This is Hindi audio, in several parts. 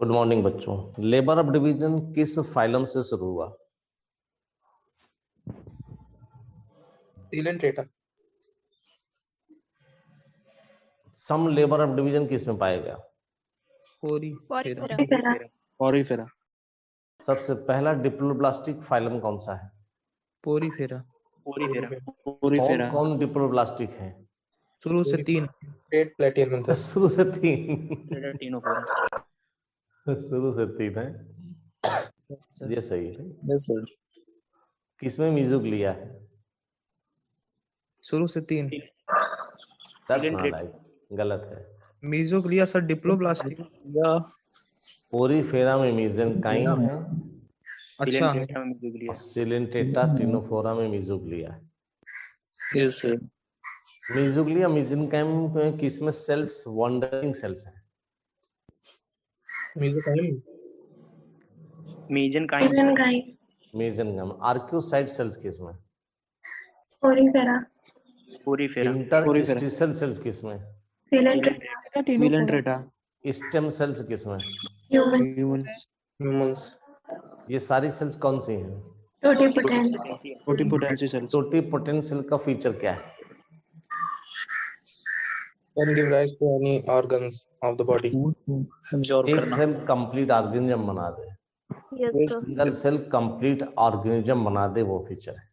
गुड मॉर्निंग बच्चों। लेबर ऑफ डिवीजन किस फाइलम से शुरू हुआ? Coelenterata. Some labour of division किस में पाया गया? पोरीफेरा। सबसे पहला डिप्लोब्लास्टिक फाइलम कौन सा है? पोरीफेरा। कौन कौन डिप्लोब्लास्टिक है? शुरू से 3 8 प्लेटियलमेंथस। शुरू से 3 शुरू से 3 है, ये सही है। Yes sir. किसमें मीजोग्लिया है? शुरू से 3 गलत है। मीजोग्लिया सर डिप्लोब्लास्टिक या पोरीफेरा में मीजेनकाइम है अच्छा और सिलेंटेटा टिनोफोरा में मीजोग्लिया है। Yes sir. मीजोग्लिया मीजेनकाइम में किसमें सेल्स वॉन्डरिंग सेल्स हैं? मीजेनकाइम। आर्क्योसाइट सेल्स किसमें? इंटरस्टिशियल सेल्स किसमें? सीलेंट्रेटा। स्टेम सेल्स किसमें? ह्यूमंस। ये सारी सेल्स कौन सी हैं? Totipotency cells. टोटिपोटेंट सेल का फीचर क्या है? Can give rise to any organs of the body. Absorb एक करना। सेल कंप्लीट ऑर्गेनिज्म बना दे, सिंगल सेल कंप्लीट ऑर्गेनिज्म बना दे, वो फीचर है।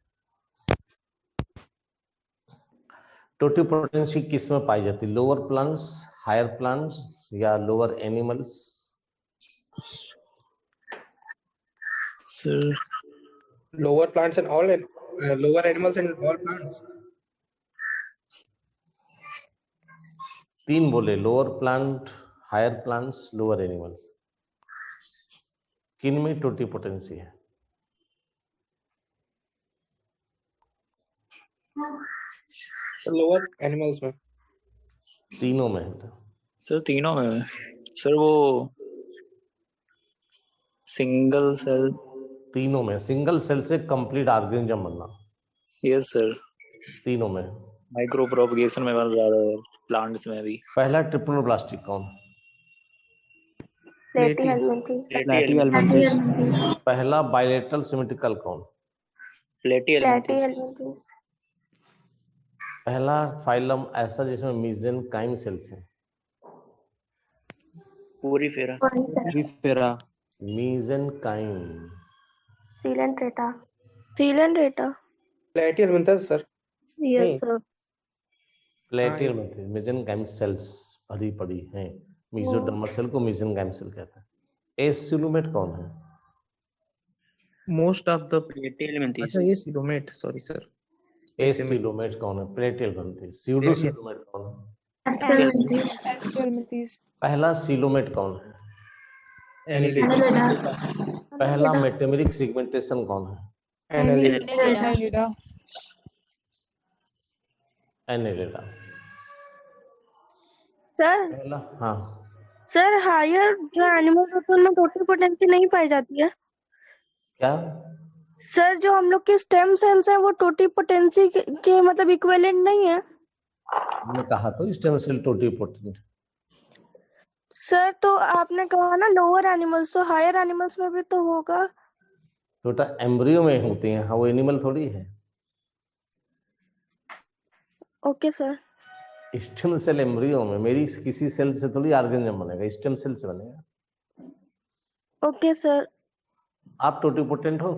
टोटिपोटेंसी किस में पाई जाती है? लोअर प्लांट्स, हायर प्लांट्स या lower animals? Sir Lower plants and all lower animals and all plants. 3 बोले, lower plant, higher plants, lower animals. किन में टोटिपोटेंसी है? Lower animals में। तीनों में है। सर तीनों में सर वो सिंगल सेल। तीनों में सिंगल सेल से कंप्लीट ऑर्गेनिज्म बनना। Yes sir. तीनों में। माइक्रो प्रोपगेशन में बन रहा है, प्लांट्स में भी। पहला ट्रिप्लोब्लास्टिक कौन? प्लेटिहेल्मिंथेस। पहला बायलेटरल सिमेट्रिकल कौन? प्लेटिहेल्मिंथेस। पहला फाइलम ऐसा जिसमें मीजेनकाइम सेल्स हैं? Porifera. Mesenchyme. Coelenterata. Platyhelminthes sir. Yes sir. Platyhelminthes mesenchyme cells भरी पड़ी हैं। मेसोडर्मल सेल को मीजेनकाइम सेल कहते हैं। एसिलुमेट कौन है? Most of the Platyhelminthes. अच्छा ये सिलोमेट, सॉरी सर। एसिलुमेट कौन है? प्लेटिहेल्मिंथेस। स्यूडोसिलोमेट कौन है? पहला सिलोमेट कौन है? पहला मेटेमेरिक सेगमेंटेशन कौन है? एनेलिडा। सर पहला, हाँ सर हायर जो एनिमल होते हैं उनमें टोटिपोटेंसी नहीं पाई जाती है क्या? सर? जो हम लोग के स्टेम सेल्स हैं वो टोटिपोटेंसी के मतलब इक्विवेलेंट नहीं है मैंने कहा तो स्टेम सेल टोटिपोटेंट। सर। तो आपने कहा ना लोअर एनिमल्स, तो हायर एनिमल्स में भी तो होगा। छोटा एम्ब्रियो में होती है, हाँ, वो एनिमल थोड़ी है। Okay sir. Stem cell embryo में, मेरी किसी सेल से थोड़ी ऑर्गेनिज्म बनेगा, स्टेम सेल से बनेगा। Okay sir. आप टोटिपोटेंट हो?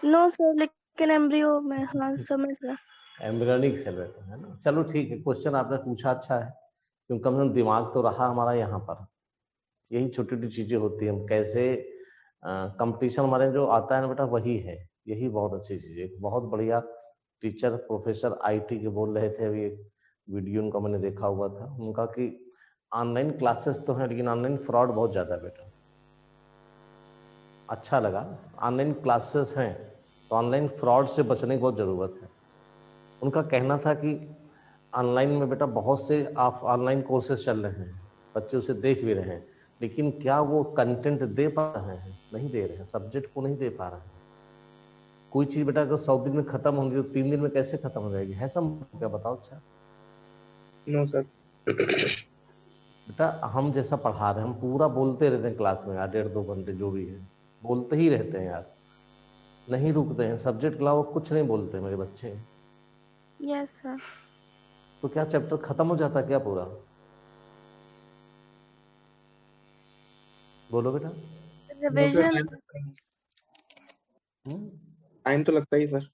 नो सर, लेकिन एम्ब्रियो में, हाँ समझ गया। एम्ब्रियोनिक सेल रहते हैं ना। चलो ठीक है, क्वेश्चन आपने पूछा अच्छा है, क्योंकि कम से कम दिमाग तो रहा हमारा यहाँ पर। यही छोटी छोटी चीजें होती हैं, हम कैसे कंपटीशन हमारे जो आता है ना बेटा, वही है। यही बहुत अच्छी चीज है। बहुत बढ़िया टीचर प्रोफेसर आईटी के बोल रहे थे अभी, एक वीडियो उनका मैंने देखा हुआ था उनका, कि ऑनलाइन क्लासेस तो हैं लेकिन ऑनलाइन फ्रॉड बहुत ज्यादा है बेटा। अच्छा लगा, ऑनलाइन क्लासेस हैं तो ऑनलाइन फ्रॉड से बचने की बहुत जरूरत है। उनका कहना था कि ऑनलाइन में बेटा बहुत से आप ऑनलाइन कोर्सेज चल रहे हैं, बच्चे उसे देख भी रहे हैं, लेकिन क्या वो कंटेंट दे पा रहे हैं? नहीं दे रहे हैं, सब्जेक्ट को नहीं दे पा रहे हैं। कोई चीज बेटा अगर 100 दिन में खत्म होगी तो 3 दिन में कैसे खत्म हो जाएगी? है सब क्या बताओ? अच्छा नो सर। बेटा हम जैसा पढ़ा रहे हैं, हम पूरा बोलते रहते हैं क्लास में यार, 1.5-2 घंटे जो भी है बोलते ही रहते हैं यार, नहीं रुकते हैं। सब्जेक्ट के अलावा कुछ नहीं बोलते मेरे बच्चे। Yes sir. तो क्या चैप्टर खत्म हो जाता क्या पूरा? बोलो बेटा। रिवीजन। टाइम तो लगता ही सर।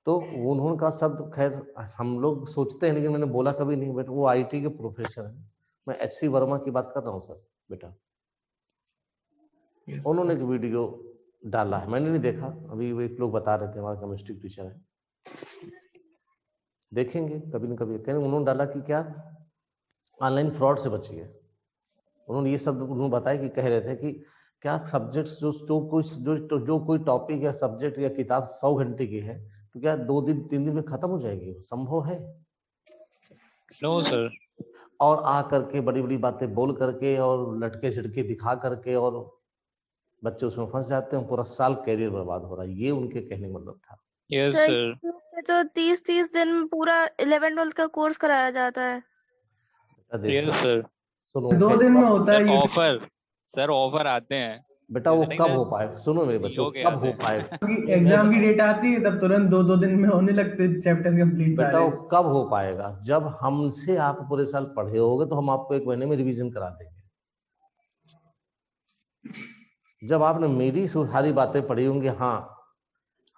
तो उन्होंने कहा शब्द, खैर हम लोग सोचते हैं लेकिन मैंने बोला कभी नहीं बेटा, वो आईटी के प्रोफेसर हैं। मैं एससी वर्मा की बात कर रहा हूँ सर बेटा। Yes, उन्होंने sir. एक वीडियो डाला है, मैंने नहीं देखा, अभी वो एक लोग बता रहे थे, हमारे केमिस्ट्री टीचर है, देखेंगे कभी न कभी। कहीं उन्होंने डाला कि क्या ऑनलाइन फ्रॉड से बचिए। उन्होंने ये शब्द उन्होंने बताया कि कह रहे थे कि क्या सब्जेक्ट्स जो कोई टॉपिक या सब्जेक्ट या किताब 100 घंटे की है, तो क्या 2 दिन 3 दिन में खत्म हो जाएगी? संभव है? No sir. और आ करके बड़ी बड़ी बातें बोल करके और लटके झटके दिखा करके और बच्चे उसमें फंस जाते हैं, पूरा साल कैरियर बर्बाद हो रहा है, ये उनके कहने का मतलब था। Yes sir. तो 30 दिन में पूरा 11th-12th का कोर्स कराया जाता है। Yes sir. सुनो 2 दिन में होता है ये। ऑफर सर, ऑफर आते हैं। बेटा वो जैसे नहीं कब सर, हो पाएगा? सुनो मेरे बच्चों, योग कब आते हो हैं। पाएगा? एग्जाम की डेट आती है तब तुरंत 2-2 दिन में होने लगते चैप्टर कंप्लीट बेटा सारे। वो कब हो पाएगा? जब हमसे आप पूरे साल पढ़े होगे तो हम आपको 1 महीने में रिवीजन करा देंगे। जब आपने मेरी सारी बातें पढ़ी होंगी, हाँ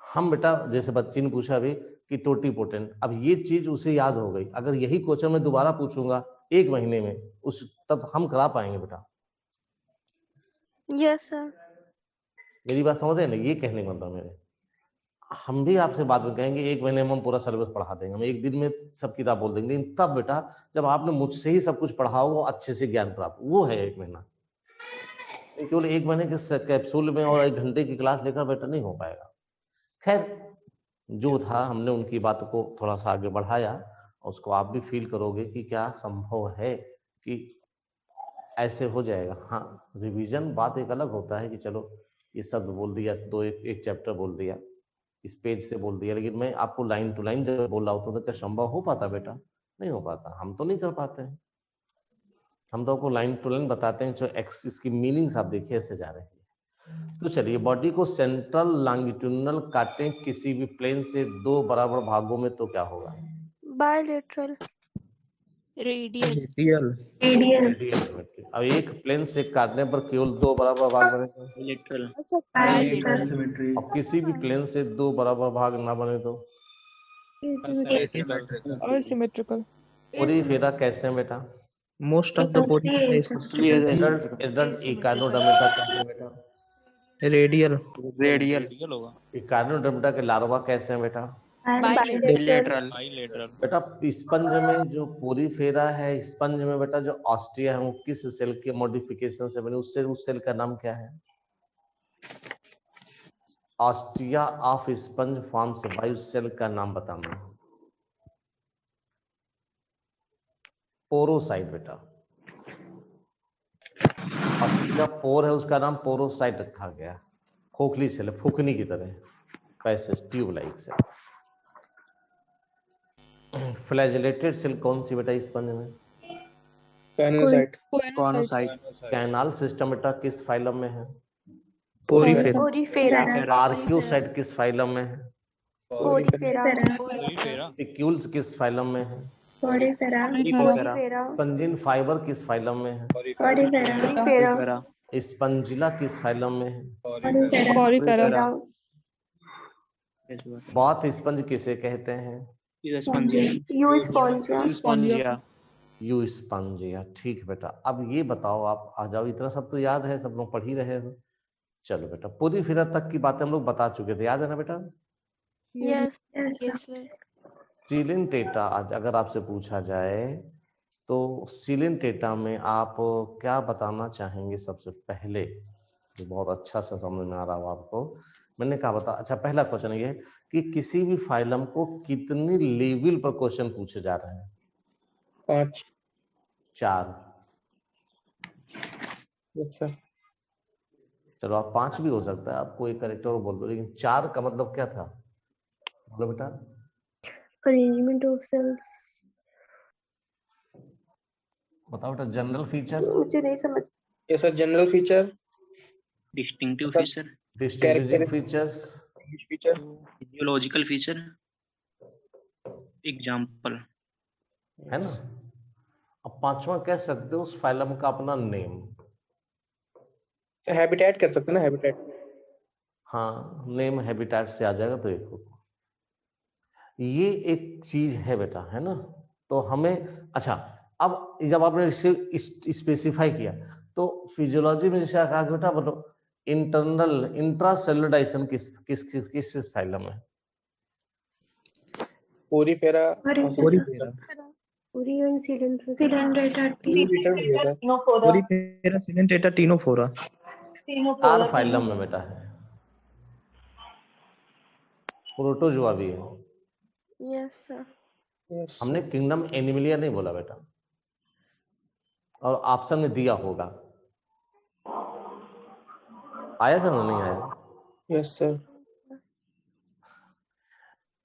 हम बेटा, जैसे बच्ची ने पूछा अभी कि टोटी पोटेंट, अब ये चीज उसे याद हो गई। अगर यही क्वेश्चन मैं दोबारा पूछूंगा 1 महीने में, उस तब हम करा पाएंगे बेटा? Yes sir. मेरी बात समझ रहे हैं ना? ये कहने का मतलब मेरे, हम भी आपसे बाद में कहेंगे 1 महीने में हम पूरा सिलेबस पढ़ा देंगे, हम 1 दिन में सब किताब बोल देंगे, लेकिन तब बेटा जब आपने मुझसे ही सब कुछ पढ़ा हो, अच्छे से ज्ञान प्राप्त, वो है 1 महीना। केवल 1 महीने के कैप्सूल में और 1 घंटे की क्लास लेकर बेटा नहीं हो पाएगा। खैर जो था, हमने उनकी बात को थोड़ा सा आगे बढ़ाया, उसको आप भी फील करोगे कि क्या संभव है कि ऐसे हो जाएगा। हाँ रिवीजन बात एक अलग होता है कि चलो ये शब्द बोल दिया, एक चैप्टर बोल दिया, इस पेज से बोल दिया, लेकिन मैं आपको लाइन टू लाइन जब बोल रहा होता तो क्या संभव हो पाता बेटा? नहीं हो पाता, हम तो नहीं कर पाते हैं। हम तो आपको लाइन टू लाइन बताते हैं, जो एक्सिस की मीनिंग्स आप देखिए ऐसे जा रहे हैं। तो चलिए, बॉडी को सेंट्रल लॉन्गिट्यूडनल काटें किसी भी प्लेन से 2 बराबर भागों में तो क्या होगा? बायलेटरल। Real. अब एक प्लेन से काटने पर केवल 2 बराबर भाग बनेगा, लिटरल। अच्छा सिमेट्री। और किसी भी प्लेन से 2 बराबर भाग ना बने तो? Asymmetrical. पूरी फेरा कैसे है बेटा? Most of the body is adult Echinodermata कैसे है बेटा? radial. रेडियल होगा। इकाइनोडर्मिटा के लार्वा कैसे हैं बेटा? बायलेटरल। बाइलेटरल। बेटा स्पंज में जो पोरीफेरा है, स्पंज में बेटा जो ऑस्टिया है, वो किस सेल के मॉडिफिकेशन से बनी? उस सेल का नाम क्या है? Ostia of sponge forms by, उस सेल का नाम बताना। पोरोसाइट बेटा। ऑस्टिया पोर है, उसका नाम पोरोसाइट रखा गया। खोखली सेल, फुकनी की तरह, passage tube like cell. Flagellated cell कौन सी बेटा स्पंज में? Conocyte. कैनाल सिस्टम बेटा किस फाइलम में है? Porifera. आर्क्योसाइट किस फाइलम में है? स्पिक्यूल्स किस फाइलम में है? स्पंजिन फाइबर किस फाइलम में है? स्पंजिला किस फाइलम में है? Porifera. बाथ स्पंज किसे कहते हैं? Spongia. You Spongia. ठीक बेटा, अब ये बताओ, आप आ जाओ, इतना सब तो याद है, सब लोग पढ़ ही रहे हो। चलो बेटा, पूरी फिर तक की बातें हम लोग बता चुके थे, याद है ना बेटा? यस। सीलिन टेटा आज अगर आपसे पूछा जाए तो सीलिन टेटा में आप क्या बताना चाहेंगे सबसे पहले? जो बहुत अच्छा सा समझ में आ रहा हो आपको, मैंने कहा बता। अच्छा, पहला क्वेश्चन ये है कि किसी भी फाइलम को कितनी लेवल पर क्वेश्चन पूछे जा रहे हैं? 5. 4। Yes sir. चलो आप 5 भी हो सकता है, आपको एक करेक्टर बोल दो, लेकिन 4 का मतलब क्या था? बोलो बेटा। Arrangement of cells. बताओ बेटा जनरल फीचर, मुझे नहीं समझ। Yes, sir. General feature, distinctive Sir, feature, distinguishing characteristic features, feature. Physiological feature, example. है ना। अब पांचवा कह सकते हो उस फाइलम का अपना नेम। Sir, habitat कर सकते हैं ना, habitat. हाँ, नेम हैबिटेट से आ जाएगा तो एक होगा। ये एक चीज है बेटा, है ना। तो हमें अच्छा, अब जब आपने इसे स्पेसिफाई किया तो फिजियोलॉजी में जैसे कहा कि बेटा बोलो इंटरनल इंट्रासेलुलर डाइजेशन किस किस किस किस फाइलम है? Porifera. Porifera. पूरी सिलेंडर Porifera भी है सर. Porifera silentata ctenophora. चार फाइलम में बेटा है। प्रोटोजोआ भी है। Yes sir. Yes. हमने किंगडम एनिमलिया नहीं बोला बेटा, और ऑप्शन में दिया होगा, आया सर नहीं आया? Yes, sir.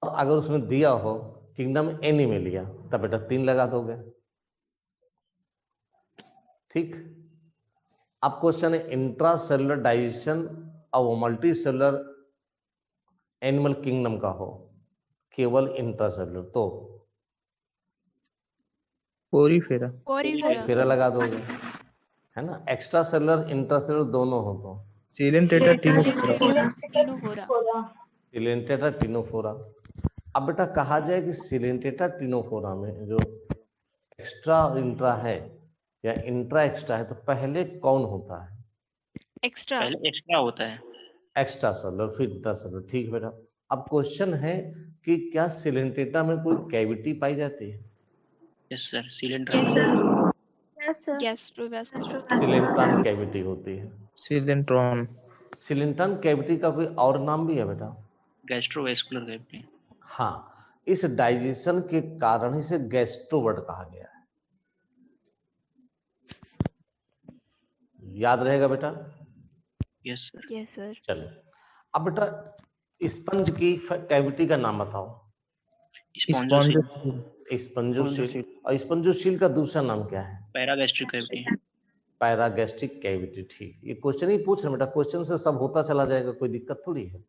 और अगर उसमें दिया हो किंगडम एनिमलिया तब बेटा 3 लगा दोगे। ठीक। अब क्वेश्चन है इंट्रासेलुलर डाइजेशन और मल्टी सेलुलर एनिमल किंगडम का हो, केवल इंट्रासेलुलर तो Porifera. फिर लगा दोगे, है ना। एक्स्ट्रा सेलुलर इंट्रासेलुलर दोनों हो तो Silentata ctenophora. Coelenterata Ctenophora. अब बेटा कहा जाए कि सिलेंटेटा टिनोफोरा में जो एक्स्ट्रा और इंट्रा है या इंट्रा एक्स्ट्रा है तो पहले कौन होता है? एक्स्ट्रा। पहले एक्स्ट्रा होता है। एक्स्ट्रा सेलुलर फिर इंट्रा सेलुलर। ठीक बेटा। अब क्वेश्चन है कि क्या सिलेंटेटा में कोई कैविटी पाई जाती है? Yes sir, cylinder. Yes sir. Gastro सिलेंट्रॉन cavity होती है। Silentron. सिलेंट्रॉन कैविटी का कोई और नाम भी है बेटा? Gastrovascular cavity. हाँ, इस डाइजेशन के कारण ही इसे गैस्ट्रोवर्ड कहा गया है। याद रहेगा बेटा? Yes sir. Yes sir. चलो अब बेटा स्पंज की कैविटी का नाम बताओ। स्पॉन्जोसिल, स्पंजोशील। और स्पंजोशील का दूसरा नाम क्या है? Paragastric cavity. Paragastric cavity. ठीक, ये क्वेश्चन ही पूछ रहे बेटा, क्वेश्चन से सब होता चला जाएगा, कोई दिक्कत थोड़ी है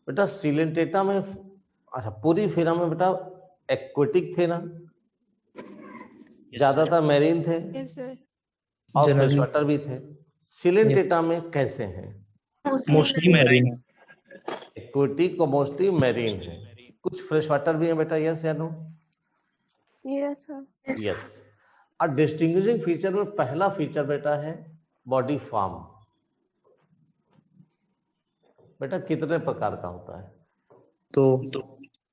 बेटा। सिलेंटेटा में अच्छा पोरीफेरा में बेटा एक्वेटिक थे ना, ज्यादातर मैरीन थे यस सर। और Generally. फ्रेश वाटर भी थे। सिलेंटेटा में कैसे हैं? Mostly marine. एक्वेटिक और मोस्टली मैरीन है, कुछ फ्रेश वाटर भी है बेटा। यस या नो? Yes sir. यस। और डिस्टिंग्विशिंग फीचर में पहला फीचर बेटा है बॉडी फॉर्म। बेटा कितने प्रकार का होता है? तो दो।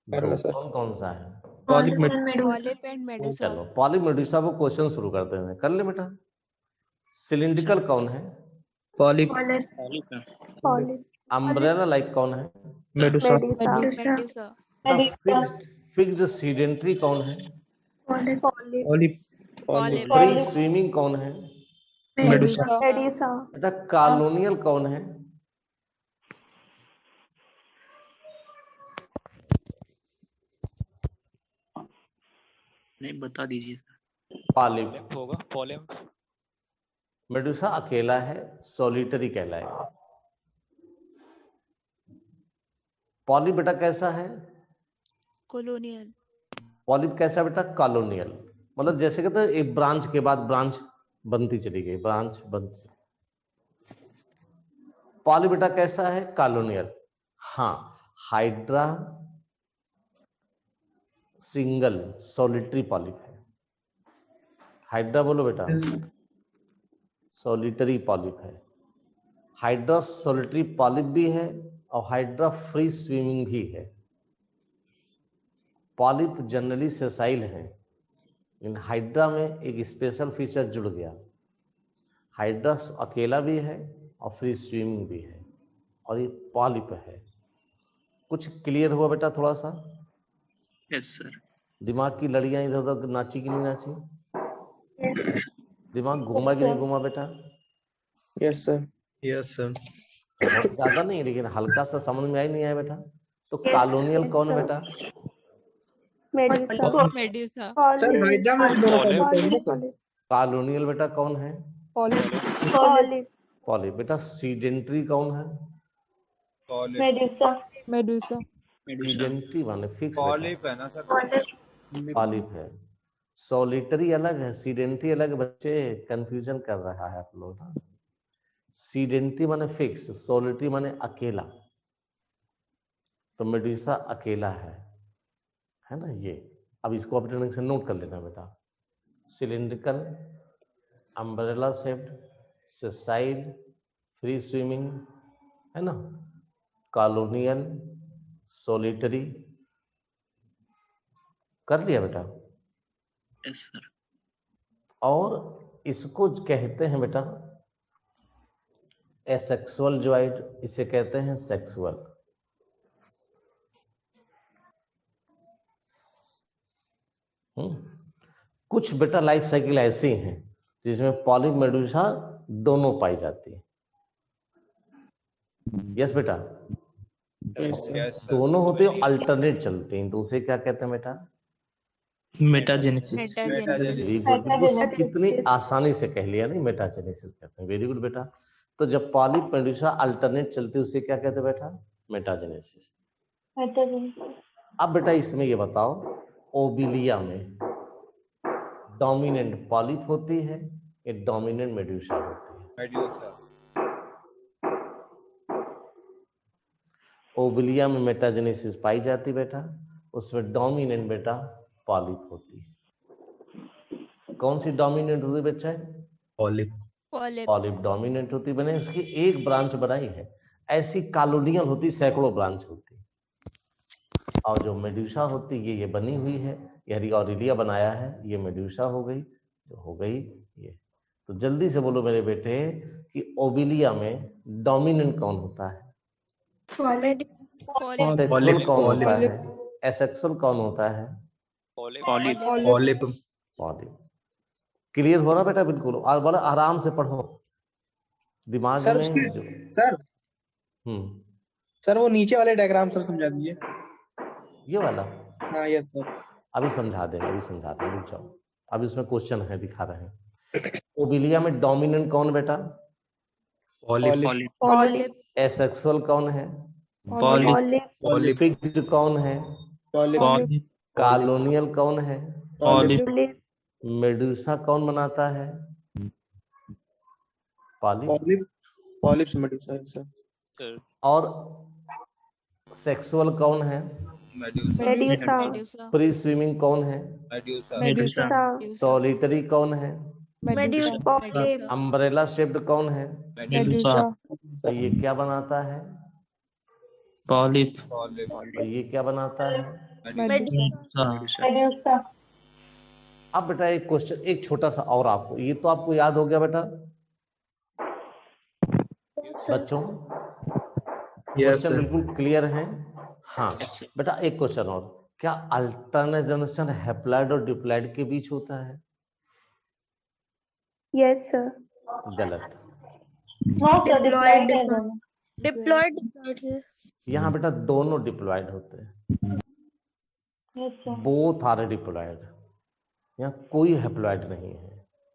कौन कौन सा है? Polyp polyp and Medusa. चलो पॉलिप मेडुसा वो क्वेश्चन शुरू करते हैं, कर ले बेटा। सिलिंड्रिकल कौन है? Polyp. अम्ब्रेला लाइक कौन है? Medusa. मेडुसा। फिक्स्ड सीडेंटरी कौन है? Polyp. पॉलिप। फ्री स्विमिंग कौन है? Medusa. बेटा कॉलोनियल कौन है? नहीं बता दीजिए। पॉलिप होगा पॉलिप। मेडुसा अकेला है, सॉलिटरी कहलाएगा। पॉलिप बेटा कैसा है? कॉलोनियल। पॉलिप कैसा बेटा? कॉलोनियल। मतलब जैसे कहते हैं एक ब्रांच के बाद ब्रांच बनती चली गई, ब्रांच बनती। पॉलिप बेटा कैसा है? कॉलोनियल। हाँ, हाइड्रा सिंगल सॉलिटरी पॉलिप है। हाइड्रा बोलो बेटा, सॉलिटरी पॉलिप है। हाइड्रा सॉलिटरी पॉलिप भी है और हाइड्रा फ्री स्विमिंग भी है। पॉलिप जनरली सेसाइल है, इन हाइड्रा में एक स्पेशल फीचर जुड़ गया। हाइड्रा अकेला भी है और फ्री स्विमिंग भी है और ये पॉलिप है। कुछ क्लियर हुआ बेटा थोड़ा सा? Yes sir. दिमाग की लड़ियां इधर उधर नाची कि नहीं नाची? दिमाग घूमा कि नहीं घूमा बेटा? Yes, sir. Yes, sir. बहुत ज्यादा नहीं लेकिन हल्का सा समझ में आई नहीं आया बेटा? तो कॉलोनियल कौन बेटा? मेडुसा। Sir, Hydra में भी दोनों form होते हैं ना sir? कॉलोनियल बेटा कौन है? Polyp polyp. बेटा सीडेंट्री कौन है? मेडुसा सीडेंट्री माने फिक्स। पॉलिप है ना सर? पॉलिप है। सॉलिटरी अलग है, सीडेंट्री अलग है। बच्चे कंफ्यूजन कर रहा है आप लोग ना। सीडेंट्री माने फिक्स, सॉलिटरी माने अकेला। तो मेडुसा अकेला है ना ये। अब इसको अपने ढंग से नोट कर लेना बेटा। Cylindrical, umbrella shaped, sessile, free swimming, है ना, कॉलोनियल, सॉलिटरी। कर लिया बेटा? Yes sir. और इसको कहते हैं बेटा एसेक्सुअल जॉइंट, इसे कहते हैं सेक्सुअल। कुछ बेटा लाइफ साइकिल ऐसी हैं जिसमें पॉलिप मेडुसा दोनों पाई जाती है। यस बेटा, दोनों होते हैं, अल्टरनेट चलते हैं, तो उसे क्या कहते हैं बेटा? मेटाजेनेसिस। Very good. कितनी आसानी से कह लिया नहीं, मेटाजेनेसिस कहते हैं। वेरी गुड बेटा। तो जब पॉलिप मेडुसा अल्टरनेट चलती है उसे क्या कहते हैं बेटा? मेटाजेनेसिस। अब बेटा इसमें ये बताओ, ओबिलिया में डोमिनेंट पॉलिप होती है या डोमिनेंट मेडुसा होती है? ओबिलिया में मेटाजेनेसिस पाई जाती बेटा, उसमें डोमिनेंट बेटा पॉलिप होती है। कौन सी डोमिनेंट होती बच्चा? पॉलिप। पॉलिप डोमिनेंट होती। बने उसकी एक ब्रांच बनाई है। ऐसी कॉलोनियल होती सैकड़ों ब्रांच होती। और जो मेडुसा होती ये बनी हुई है, यदि ऑरिलिया बनाया है, ये मेडुसा हो गई, जो हो गई ये। तो जल्दी से बोलो मेरे बेटे कि ओबिलिया में डोमिनेंट कौन होता है? सेक्सुअल कौन होता है? एसेक्सुअल कौन होता है? पॉलिप। पॉलिप। क्लियर हो रहा बेटा? बिल्कुल। और बड़ा आराम से पढ़ो, दिमाग सर में उसके जो। सर वो नीचे वाले डायग्राम सर समझा दीजिए। ये वाला? हाँ यस सर। अभी समझा दे, रुक जाओ। अभी उसमें क्वेश्चन है, दिखा रहे हैं। ओबिलिया में डोमिनेंट कौन बेटा? पॉलिप। एसेक्सुअल कौन है? पॉलिप। फिक्स्ड कौन है? पॉलिप। कॉलोनियल कौन है? पॉलिप। मेडुसा कौन बनाता है? पॉलिप। पॉलिप से मेडुसा है सर। और सेक्सुअल कौन है? मेडुसा फ्री स्विमिंग कौन है? मेडुसा सॉलिटरी कौन है? पॉलिप अम्ब्रेला शेप्ड कौन है? मेडुसा तो ये क्या बनाता है? पॉलिप। तो ये क्या बनाता है? मेडुसा अब बेटा एक क्वेश्चन, एक छोटा सा और आपको, ये तो आपको याद हो गया बेटा बच्चों? क्वेश्चन बिल्कुल क्लियर है? हाँ बेटा, एक क्वेश्चन और, क्या अल्टरनेट जनरेशन हैप्लॉइड और डिप्लॉइड के बीच होता है? Yes sir. गलत। डिप्लॉयड यहाँ बेटा दोनों डिप्लॉइड होते हैं। Both are diploid. यहाँ कोई हैप्लॉइड नहीं है।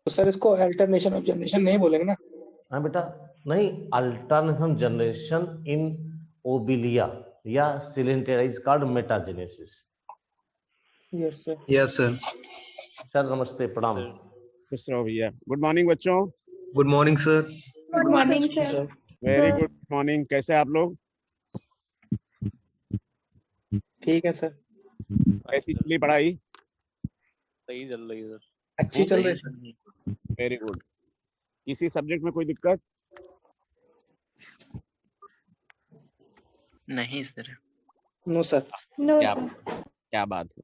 तो सर इसको अल्टरनेशन ऑफ जनरेशन नहीं बोलेंगे ना? हाँ बेटा, नहीं, अल्टरनेशन जनरेशन इन ओबिलिया या Coelentera is called metagenesis. Yes sir. Yes sir. Sir नमस्ते, प्रणाम। खुश रहो भैया। गुड मॉर्निंग बच्चों। Good morning sir. Good morning sir. Very good morning. कैसे आप लोग? ठीक है सर। कैसी चली पढ़ाई? सही चल रही है सर। अच्छी चल रही है सर। Very good. किसी सब्जेक्ट में कोई दिक्कत? नहीं सर। No sir. नो क्या सर। क्या बात है।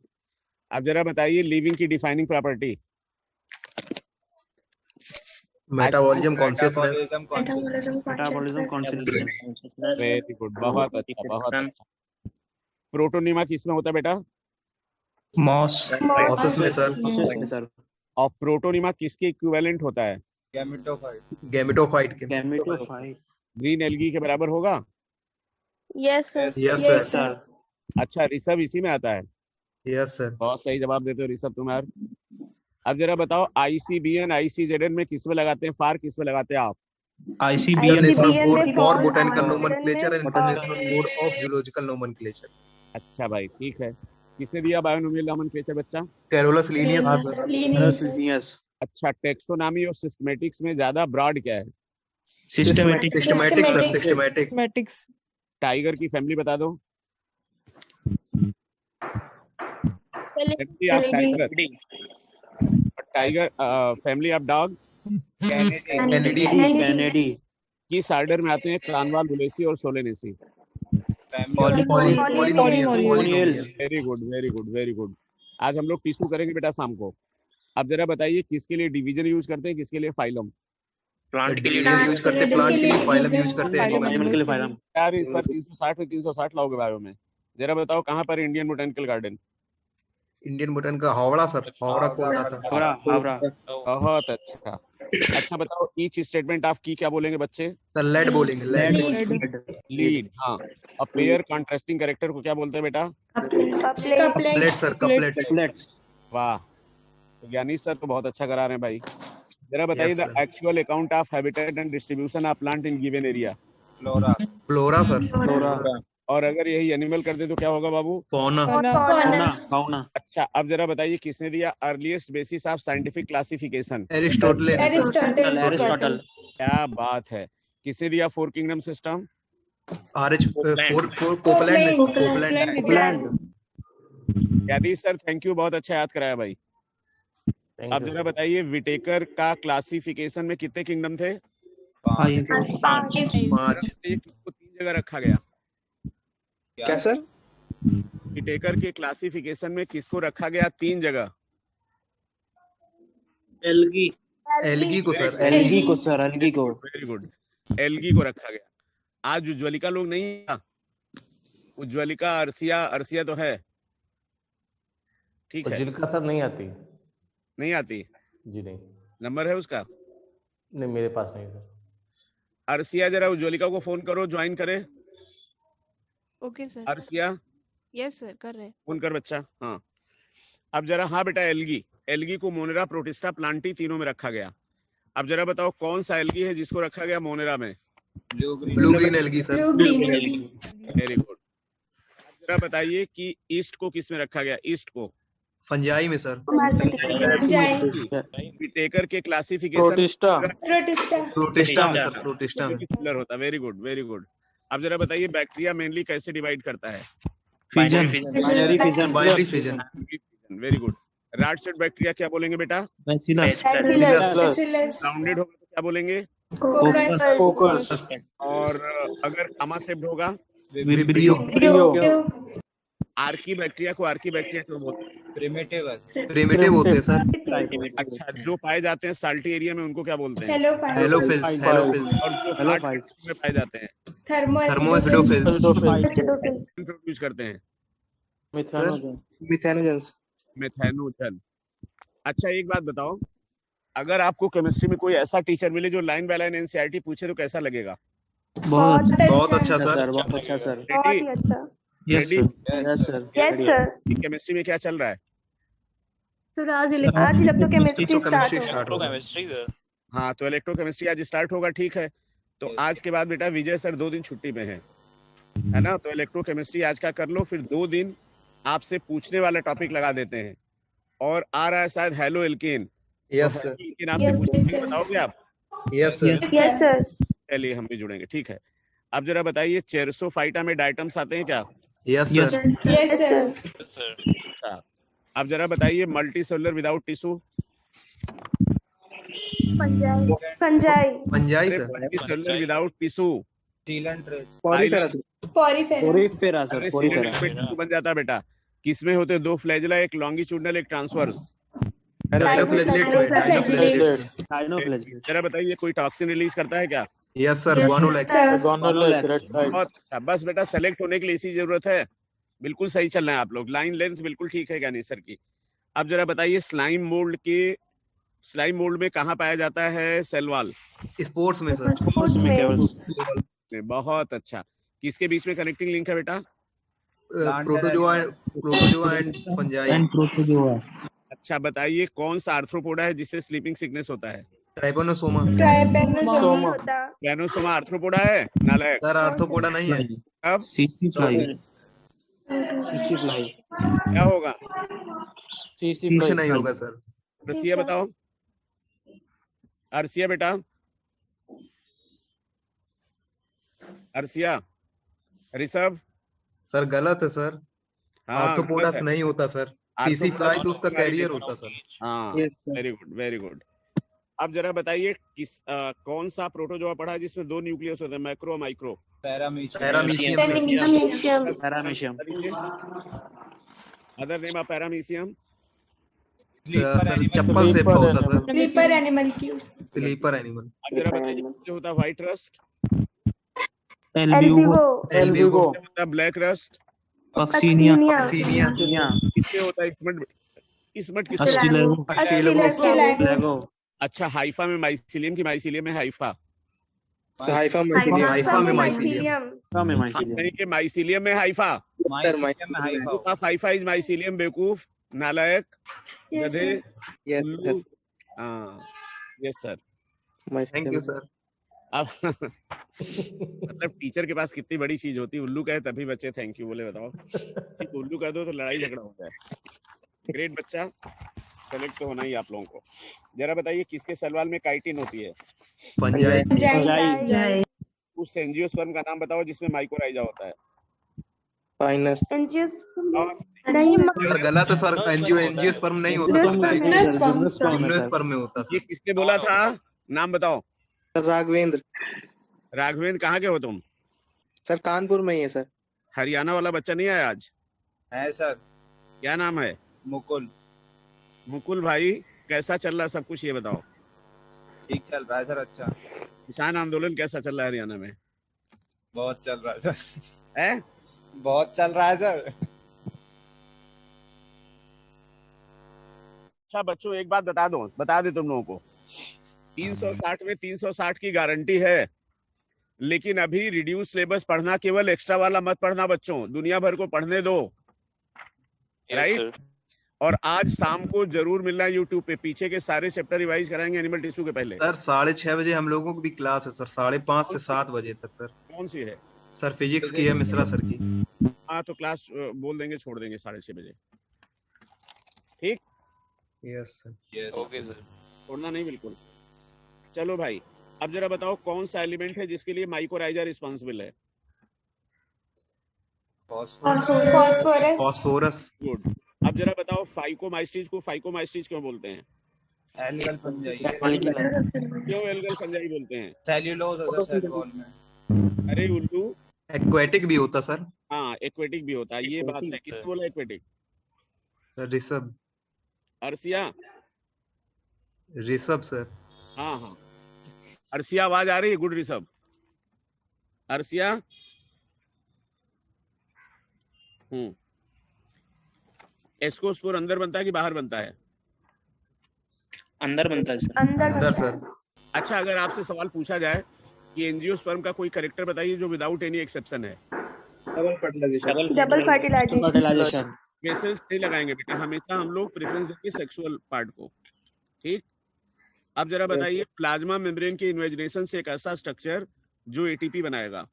अब जरा बताइए लिविंग की defining property. Metabolism consciousness. Metabolism consciousness. Very good, बहुत अच्छा, बहुत अच्छा। प्रोटोनिमा किसमें होता है बेटा? मॉसेस में सर। और प्रोटोनिमा किसके इक्विवेलेंट होता है? गैमेटोफाइट के। ग्रीन एल्गी के बराबर होगा? Yes sir. Yes sir. अच्छा, ऋषभ इसी में आता है? Yes sir. बहुत सही जवाब देते हो ऋषभ तुम यार। अब जरा बताओ ICBN ICZN में किस में लगाते हैं, फार किस में लगाते हैं आप? International ICBN Board में for for Botanical botanical Nomenclature and में International Board of Zoological Nomenclature. अच्छा भाई ठीक है, किसने दिया बायोनोमियल नोमेनक्लेचर बच्चा? Carolus Linnaeus sir. अच्छा, टेक्सोनॉमी और सिस्टमेटिक्स में ज्यादा ब्रॉड क्या है? Systematic sir, systematic. टाइगर की फैमिली बता दो। Family of tiger, tiger family of dog Canidae. किस ऑर्डर में आते हैं? कानवाल, बुलेसी और Solanaceae. Polynomial. Very good very good very good. आज हम लोग टिश्यू करेंगे बेटा शाम को। अब जरा बताइए किसके लिए डिवीजन यूज करते हैं, किसके लिए फाइलम? Division यूज करते हैं प्लांट के लिए, फाइलम यूज करते हैं एनिमल के लिए। यार इस बार 360 में 360 लाओगे बायो में। जरा बताओ कहाँ पर इंडियन बोटेनिकल गार्डन? इंडियन बोटन का हावड़ा सर, हावड़ा कोलकाता। बहुत अच्छा। अच्छा बताओ ईच स्टेटमेंट ऑफ की क्या बोलेंगे बच्चे? सर लेड बोलेंगे, लेड। लीड, हाँ। और पेयर कॉन्ट्रास्टिंग कैरेक्टर को क्या बोलते हैं बेटा? Couplet sir, couplet. वाह, तो ज्ञानी सर तो बहुत अच्छा करा रहे हैं भाई। जरा बताइए the actual account of habitat and distribution of plant in given area. Flora sir. और अगर यही एनिमल कर दे तो क्या होगा बाबू? फौना। अच्छा, अब जरा बताइए किसने दिया earliest basis of scientific classification? Aristotle. क्या बात है। किसने दिया four kingdom system? RH Copeland. यादी सर थैंक यू, बहुत अच्छा याद कराया भाई। अब जरा बताइए विटेकर का क्लासिफिकेशन में कितने किंगडम थे? 5। इसको 3 जगह रखा गया। क्या सर? विटेकर के क्लासिफिकेशन में किसको रखा गया 3 जगह? एल्गी को सर, वेरी गुड, एल्गी को रखा गया। आज उज्ज्वलिका लोग नहीं है, उज्ज्वलिका अर्सिया तो है, ठीक है। जिनका सर नहीं आती जी, नहीं। नंबर है उसका? नहीं, मेरे पास नहीं सर। अर्सिया जरा उज्ज्वलिका को फोन करो, ज्वाइन करे। Okay sir. Arsiya, yes sir, कर रहे हैं। फोन कर बच्चा। हाँ, अब जरा, हाँ बेटा, एल्गी को मोनेरा, प्रोटिस्टा, प्लांटी तीनों में रखा गया। अब जरा बताओ कौन सा एल्गी है जिसको रखा गया मोनेरा में? Blue green algae sir. Very good. जरा बताइए कि ईस्ट को किस में रखा गया? ईस्ट को फंजाई में सर। विटेकर के क्लासिफिकेशन प्रोटिस्टा में सर, प्रोटिस्टा में। होता। Very good very good. अब जरा बताइए बैक्टीरिया मेनली कैसे डिवाइड करता है? Binary fission. Very good. Rod shape bacteria क्या बोलेंगे बेटा? राउंडेड होगा तो क्या बोलेंगे? और अगर गामा शेप्ड होगा? आर्की बैक्टीरिया को आर्की बैक्टीरिया क्यों बोलते हैं? प्रिमिटिव होते हैं सर। अच्छा, जो पाए जाते हैं साल्टी एरिया में उनको क्या बोलते हैं? हेलोफिल्स। और जो हार्ड में पाए जाते हैं? थर्मोएसिडोफिल्स। यूज करते हैं मेथेनोजन। अच्छा एक बात बताओ, अगर आपको केमिस्ट्री में कोई ऐसा टीचर मिले जो लाइन बाय लाइन एनसीईआरटी पूछे तो कैसा लगेगा? बहुत अच्छा सर। Yes sir. केमिस्ट्री में क्या चल रहा है? आज इलेक्ट्रोकेमिस्ट्री स्टार्ट होगा। हाँ, तो इलेक्ट्रोकेमिस्ट्री आज स्टार्ट होगा, ठीक है। तो आज के बाद बेटा विजय सर 2 दिन छुट्टी में है ना? तो इलेक्ट्रोकेमिस्ट्री आज का कर लो, फिर 2 दिन आपसे पूछने वाला टॉपिक लगा देते हैं। और आ रहा है शायद haloalkane. Yes sir. Alkane आपसे पूछेंगे, बताओगे आप? Yes sir. चलिए हम भी जुड़ेंगे, ठीक है। अब जरा बताइए चेरसोफाइटा में डायटम्स आते हैं क्या? Yes sir. अच्छा, अब जरा बताइए multi cellular without tissue? Fungi sir. Multi cellular without tissue बन जाता है बेटा। किसमें होते 2 फ्लैजेला, एक लॉन्गिट्यूडनल एक ट्रांसवर्स? जरा बताइए कोई टॉक्सिन रिलीज करता है क्या? यस सर, गुआनोलैक्स। बहुत अच्छा, बस बेटा सेलेक्ट होने के लिए इसी जरूरत है। बिल्कुल सही चल रहे हैं आप लोग, लाइन लेंथ बिल्कुल ठीक है ज्ञानी सर की। अब जरा बताइए स्लाइम मोल्ड में कहाँ पाया जाता है सेल वॉल? स्पोर्स में सर। बहुत अच्छा। किसके बीच में कनेक्टिंग लिंक है बेटा? Protozoa and fungi. अच्छा बताइए कौन सा आर्थ्रोपोडा है जिससे स्लीपिंग सिकनेस होता है? ट्राइबोनोसोमा। ट्राइनोसोमा आर्थ्रोपोडा है नालायक? सर आर्थ्रोपोडा नहीं है। अब सीसी फ्लाई। क्या होगा? सीसी नहीं होगा सर। अर्सिया बताओ, अर्सिया बेटा, अर्सिया। ऋषभ? सर गलत है सर, हाँ आर्थ्रोपोडा गलत है। नहीं होता सर। सीसी फ्लाई तो उसका कैरियर होता सर। हाँ वेरी गुड वेरी गुड। अब जरा बताइए किस कौन सा प्रोटोजोआ पढ़ा है जिसमें 2 न्यूक्लियस होते हैं, macro micro? Paramecium paramecium. Other name of paramecium? Sir चप्पल शेप का होता सर। स्लीपर एनिमल की। Slipper animal. अब जरा बताइए किससे होता है व्हाइट रस्ट? एल्ब्यूगो। होता है ब्लैक रस्ट? पक्सीनिया। किससे होता है इस्मट? इस्मट किससे? अस्टिलेगो। अच्छा हाइफा में माइसीलियम की माइसीलियम में हाइफा? हाइफा में माइसीलियम। नहीं कि माइसीलियम में हाइफा? Haifa is mycelium. बेवकूफ, नालायक, गधे, उल्लू। Yes sir. Thank you sir. अब मतलब टीचर के पास कितनी बड़ी चीज होती है, उल्लू कहे तभी बच्चे थैंक यू बोले। बताओ, सिर्फ उल्लू कह दो तो लड़ाई झगड़ा होता है। ग्रेट बच्चा, सेलेक्ट तो होना ही आप लोगों को। जरा बताइए किसके सलवाल में काइटिन होती है? पंजाई। उस एंजियोस्पर्म का नाम बताओ जिसमें माइकोराइजा होता है? पाइनस। सर गलत है सर, एंजियोस्पर्म नहीं होता सर, जिम्नोस्पर्म में होता ये सर। किसने बोला था? नाम बताओ। राघवेंद्र। राघवेंद्र कहाँ के हो तुम? सर कानपुर में ही है सर। हरियाणा वाला बच्चा नहीं आया आज? है सर। क्या नाम है? मुकुल। मुकुल भाई कैसा चल रहा है सब कुछ ये बताओ? ठीक चल रहा है सर। अच्छा। किसान आंदोलन कैसा चल रहा है हरियाणा में? बहुत चल रहा है सर। है? बहुत चल रहा है सर। अच्छा बच्चों एक बात बता दे तुम लोगों को, 360 में 360 की गारंटी है, लेकिन अभी रिड्यूस सिलेबस पढ़ना, केवल एक्स्ट्रा वाला मत पढ़ना बच्चों, दुनिया भर को पढ़ने दो। राइट? और आज शाम को जरूर मिलना है यूट्यूब पे, पीछे के सारे चैप्टर रिवाइज कराएंगे एनिमल टिश्यू के पहले। सर 6:30 बजे हम लोगों को भी क्लास है सर, 5:30 से 7 बजे तक सर। कौन सी है? सर फिजिक्स की है, मिश्रा सर की। हाँ तो क्लास बोल देंगे, छोड़ देंगे 6:30 बजे। ठीक? Yes sir. Okay sir. छोड़ना नहीं बिल्कुल। चलो भाई, अब जरा बताओ कौन सा एलिमेंट है जिसके लिए माइकोराइजा रिस्पॉन्सिबल है? फास्फोरस। गुड। अब जरा बताओ फाइकोमाइस्टीज को फाइकोमाइस्टीज क्यों बोलते हैं? Algal fungi. क्यों एल्गल फंजाई बोलते हैं? सेल्यूलोज होता है सेल वॉल में। अरे उल्लू, एक्वेटिक भी होता सर। हाँ एक्वेटिक भी होता है, ये बात है। किसने बोला aquatic? Sir Rishabh. Arsiya? Rishabh sir. हाँ अर्सिया आवाज आ रही है? गुड ऋषभ। अर्सिया? एस्कोस्पोर अंदर बनता है कि बाहर बनता है? अंदर बनता है सर। अंदर सर। अच्छा अगर आपसे सवाल पूछा जाए कि एंजियोस्पर्म का कोई कैरेक्टर बताइए जो विदाउट एनी एक्सेप्शन है? Double fertilization. केसेस नहीं लगाएंगे बेटा, हमेशा हम लोग प्रेफरेंस देंगे सेक्सुअल पार्ट को। ठीक? अब जरा बताइए प्लाज्मा मेम्ब्रेन के इन्वेजिनेशन से एक ऐसा स्ट्रक्चर जो एटीपी बनाएगा?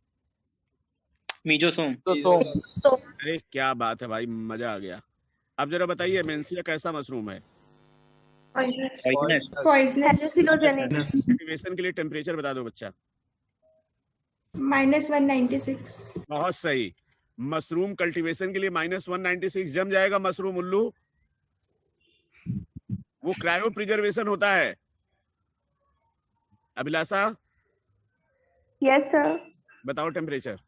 मीजोसोम। अरे क्या बात है भाई, मजा आ गया। अब जरा बताइए मेंसिया कैसा मशरूम है? कल्टीवेशन के लिए टेम्परेचर बता दो बच्चा। -196। बहुत सही। मशरूम कल्टीवेशन के लिए -196 जम जाएगा मशरूम उल्लू। वो क्रायो प्रिजर्वेशन होता है। अभिलाषा? Yes sir. बताओ टेम्परेचर।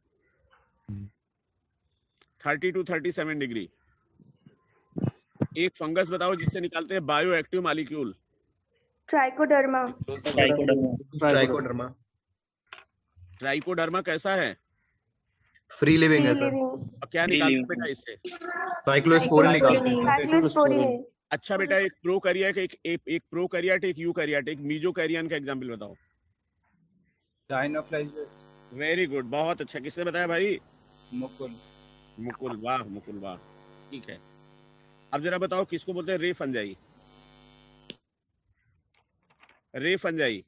30 to 37 degree. एक फंगस बताओ जिससे निकालते हैं bioactive molecule? Trichoderma. Trichoderma कैसा है? फ्री लिविंग है सर। और क्या निकालते हैं बेटा इससे? साइक्लोस्पोरिन निकालते हैं। अच्छा बेटा एक प्रोकैरियोट, एक प्रोकैरियोट, एक यूकैरियोट, एक मीजोकैरियन का एग्जांपल बताओ। डायनोफ्लाइजेस। वेरी गुड, बहुत अच्छा। किसने बताया भाई? मुकुल। मुकुल, वाह मुकुल वाह। ठीक है। अब जरा बताओ किसको बोलते हैं ray fungi? Ray fungi,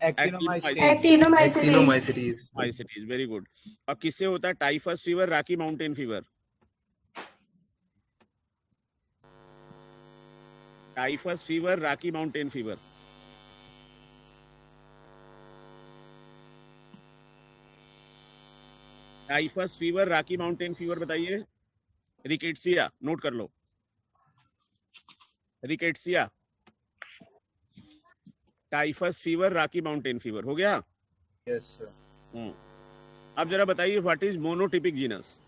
Actinomycetes. Mycetes, very good. और किससे होता है typhus fever, Rocky Mountain fever? Typhus fever, Rocky Mountain fever. Typhus fever, Rocky Mountain fever बताइए। रिकेट्सिया, नोट कर लो। Rickettsia, typhus fever, Rocky Mountain fever, हो गया? Yes, sir. अब जरा बताइए व्हाट इज मोनोटिपिक जीनस?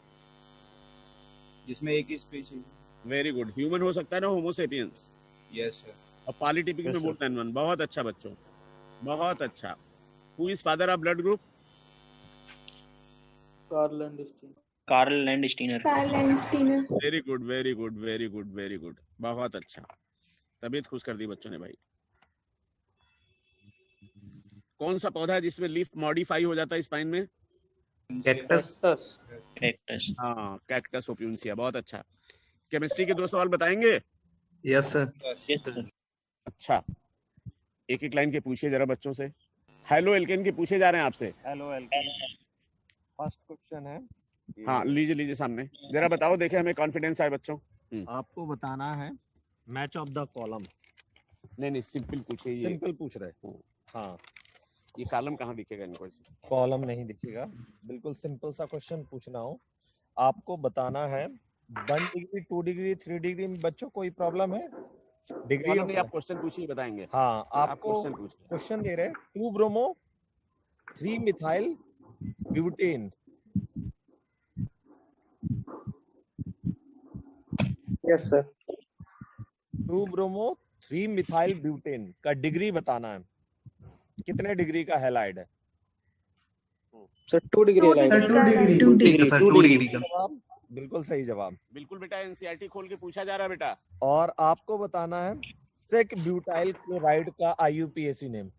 जिसमें एक ही स्पीशीज। Very good. ह्यूमन हो सकता है ना, होमोसेपियंस? Yes, sir. और पॉलीटिपिक में Yes, मोर देन वन। बहुत अच्छा बच्चों, बहुत अच्छा। Who is father of blood group? Carl Landsteiner. Carl Landsteiner. Very good, very good, very good, very good, बहुत अच्छा। तबीयत खुश कर दी बच्चों ने भाई। कौन सा पौधा है जिसमें लीफ मॉडिफाई हो जाता है स्पाइन में? कैक्टस। हाँ, कैक्टस ओप्यून्सिया, बहुत अच्छा। केमिस्ट्री के 2 सवाल बताएंगे? Yes sir. अच्छा, एक एक लाइन के पूछिए जरा बच्चों से। हेलो एल्केन के पूछे जा रहे हैं आपसे। हेलो एल्केन, फर्स्ट क्वेश्चन है। हाँ, लीजिए लीजिए सामने, जरा बताओ, देखे हमें कॉन्फिडेंस आए बच्चों। आपको बताना है मैच ऑफ द कॉलम। नहीं, सिंपल पूछिए। ये सिंपल पूछ रहे हैं। हाँ, ये कॉलम कहाँ दिखेगा इनको? कॉलम नहीं दिखेगा, बिल्कुल सिंपल सा क्वेश्चन पूछना हो। आपको बताना है 1 डिग्री, 2 डिग्री, 3 डिग्री में बच्चों कोई प्रॉब्लम है? डिग्री नहीं, आप क्वेश्चन पूछिए, बताएंगे। हाँ, आप आपको क्वेश्चन पूछिए। क्वेश्चन दे रहे हैं 2 bromo 3 methyl butane. Yes, sir. 2 bromo 3 methyl butane का डिग्री बताना है। कितने डिग्री का हैलाइड है? Sir, 2 degree sir halide. 2 ठीक है सर, 2 डिग्री का। जवाब, बिल्कुल सही जवाब। बिल्कुल बेटा, एनसीईआरटी खोल के पूछा जा रहा है बेटा। और आपको बताना है सेक ब्यूटाइल क्लोराइड का IUPAC नेम।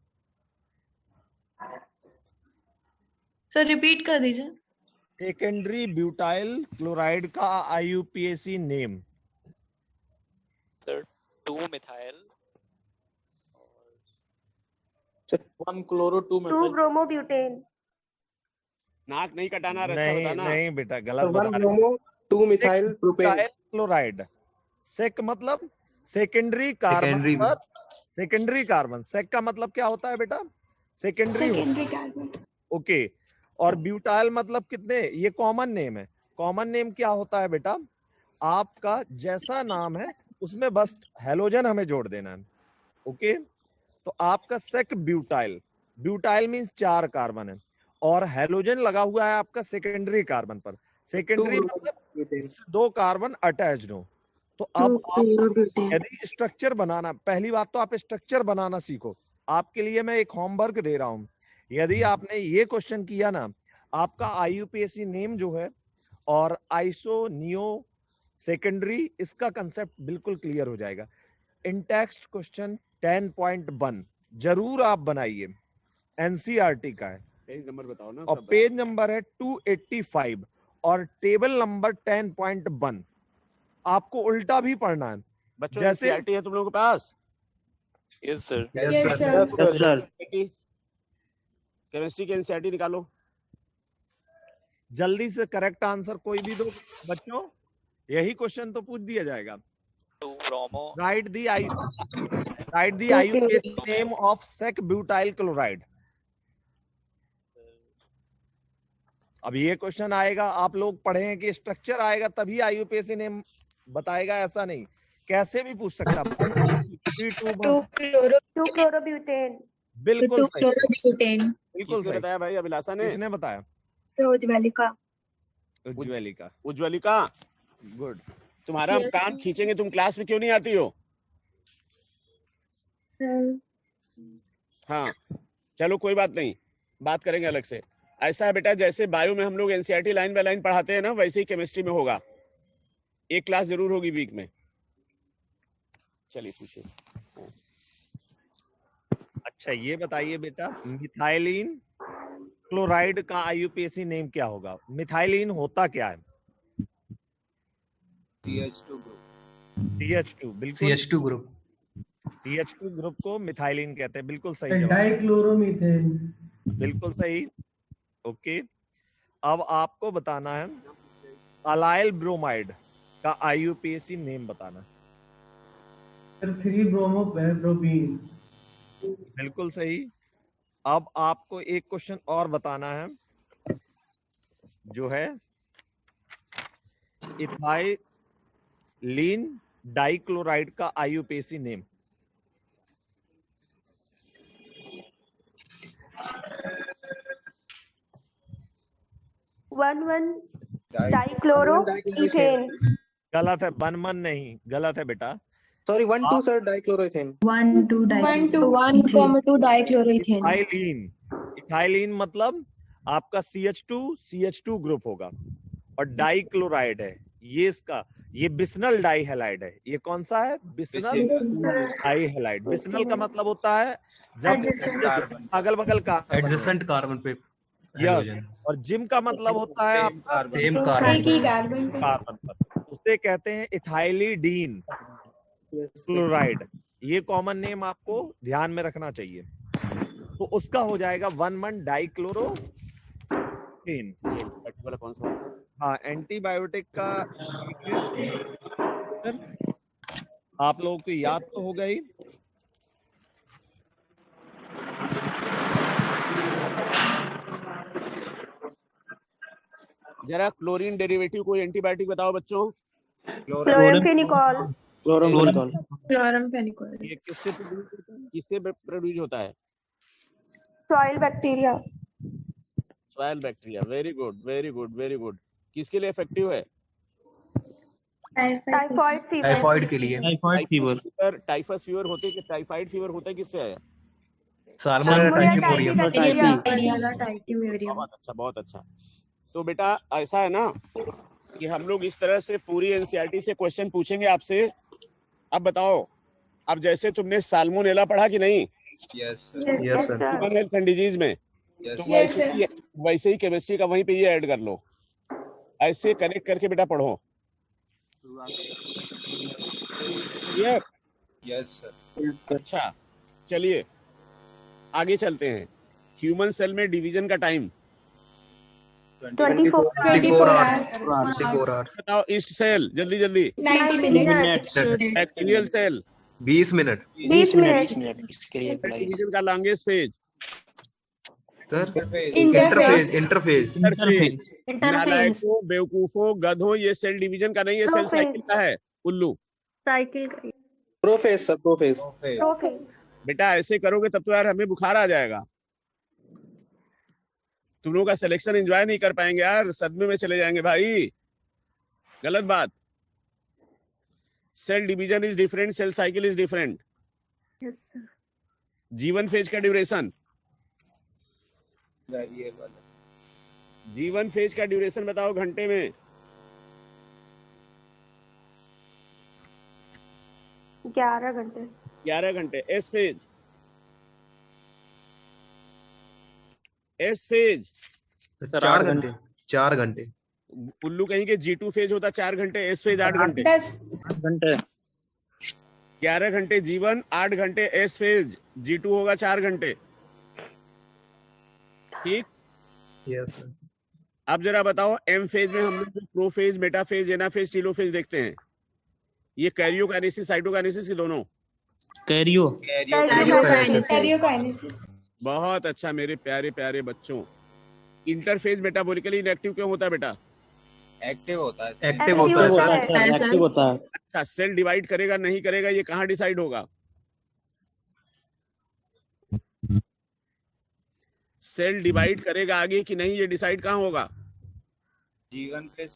सर रिपीट कर दीजिए। सेकेंडरी ब्यूटाइल क्लोराइड का IUPAC name. 2 methyl Sir, 1 chloro 2 methyl. bromobutane. नाक नहीं कटाना, रास्ता नहीं बताना। नहीं बेटा, गलत Sir, 1 बता रहे bromo 2 methyl propane. Butyl chloride. Sec मतलब सेकेंडरी कार्बन Secondary पर, सेकेंडरी कार्बन। सेक का मतलब क्या होता है बेटा? सेकेंडरी। Secondary carbon. ओके, और ब्यूटाइल मतलब कितने? ये कॉमन नेम है। कॉमन नेम क्या होता है बेटा? आपका जैसा नाम है उसमें बस हेलोजन हमें जोड़ देना है। ओके, तो आपका sec butyl, butyl means 4 carbon है और हेलोजन लगा हुआ है आपका सेकेंडरी कार्बन पर। सेकेंडरी मतलब 2 कार्बन अटैच्ड हो। तो अब आप यदि स्ट्रक्चर बनाना, पहली बात तो आप स्ट्रक्चर बनाना सीखो। आपके लिए मैं एक होमवर्क दे रहा हूं। यदि आपने ये क्वेश्चन किया ना, आपका IUPAC नेम जो है और आइसो नियो सेकेंडरी, इसका कंसेप्ट बिल्कुल क्लियर हो जाएगा। इन टेक्स्ट क्वेश्चन 10.1 जरूर आप बनाइए, NCERT का है। पेज नंबर बताओ ना। और पेज नंबर है 285 और टेबल नंबर 10.1। आपको उल्टा भी पढ़ना है। बच्चों, जैसे एनसीईआरटी है तुम लोगों के पास? Yes sir. Yes sir. Chemistry की एनसीईआरटी निकालो। जल्दी से करेक्ट आंसर कोई भी दो बच्चों, यही क्वेश्चन तो पूछ दिया जाएगा। 2 bromo. Right the IUPAC name of sec butyl chloride. अब ये क्वेश्चन आएगा, आप लोग पढ़े हैं कि स्ट्रक्चर आएगा तभी IUPAC नेम बताएगा, ऐसा नहीं, कैसे भी पूछ सकता है। 2 chlorobutane. बिल्कुल सही, ब्यूटेन। बिल्कुल किसने सही। बताया भाई? अभिलाषा ने? किसने बताया? Sojvalika. उज्ज्वलिका। उज्ज्वलिका, गुड। तुम्हारा Yes, कान खींचेंगे, तुम क्लास में क्यों नहीं आती हो? हाँ, चलो कोई बात नहीं, बात करेंगे अलग से। ऐसा है बेटा, जैसे बायो में हम लोग एनसीईआरटी लाइन बाय लाइन पढ़ाते हैं ना, वैसे ही केमिस्ट्री में होगा। एक क्लास जरूर होगी वीक में। चलिए पूछिए। अच्छा, ये बताइए बेटा, मिथाइलिन क्लोराइड का IUPAC नेम क्या होगा? मिथाइलिन होता क्या है? CH2 group. CH2, बिल्कुल CH2 ग्रुप। CH2 ग्रुप को मिथाइलिन कहते हैं, बिल्कुल सही जवाब, डाइक्लोरोमीथेन। बिल्कुल सही। ओके, अब आपको बताना है अलाइल ब्रोमाइड का IUPAC नेम बताना। Sir 3 bromo propene. बिल्कुल सही। अब आपको एक क्वेश्चन और बताना है, जो है इथाइलिन डाइक्लोराइड का IUPAC नेम। Dichloro ethane. गलत है, 1,1 नहीं, गलत है बेटा। Sorry, 1,2 sir, dichloroethane. 1,2 dichloroethane. Ethylene, ethylene मतलब आपका CH2 ग्रुप होगा, और डाइक्लोराइड है ये, इसका ये बिस्नल डाइहैलाइड है। ये कौन सा है? बिस्नल डाइहैलाइड। बिस्नल का मतलब होता है जब अगल बगल का एडजेसेंट कार्बन पे यस, हाइड्रोजन। और जिम का मतलब होता है आपका सेम कार्बन कार्बन पर, उसे कहते हैं इथाइलिडीन क्लोराइड। ये कॉमन नेम आपको ध्यान में रखना चाहिए। तो उसका हो जाएगा 1,1 डाइक्लोरोथेन। कौन सा? हाँ, एंटीबायोटिक का आप लोगों को याद तो हो गई। जरा क्लोरीन डेरिवेटिव कोई एंटीबायोटिक बताओ बच्चों। क्लोरामफेनिकॉल। क्लोरामफेनिकोल। ये किससे प्रोड्यूस होता है? Soil bacteria. Soil bacteria. Very good, very good, very good. किसके लिए इफेक्टिव है? Typhoid fever. टाइफॉइड के लिए। Typhoid fever. टाइफस फीवर होते कि टाइफाइड फीवर होता है किससे है? साल्मोनेला टाइफीमोरियम। बहुत अच्छा, बहुत अच्छा। तो बेटा ऐसा है ना कि हम लोग इस तरह से पूरी एनसीईआरटी से क्वेश्चन पूछेंगे आपसे। अब बताओ, अब जैसे तुमने साल्मोनेला पढ़ा कि नहीं? Yes sir. Human health and disease में, तो वैसे ही केमिस्ट्री का वहीं पे ये ऐड कर लो, ऐसे कनेक्ट करके बेटा पढ़ो। Yes sir. अच्छा, चलिए आगे चलते हैं। ह्यूमन सेल में डिवीजन का टाइम 24 आवर्स। बताओ। ईस्ट सेल जल्दी जल्दी। 90 minute. Bacterial cell 20 minute. 20 minute. इसके लिए अप्लाई। डिवीजन का longest phase sir interphase. Interphase. नालायकों, बेवकूफों, गधों, ये सेल डिवीजन का नहीं, ये सेल साइकिल का है। उल्लू। साइकिल। Prophase sir, prophase. बेटा ऐसे करोगे तब तो यार हमें बुखार आ जाएगा। तुम लोगों का सिलेक्शन एंजॉय नहीं कर पाएंगे यार, सदमे में चले जाएंगे भाई। गलत बात। Cell division is different, cell cycle is different. जीवन फेज का ड्यूरेशन, जीवन फेज का ड्यूरेशन बताओ घंटे में। 11 घंटे। 11 घंटे। एस फेज, एस फेज 4 घंटे। 4 घंटे। उल्लू कहीं के G2 फेज होता 4 घंटे, एस फेज 8 घंटे। 10 घंटे। 11 घंटे जीवन, 8 घंटे एस फेज, G2 होगा 4 घंटे। ठीक। Yes sir. अब जरा बताओ, एम फेज में हम लोग प्रोफेज, मेटाफेज, एनाफेज, टीलोफेज देखते हैं। ये कैरियोकाइनेसिस, साइटोकाइनेसिस की दोनों। कैरियो। कैरियोकाइनेसिस। बहुत अच्छा मेरे प्यारे प्यारे बच्चों। इंटरफेज मेटाबॉलिकली इनएक्टिव क्यों होता है बेटा? एक्टिव होता है सर। एक्टिव होता है। अच्छा, सेल डिवाइड करेगा नहीं करेगा ये कहाँ डिसाइड होगा? सेल डिवाइड करेगा आगे कि नहीं, ये डिसाइड कहाँ होगा? जीवन फेज।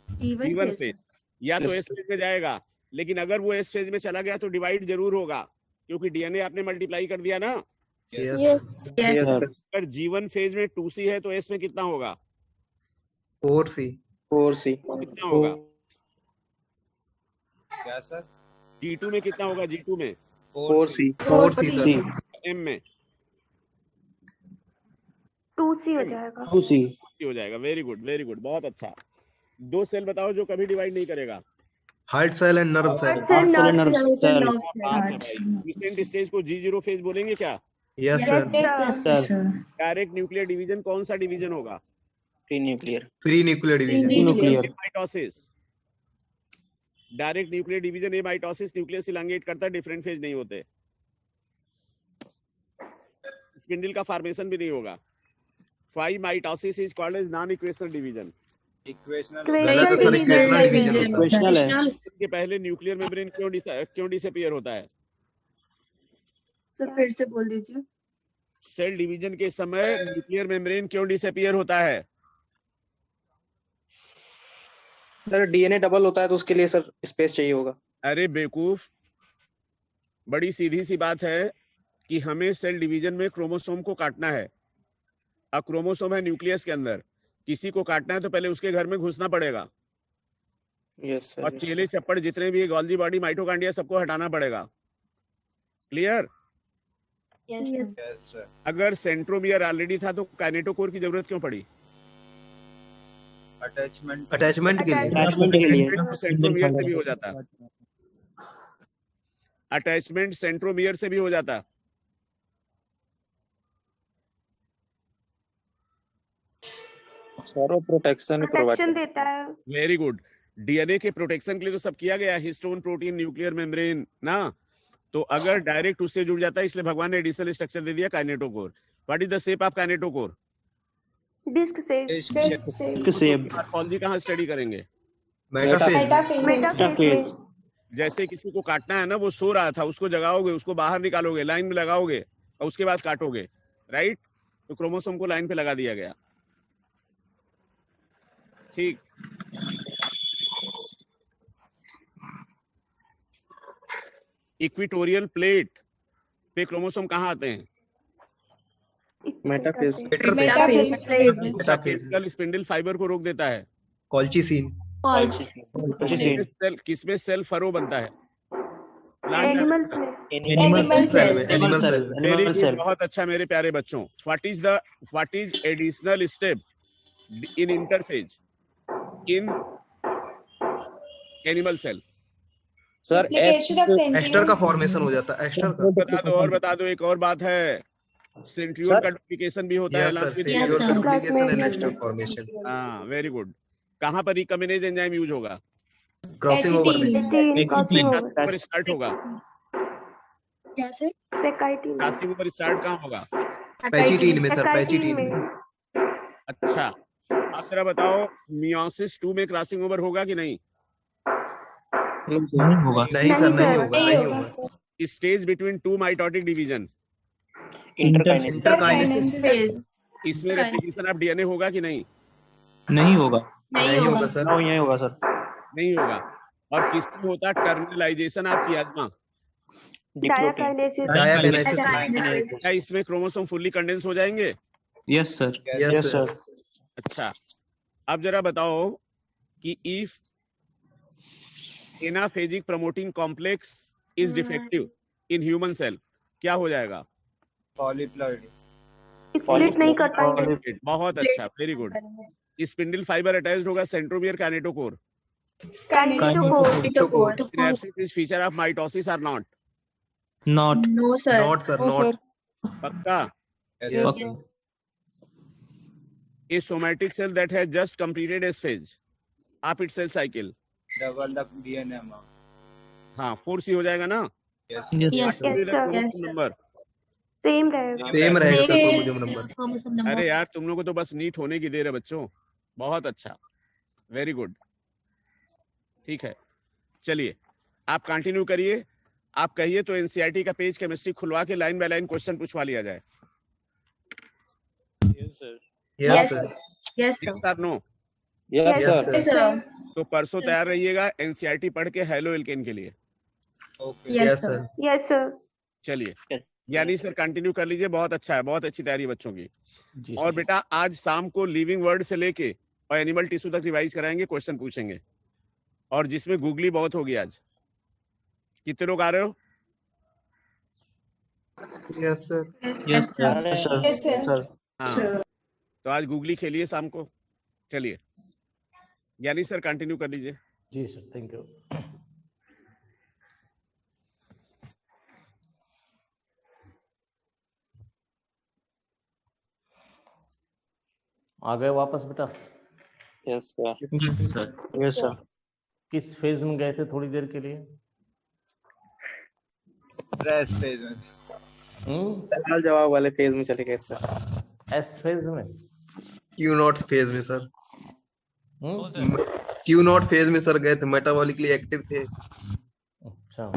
जीवन फेज। या तो एस फेज में जाएगा, लेकिन अगर वो एस फेज में चला गया तो डिवाइड जरूर होगा, क्योंकि डीएनए आपने मल्टीप्लाई कर दिया ना। अगर जीवन फेज में 2C है तो एस में कितना होगा? 4C। कितना होगा? क्या सर? G2 में कितना होगा? G2 में 4C सर। M में 2C हो जाएगा। 2C हो जाएगा। वेरी गुड, वेरी गुड, बहुत अच्छा। 2 सेल बताओ जो कभी डिवाइड नहीं करेगा। Heart cell and nerve cell. Resting stage को G0 फेज बोलेंगे क्या? Yes sir. Direct nuclear division कौन सा डिवीजन होगा? Pre nuclear division. Mitosis. Direct nuclear division mitosis nucleus elongate करता है, डिफरेंट फेज नहीं होते, स्पिंडल का फॉर्मेशन भी नहीं होगा। Why mitosis is called as non equational division. गलत है सर, इक्वेशनल डिवीजन होता है। इसके पहले न्यूक्लियर मेम्ब्रेन क्यों डिसअपीयर होता है? सर फिर से बोल दीजिए। सेल डिवीजन के समय न्यूक्लियर मेम्ब्रेन क्यों डिसअपीयर होता है? सर डीएनए डबल होता है तो उसके लिए सर स्पेस चाहिए होगा। अरे बेवकूफ, बड़ी सीधी सी बात है कि हमें सेल डिवीजन में क्रोमोसोम को काटना है। अब क्रोमोसोम है न्यूक्लियस के अंदर, किसी को काटना है तो पहले उसके घर में घुसना पड़ेगा। Yes sir. और चेले चप्पड़ जितने भी गोल्जी बॉडी माइटोकॉन्ड्रिया सबको हटाना पड़ेगा। क्लियर? यस अगर सेंट्रोमियर ऑलरेडी था तो काइनेटोकोर की जरूरत क्यों पड़ी? अटैचमेंट के लिए। सेंट्रोमियर से भी हो जाता, अटैचमेंट सेंट्रोमियर से भी हो जाता। सारा प्रोटेक्शन प्रोटेक्शन देता है। Very good. डीएनए के प्रोटेक्शन के लिए तो सब किया गया, हिस्टोन प्रोटीन न्यूक्लियर मेम्ब्रेन ना। तो अगर डायरेक्ट उससे जुड़ जाता है, इसलिए भगवान ने एडिशनल स्ट्रक्चर दे दिया kinetochore. What is the shape of kinetochore? Disc shape. Morphology कहाँ स्टडी करेंगे? मेटाफेज। जैसे किसी को काटना है ना, वो सो रहा था, उसको जगाओगे, उसको बाहर निकालोगे, लाइन में लगाओगे और उसके बाद काटोगे, राइट? तो क्रोमोसोम को लाइन पे लगा दिया गया। ठीक। इक्विटोरियल प्लेट पे क्रोमोसोम कहाँ आते हैं? मेटाफेज। स्पिंडल फाइबर को रोक देता है। कॉल्चिसिन। किसमें सेल फरो बनता है? एनिमल्स में। Animal cell. वेरी गुड, बहुत अच्छा मेरे प्यारे बच्चों। What is additional step in interphase in animal cell? Sir aster का फॉर्मेशन हो जाता है। एस्टर का बता दो एक और बात है, सेंट्रियोल का डुप्लीकेशन भी होता है। यस सर, सेंट्रियोल का डुप्लीकेशन एंड एस्टर फॉर्मेशन। हाँ वेरी गुड। कहाँ पर रिकम्बिनेज एंजाइम यूज होगा? क्रॉसिंग ओवर में। पर स्टार्ट होगा। क्या सर? पैकाइटिन। क्रॉसिंग ओवर स्टार्ट कहाँ होगा? पैचिटीन में सर, पैचिटीन में। अच्छा, आप जरा बताओ, मियोसिस 2 में क्रॉसिंग ओवर होगा कि नहीं? नहीं होगा। नहीं सर, नहीं होगा। Stage between 2 mitotic division, interkinesis. इसमें रेप्लिकेशन ऑफ डीएनए होगा कि नहीं? नहीं होगा सर। नहीं होगा सर। नहीं होगा। और किसमें होता है टर्मिनलाइजेशन ऑफ प्लाज्मा? डायाकाइनेसिस। क्या इसमें क्रोमोसोम फुल्ली कंडेंस हो जाएंगे? Yes sir. अच्छा, अब जरा बताओ कि if anaphasic promoting complex is defective in human cell, क्या हो जाएगा? स्प्लिट नहीं कर पाएंगे। बहुत अच्छा, very good. Spindle fibre attached होगा centromere kinetochore. Is feature of mitosis और नॉट? Not sir. पक्का? A somatic cell that has just completed a phase of its cell cycle. Double the DNA amount. हाँ, 4C हो जाएगा ना? Yes sir. नंबर सेम रहेगा। सेम रहेगा सर क्रोमोसोम नंबर। अरे यार, तुम लोगों को तो बस नीट होने की देर है बच्चों। बहुत अच्छा, वेरी गुड। ठीक है, चलिए आप कंटिन्यू करिए। आप कहिए तो एनसीईआरटी का पेज केमिस्ट्री खुलवा के लाइन बाय लाइन क्वेश्चन पूछवा लिया जाए। Yes sir. Yes sir. No? Yes sir. तो परसों तैयार रहिएगा एनसीईआरटी पढ़ के हेलो एल्केन के लिए। Yes sir. Yes sir. चलिए यानी सर कंटिन्यू कर लीजिए। बहुत अच्छा है, बहुत अच्छी तैयारी बच्चों की। और बेटा आज शाम को लिविंग वर्ड से लेके और एनिमल टिश्यू तक रिवाइज कराएंगे, क्वेश्चन पूछेंगे, और जिसमें गूगली बहुत होगी आज। कितने लोग आ रहे हो? Yes sir. हाँ, तो आज गूगली खेलिए शाम को। चलिए यानी सर कंटिन्यू कर लीजिए। जी सर, थैंक यू। आ गए वापस बेटा? Yes sir. Yes sir. किस फेज में गए थे थोड़ी देर के लिए? रेस्ट फेज में। सवाल जवाब वाले फेज में चले गए सर। एस फेज में? क्यू नॉट फेज में सर। क्यू नॉट फेज में सर गए थे, मेटाबॉलिकली एक्टिव थे। अच्छा,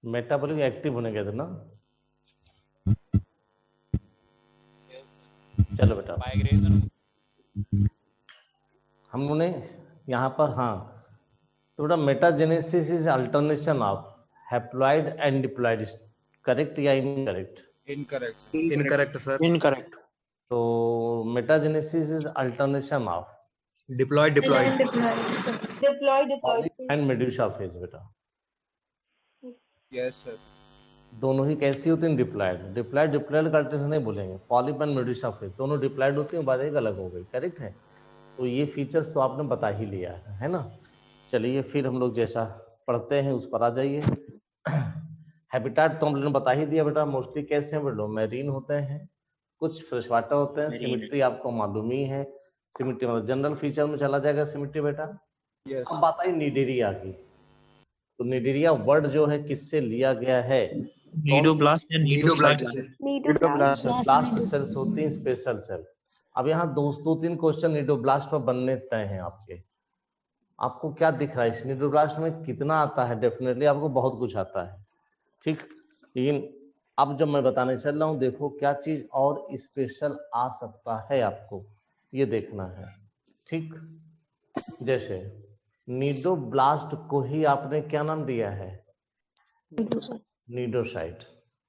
मेटाबॉलिक एक्टिव होने गए थे ना? चलो बेटा, हम लोगों ने यहाँ पर, हाँ, तो बेटा metagenesis is alternation of haploid and diploid, correct या incorrect? Incorrect. Incorrect sir. Incorrect. तो metagenesis is alternation of diploid and medusa phase बेटा। Yes sir. दोनों ही कैसी होती हैं? डिप्लॉयड। डिप्लॉयड का अल्टरनेशन नहीं बोलेंगे, पॉलिप एंड मेडुसा फेज दोनों डिप्लॉयड होती हैं, बात एक अलग हो गई, करेक्ट है? तो ये फीचर्स तो आपने बता ही लिया है ना? चलिए फिर हम लोग जैसा पढ़ते हैं उस पर आ जाइए। हैबिटाट तो हम लोगों ने बता ही दिया बेटा, मोस्टली कैसे हैं बेटा? मैरीन होते हैं, कुछ फ्रेश वाटर होते हैं। सिमिट्री आपको मालूम ही है, सिमिट्री मतलब जनरल फीचर में चला जाएगा सिमिट्री बेटा। यस। अब बात आई निडेरिया की, तो निडेरिया वर्ड जो है किससे लिया गया है? नीडोब्लास्ट या नीडोब्लास्ट से। ब्लास्ट सेल्स होती हैं, स्पेशल सेल। अब यहाँ दो तीन क्वेश्चन नीडोब्लास्ट पर बनने तय हैं आपके। आपको क्या दिख रहा है इस नीडोब्लास्ट में? कितना आता है? डेफिनेटली आपको बहुत कुछ आता है, ठीक। लेकिन अब जब मैं बताने चल रहा हूँ, देखो क्या चीज और स्पेशल आ सकता है, आपको ये देखना है, ठीक। जैसे नीडोब्लास्ट को ही आपने क्या नाम दिया है? नीडोसाइट।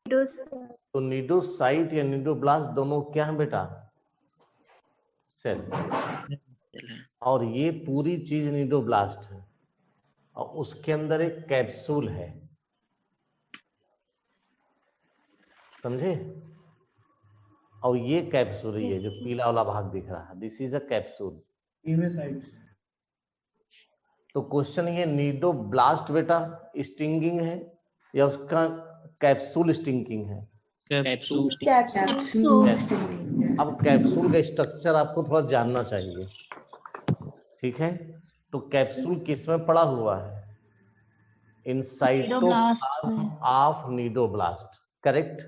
तो नीडोसाइट या नीडोब्लास्ट दोनों क्या है बेटा? सेल। और ये पूरी चीज नीडोब्लास्ट है, और उसके अंदर एक कैप्सूल है, समझे? और ये कैप्सूल ही है जो पीला वाला भाग दिख रहा है, दिस इज अ कैप्सूल। तो क्वेश्चन ये, नीडोब्लास्ट बेटा स्टिंगिंग है या उसका कैप्सूल स्टिंगिंग है? अब कैप्सूल का स्ट्रक्चर आपको थोड़ा जानना चाहिए, ठीक है। तो कैप्सूल किस में पड़ा हुआ है? In cytoplasm of cnidoblast, correct?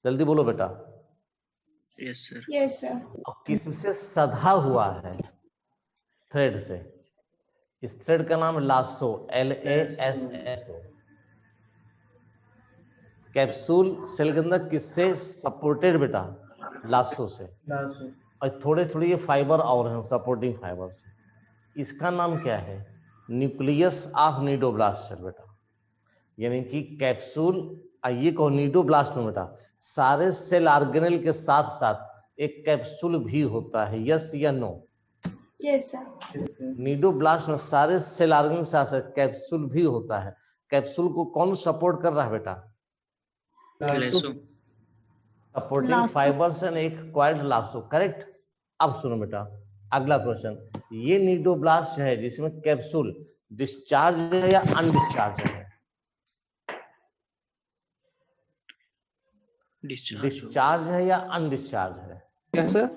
जल्दी बोलो बेटा। Yes sir. Yes sir. अब किससे सधा हुआ है? थ्रेड से। इस थ्रेड का नाम लासो, LASSO। कैप्सूल सेल के अंदर किससे सपोर्टेड बेटा? लासो से। और थोड़े थोड़े ये फाइबर और हैं सपोर्टिंग फाइबर से। इसका नाम क्या है? न्यूक्लियस ऑफ नीडोब्लास्ट सेल बेटा। यानी कि कैप्सूल, आइए कहो नीडोब्लास्ट में बेटा सारे सेल ऑर्गेनेल के साथ साथ एक कैप्सूल भी होता है, यस या नो? Yes sir. नीडोब्लास्ट में सारे सेल ऑर्गेनेल के साथ साथ कैप्सूल भी होता है। कैप्सूल को कौन सपोर्ट कर रहा है बेटा? सपोर्टिंग फाइबर्स एंड एक क्वाइड लासो, करेक्ट। अब सुनो बेटा अगला क्वेश्चन, ये नीडोब्लास्ट है जिसमें कैप्सूल डिस्चार्ज है या अनडिस्चार्ज है? डिस्चार्ज है या अनडिस्चार्ज है? Yes sir.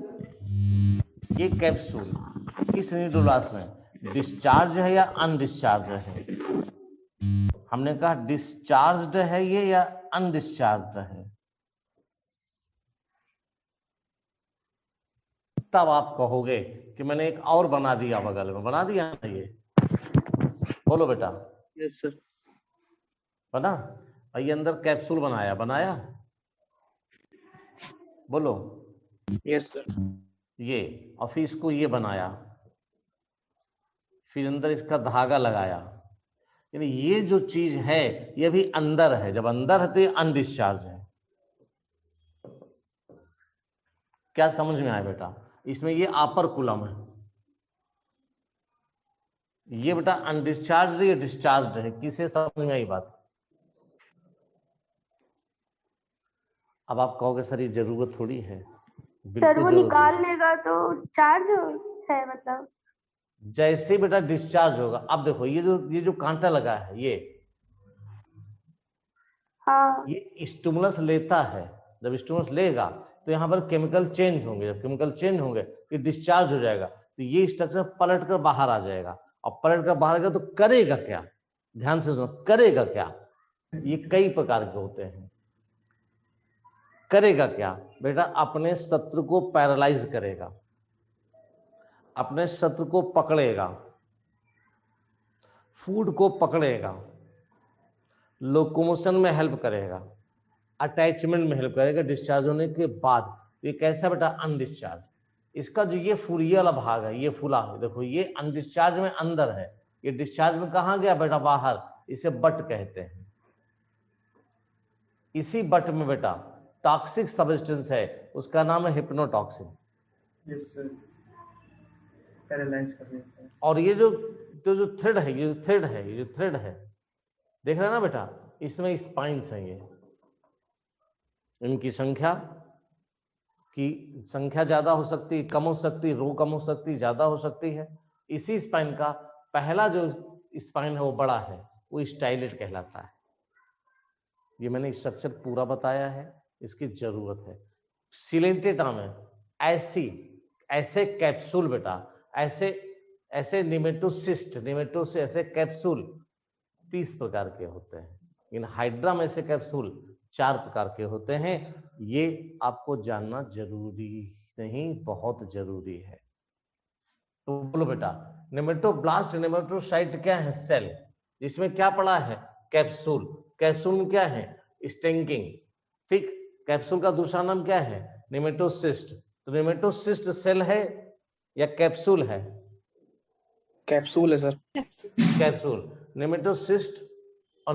ये कैप्सूल इस नीडोब्लास्ट में डिस्चार्ज है या अनडिस्चार्ज है? हमने कहा डिस्चार्ज्ड है ये या अनडिस्चार्ज्ड है? तब आप कहोगे कि मैंने एक और बना दिया बगल में, बना दिया ना ये? बोलो बेटा। Yes sir. बना? और ये अंदर कैप्सूल बनाया बोलो। Yes sir. ये और फिर इसको ये बनाया, फिर अंदर इसका धागा लगाया, यानी ये जो चीज है ये भी अंदर है। जब अंदर है तो ये अनडिस्चार्ज है। क्या समझ में आया बेटा? इसमें ये आपर्कुलम है, ये बेटा अनडिस्चार्ज है, ये डिस्चार्ज है। किसे समझ में आई बात? अब आप कहोगे सर ये जरूरत थोड़ी है। सर वो निकाल लेगा तो चार्ज है मतलब? जैसे बेटा डिस्चार्ज होगा। अब देखो ये जो कांटा लगा है ये, हाँ, ये स्टिमुलस लेता है, जब स्टिमुलस लेगा तो यहाँ पर केमिकल चेंज होंगे, जब केमिकल चेंज होंगे ये डिस्चार्ज हो जाएगा, तो ये स्ट्रक्चर पलट कर बाहर आ जाएगा, और पलट कर बाहर गया तो करेगा क्या, ध्यान से सुनो, करेगा क्या, ये कई प्रकार के होते हैं। करेगा क्या बेटा, अपने शत्रु को पैरालाइज करेगा, अपने शत्रु को पकड़ेगा, फूड को पकड़ेगा, लोकोमोशन में हेल्प करेगा, अटैचमेंट में हेल्प करेगा डिस्चार्ज होने के बाद। ये कैसा बेटा, अनडिस्चार्ज। इसका जो ये फूल वाला भाग है, ये फूला देखो, ये अनडिस्चार्ज में अंदर है, ये डिस्चार्ज में कहां गया बेटा, बाहर, इसे बट कहते हैं। इसी बट में बेटा टॉक्सिक सब्सटेंस है, उसका नाम है हिप्नोटॉक्सिन। यस सर, पैरालाइज कर देता है। और ये जो थ्रेड है, ये थ्रेड है, देख रहे हैं ना बेटा, इसमें स्पाइन्स हैं, ये इनकी संख्या ज्यादा हो सकती है, कम हो सकती है, रो कम हो सकती है, ज्यादा हो सकती है। इसी स्पाइन का पहला जो स्पाइन है वो बड़ा है, वो स्टाइलेट कहलाता है। ये मैंने स्ट्रक्चर पूरा बताया है, इसकी जरूरत है। सिलेंटेटा में ऐसे कैप्सूल बेटा, ऐसे निमेटोसिस्ट ऐसे कैप्सूल 30 प्रकार के होते हैं। इन हाइड्रा में से कैप्सूल 4 प्रकार के होते हैं। ये आपको जानना जरूरी नहीं, बहुत जरूरी है। तो बोलो बेटा, नेमेटोब्लास्ट नेमेटोसाइट क्या है, सेल, जिसमें क्या पड़ा है, कैप्सूल। कैप्सूल में क्या है, स्टेंकिंग, ठीक। कैप्सूल का दूसरा नाम क्या है, नेमेटोसिस्ट। तो नेमेटोसिस्ट सेल है या कैप्सूल है? कैप्सूल है सर। कैप्सूल। नेमेटोसिस्ट और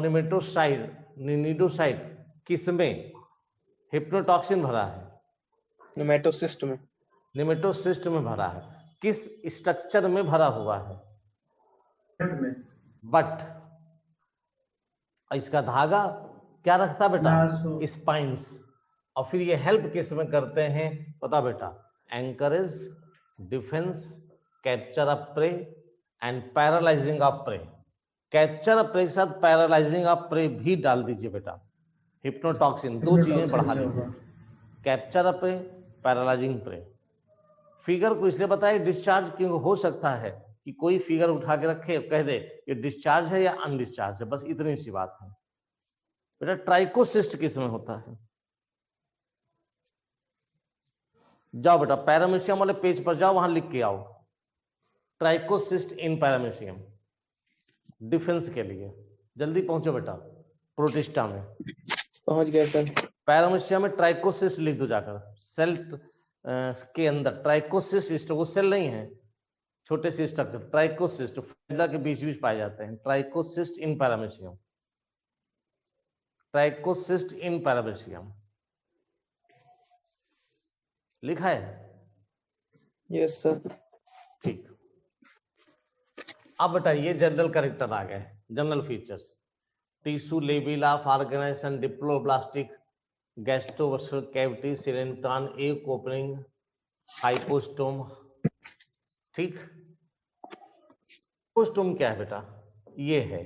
निडोसाइट किसमें हिप्नोटॉक्सिन भरा है? नेमेटोसिस्ट में। नेमेटोसिस्ट में भरा है। किस स्ट्रक्चर में भरा हुआ है? बट। इसका धागा क्या रखता बेटा? स्पाइंस। और फिर ये हेल्प किस में करते हैं पता बेटा? Anchorage, defence, capture of prey and paralysing of prey. Capture of prey के साथ पैरालाइजिंग ऑफ प्रे भी डाल दीजिए बेटा। हिप्नोटॉक्सिन, दो चीजें बढ़ा लीजिए, capture of prey, paralysing prey. Figure को इसलिए बताया डिस्चार्ज क्यों हो सकता है कि कोई फिगर उठा के रखे कह दे ये डिस्चार्ज है या अनडिस्चार्ज है, बस इतनी सी बात है बेटा। ट्राइकोसिस्ट किस में होता है? जाओ बेटा पैरामीशियम वाले पेज पर जाओ, वहां लिख के आओ ट्राइकोसिस्ट इन पैरामीशियम, डिफेंस के लिए। जल्दी पहुंचो बेटा। प्रोटिस्टा में पहुंच गया सर। पैरामीशियम में ट्राइकोसिस्ट लिख दो जाकर। सेल के अंदर ट्राइकोसिस्ट, वो सेल नहीं है, छोटे से स्ट्रक्चर ट्राइकोसिस्ट फ्लैजेला के बीच बीच पाए जाते हैं। Trichocyst in Paramecium, trichocyst in Paramecium लिखा है? Yes sir. ठीक। अब बताइए जनरल कैरेक्टर आ गए, general features. Tissue level of organisation, diploblastic, gastrovascular cavity, coelenteron, एक ओपनिंग, हाइपोस्टोम। ठीक। हाइपोस्टोम क्या है बेटा? ये है,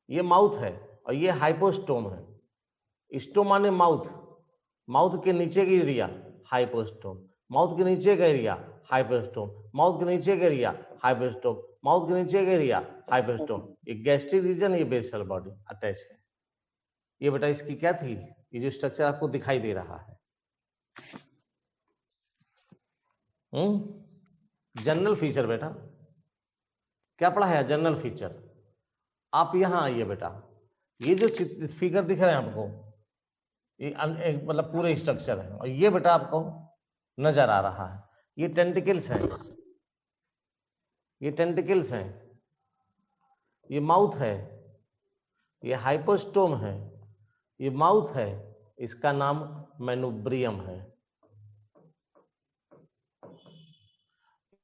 ये माउथ है और ये हाइपोस्टोम है। स्टोम माने माउथ, माउथ के नीचे की एरिया हाइपोस्टोम, माउथ के नीचे का एरिया हाइपोस्टोम, माउथ के नीचे का एरिया हाइपोस्टोम, माउथ के नीचे का एरिया हाइपोस्टोम। ये गैस्ट्रिक रीजन, ये बेसल बॉडी अटैच है। ये बेटा इसकी क्या थी? ये जो स्ट्रक्चर आपको दिखाई दे रहा है, जनरल फीचर बेटा। क्या पढ़ा है? General feature. आप यहां आइए बेटा, ये जो फिगर दिख रहे हैं आपको, ये मतलब पूरे स्ट्रक्चर है, और ये बेटा आपको नजर आ रहा है, ये टेंटिकल्स हैं, ये टेंटिकल्स हैं, ये माउथ है, ये हाइपोस्टोम है, ये माउथ है, इसका नाम मेनुब्रियम है।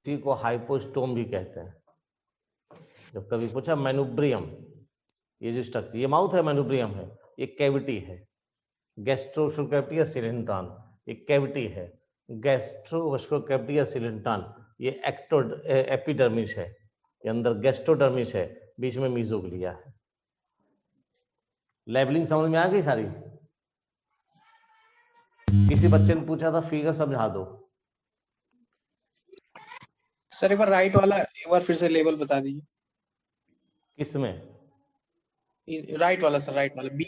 इसी को हाइपोस्टोम भी कहते हैं। जब कभी पूछा मेनुब्रियम, ये जो स्ट्रक्चर, ये माउथ है, मेनुब्रियम है, ये कैविटी है, गैस्ट्रोवस्कुलर कैविटी या सिलेंट्रॉन, ये कैविटी है, गैस्ट्रोवस्कुलर कैविटी या सिलेंट्रॉन, ये एपिडर्मिस है, ये अंदर गैस्ट्रोडर्मिस है, बीच में मीजोग्लिया है। लेबलिंग समझ में आ गई सारी? किसी बच्चे ने पूछा था फिगर समझा दो। सर एक बार राइट वाला एक बार फिर से लेवल बता दीजिए। किसमें? राइट वाला सर, राइट वाला बी।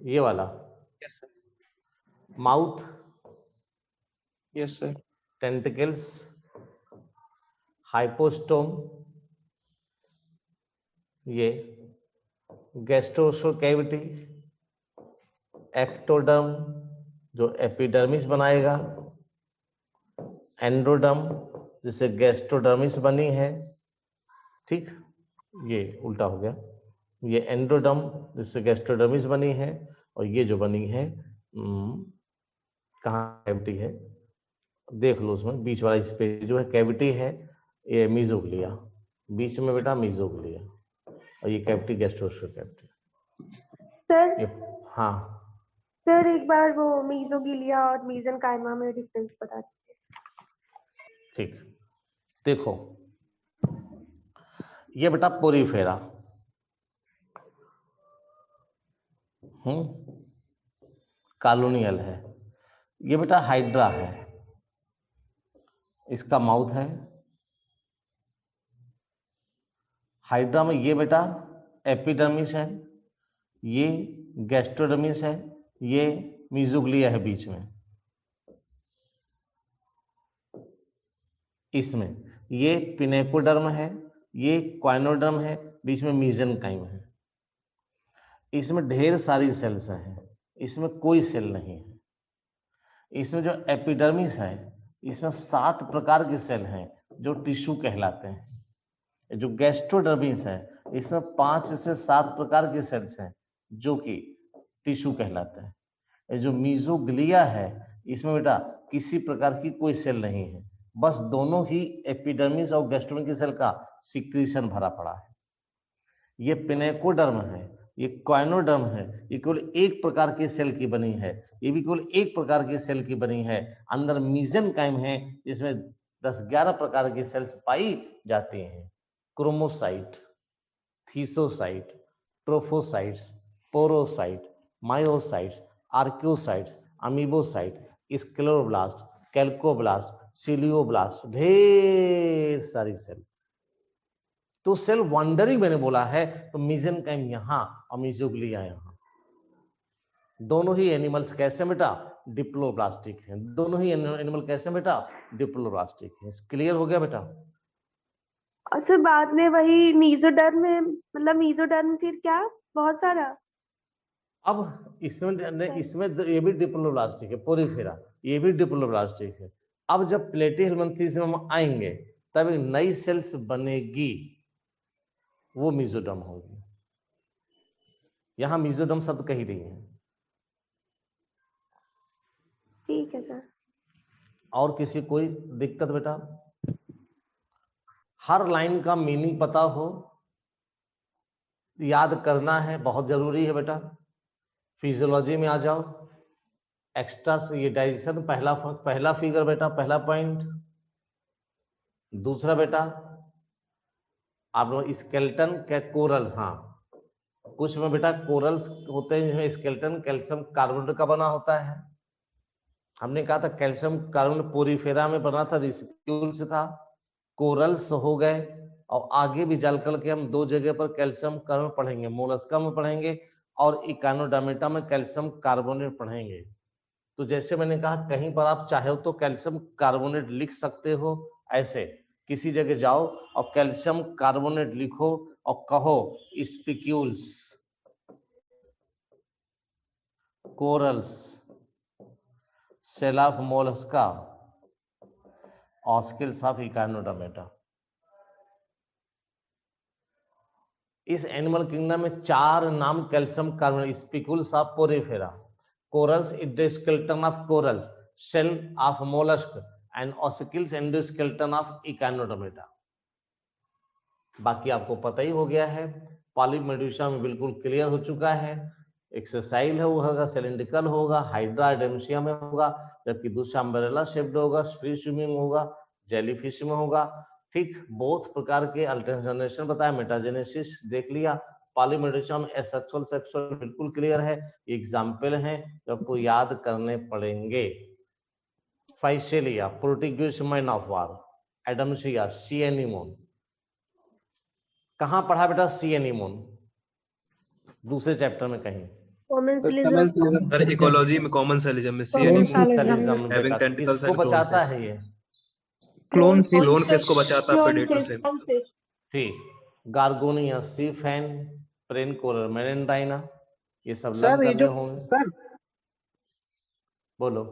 ये वाला? Yes sir. Mouth, yes sir. Tentacles, hypostome, ये गैस्ट्रोसो कैविटी, एक्टोडर्म जो एपिडर्मिस बनाएगा, एंडोडर्म जिसे गैस्ट्रोडर्मिस बनी है, ठीक, ये उल्टा हो गया, ये एंडोडर्म जिससे गैस्ट्रोडर्मिस बनी है, और ये जो बनी है कहाँ कैविटी है देख लो, उसमें बीच वाला स्पेस जो है कैविटी है, ये मीजोग्लिया, बीच में बेटा मीजोग्लिया, और ये कैविटी गैस्ट्रोसो कैविटी। सर हाँ सर एक बार वो मीजोगिलिया और मीजनकाइमा में डिफरेंस बता दीजिए। ठीक, देखो ये बेटा पोरीफेरा, कॉलोनियल है, ये बेटा हाइड्रा है, इसका माउथ है, हाइड्रा में ये बेटा एपिडर्मिस है, ये गैस्ट्रोडर्मिस है, ये मीजोग्लिया है बीच में, इसमें ये पिनेकोडर्म है, ये क्वाइनोडर्म है, बीच में मीजनकाइम है, इसमें ढेर सारी सेल्स हैं, इसमें कोई सेल नहीं है। इसमें जो एपिडर्मिस है इसमें 7 प्रकार के सेल हैं जो टिश्यू कहलाते हैं। जो गैस्ट्रोडर्मिस है इसमें 5 से 7 प्रकार के सेल्स हैं जो कि टिश्यू कहलाते हैं। ये जो मीजोग्लिया है इसमें बेटा किसी प्रकार की कोई सेल नहीं है, बस दोनों ही एपिडर्मिस और गैस्ट्रोडर्मिस की सेल का सिक्रीशन भरा पड़ा है। ये पिनेकोडर्म है, ये क्वाइनोडर्म है, ये केवल एक प्रकार के सेल की बनी है, ये भी केवल एक प्रकार के सेल की बनी है। अंदर मीजनकाइम है जिसमें 10-11 प्रकार की सेल्स पाई जाती हैं। Chromocyte, thesocyte, trophocytes, porocyte, myocytes, archaeocytes, amoebocyte, scleroblast, calcoblast, silicoblast, ढेर सारी सेल्स। तो सेल वंडरिंग मैंने बोला है तो मीजनकाइम यहाँ और मीजोग्लिया यहाँ। दोनों ही एनिमल्स कैसे बेटा डिप्लोब्लास्टिक हैं, दोनों ही एनिमल कैसे बेटा डिप्लोब्लास्टिक हैं। क्लियर हो गया बेटा? और सर बाद में वही मीजोडर्म में, मतलब मीजोडर्म फिर क्या बहुत सारा? अब इसमें ये भी डिप्लोब्लास्टिक है, पोरीफेरा ये भी डिप्लोब्लास्टिक है। अब जब प्लेटिहेल्मिन्थेसिस में हम आएंगे तब एक नई सेल्स बनेगी, वो मीजोडर्म होगी। यहां मीजोडर्म शब्द कही नहीं है। ठीक है सर। और किसी कोई दिक्कत बेटा? हर लाइन का मीनिंग पता हो, याद करना है, बहुत जरूरी है बेटा। फिजियोलॉजी में आ जाओ, एक्स्ट्रा ये डाइजेशन पहला फिगर बेटा, पहला पॉइंट। दूसरा बेटा आप लोग स्केलेटन के कोरल, हाँ कुछ में बेटा कोरल्स होते हैं जिसमें स्केलेटन कैल्शियम कार्बोनेट का बना होता है। हमने कहा था कैल्शियम कार्बोनेट पोरीफेरा में बना था, रिस्पिक्यूल से था। कोरल्स हो गए, और आगे भी जल कल के हम 2 जगह पर कैल्शियम कार्बोनेट पढ़ेंगे, मोलस्का में पढ़ेंगे और इकानोडर्मेटा में कैल्शियम कार्बोनेट पढ़ेंगे। तो जैसे मैंने कहा कहीं पर आप चाहे तो कैल्शियम कार्बोनेट लिख सकते हो, ऐसे किसी जगह जाओ और कैल्शियम कार्बोनेट लिखो और कहो spicules, corals, shell of mollusca, ossicles of echinodermata. इस एनिमल किंगडम में 4 नाम calcium carbonate, spicules of porifera, corals endoskeleton of corals, shell of mollusc and ossicles endoskeleton of echinodermata. बाकी आपको पता ही हो गया है। पॉलिप मेडुसा में बिल्कुल क्लियर हो चुका है। एक्सरसाइल है वो होगा, सिलिंड्रिकल होगा, हाइड्रा डेमसिया में होगा, जबकि दूसरा अम्ब्रेला शेप्ड होगा, फ्री स्विमिंग होगा, जेलीफिश में होगा। ठीक, बहुत प्रकार के अल्टरनेशन बताया, मेटाजेनेसिस देख लिया, पॉलीमेरिज्म, एसेक्सुअल, सेक्सुअल बिल्कुल क्लियर है। एग्जाम्पल हैं जो आपको याद करने पड़ेंगे। Physalia, Portuguese man of war, Adamsia, sea anemone. कहां पढ़ा बेटा सी एनीमोन? दूसरे चैप्टर में कहीं? सर इकोलॉजी में कॉमन सेलिज्म में सी सेलिज्म हैविंग बेटा टेंटिकल्स किसको एंड बचाता है ये? क्लोन क्लोन फेस को बचाता है प्रेडेटर से। ठीक, गार्गोनिया, सी फैन, प्रेन कोरल, मेरेंडाइना, ये सब लर्न सर ये करने जो होंगे। सर बोलो।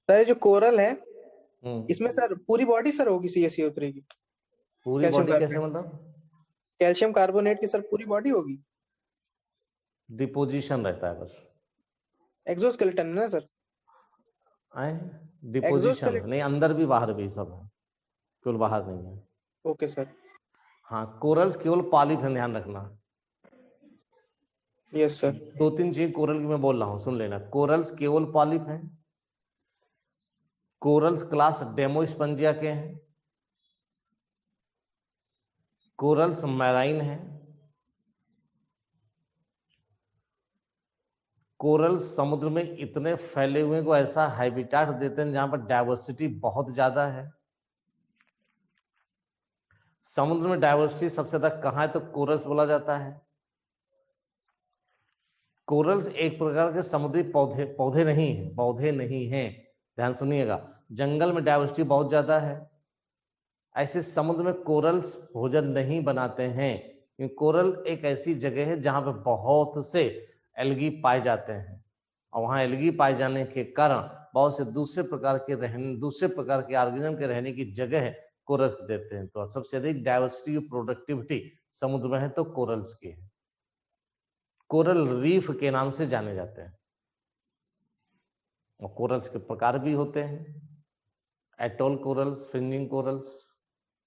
सर ये जो कोरल है हम्म, इसमें सर पूरी बॉडी सर होगी CaCO उतरेगी? पूरी कैल्शियम बॉडी कैसे कार्बोनेट मतलब? कैल्शियम कार्बोनेट की सर पूरी बॉडी होगी? डिपोजिशन रहता है बस। एक्सोस्केलेटन है ना सर? आए डिपोजिशन नहीं, अंदर भी बाहर भी सब है, केवल बाहर नहीं है। Okay sir. हाँ, कोरल्स केवल पॉलिप है, ध्यान रखना। Yes sir. 2-3 चीज कोरल की मैं बोल रहा हूं, सुन लेना। कोरल्स केवल पॉलिप हैं। कोरल्स क्लास डेमोस्पंजिया के हैं। कोरल्स मैराइन हैं। कोरल्स समुद्र में इतने फैले हुए को ऐसा हैबिटाट देते हैं जहां पर डाइवर्सिटी बहुत ज्यादा है। समुद्र में डाइवर्सिटी सबसे ज्यादा कहां है? तो कोरल्स बोला जाता है। कोरल्स एक प्रकार के समुद्री पौधे नहीं हैं, ध्यान सुनिएगा। जंगल में डाइवर्सिटी बहुत ज्यादा है। ऐसे समुद्र में कोरल्स भोजन नहीं बनाते हैं, क्योंकि कोरल एक ऐसी जगह है जहां पे बहुत से एल्गी पाए जाते हैं, और वहां एल्गी पाए जाने के कारण बहुत से दूसरे प्रकार के ऑर्गेनिज्म के रहने की जगह कोरल्स देते हैं। तो सबसे अधिक डाइवर्सिटी और प्रोडक्टिविटी समुद्र में है तो कोरल्स की है। कोरल रीफ के नाम से जाने जाते हैं। और कोरल्स के प्रकार भी होते हैं, एटोल कोरल्स, फ्रिंजिंग कोरल्स,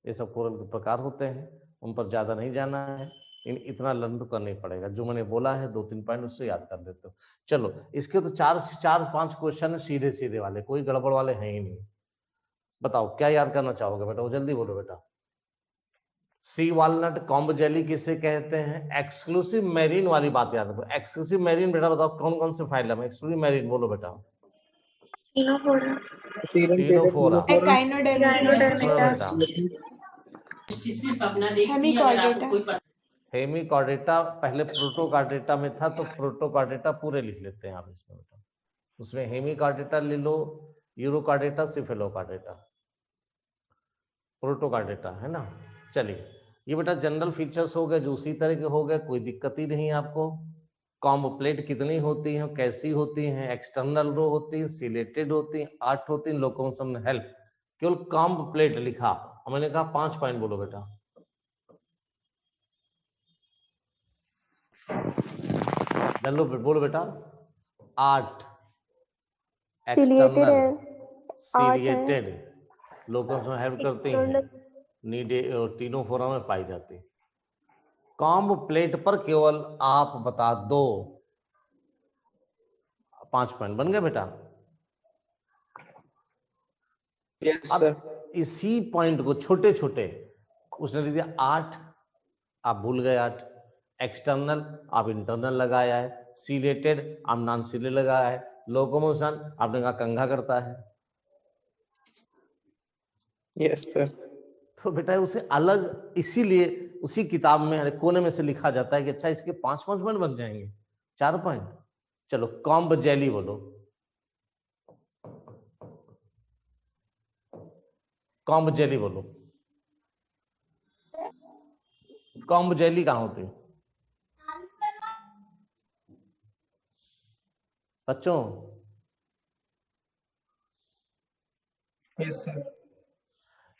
ये सब कोरल के प्रकार होते हैं। उन पर ज्यादा नहीं जाना है, इतना लर्न तो करना ही पड़ेगा। जो मैंने बोला है 2-3 पॉइंट उससे याद कर लेते हो। चलो, इसके तो 4-5 क्वेश्चन सीधे सीधे वाले, कोई गड़बड़ वाले हैं ही नहीं। बताओ क्या याद करना चाहोगे बेटा? वो जल्दी बोलो बेटा। सी वॉलनट, कॉम्ब जेली किसे कहते हैं? एक्सक्लूसिव मैरीन वाली बात याद रखो। एक्सक्लूसिव मैरीन बेटा बताओ कौन कौन से फाइलम है? एक्सक्लूसिव मैरीन बोलो बेटा। टीनोफोरा, हेमिकॉर्डेटा पहले प्रोटोकार्डेटा में था, तो प्रोटोकार्डेटा पूरे लिख लेते हैं आप इसमें बेटा। उसमें हेमिकॉर्डेटा ले लो, यूरोकार्डेटा, सिफेलोकार्डेटा, प्रोटोकार्डेटा है ना। चलिए, ये बेटा जनरल फीचर्स हो गए जो उसी तरह के हो गए, कोई दिक्कत ही नहीं आपको। कॉम्ब प्लेट कितनी होती हैं, कैसी होती हैं? एक्सटर्नल रो होती है, सिलेटेड होती है, 8 होती है, लोकोमोशन हेल्प। केवल कॉम्ब प्लेट लिखा, मैंने कहा 5 पॉइंट बोलो बेटा। चलो बोलो बेटा। 8 एक्सटर्नल, सिलिएटेड, लोकोमोशन हेल्प करती हैं, नीडे टीनोफोरा में पाई जाती है। कॉम्ब प्लेट पर केवल आप बता दो। 5 पॉइंट बन गए बेटा। यस अब सर। इसी पॉइंट को छोटे छोटे उसने दे दिया 8, आप भूल गए 8। एक्सटर्नल आप इंटरनल लगाया है, सिलेटेड आप नॉन सिले लगाया है, लोकोमोशन आपने कहा कंघा करता है। Yes sir. तो बेटा उसे अलग, इसीलिए उसी किताब में कोने में से लिखा जाता है कि अच्छा इसके 5-5 पॉइंट बन जाएंगे, 4 पॉइंट। चलो, कॉम्ब जेली बोलो। कॉम्ब जेली बोलो। कॉम्ब जेली कहां होती है बच्चों? Yes sir.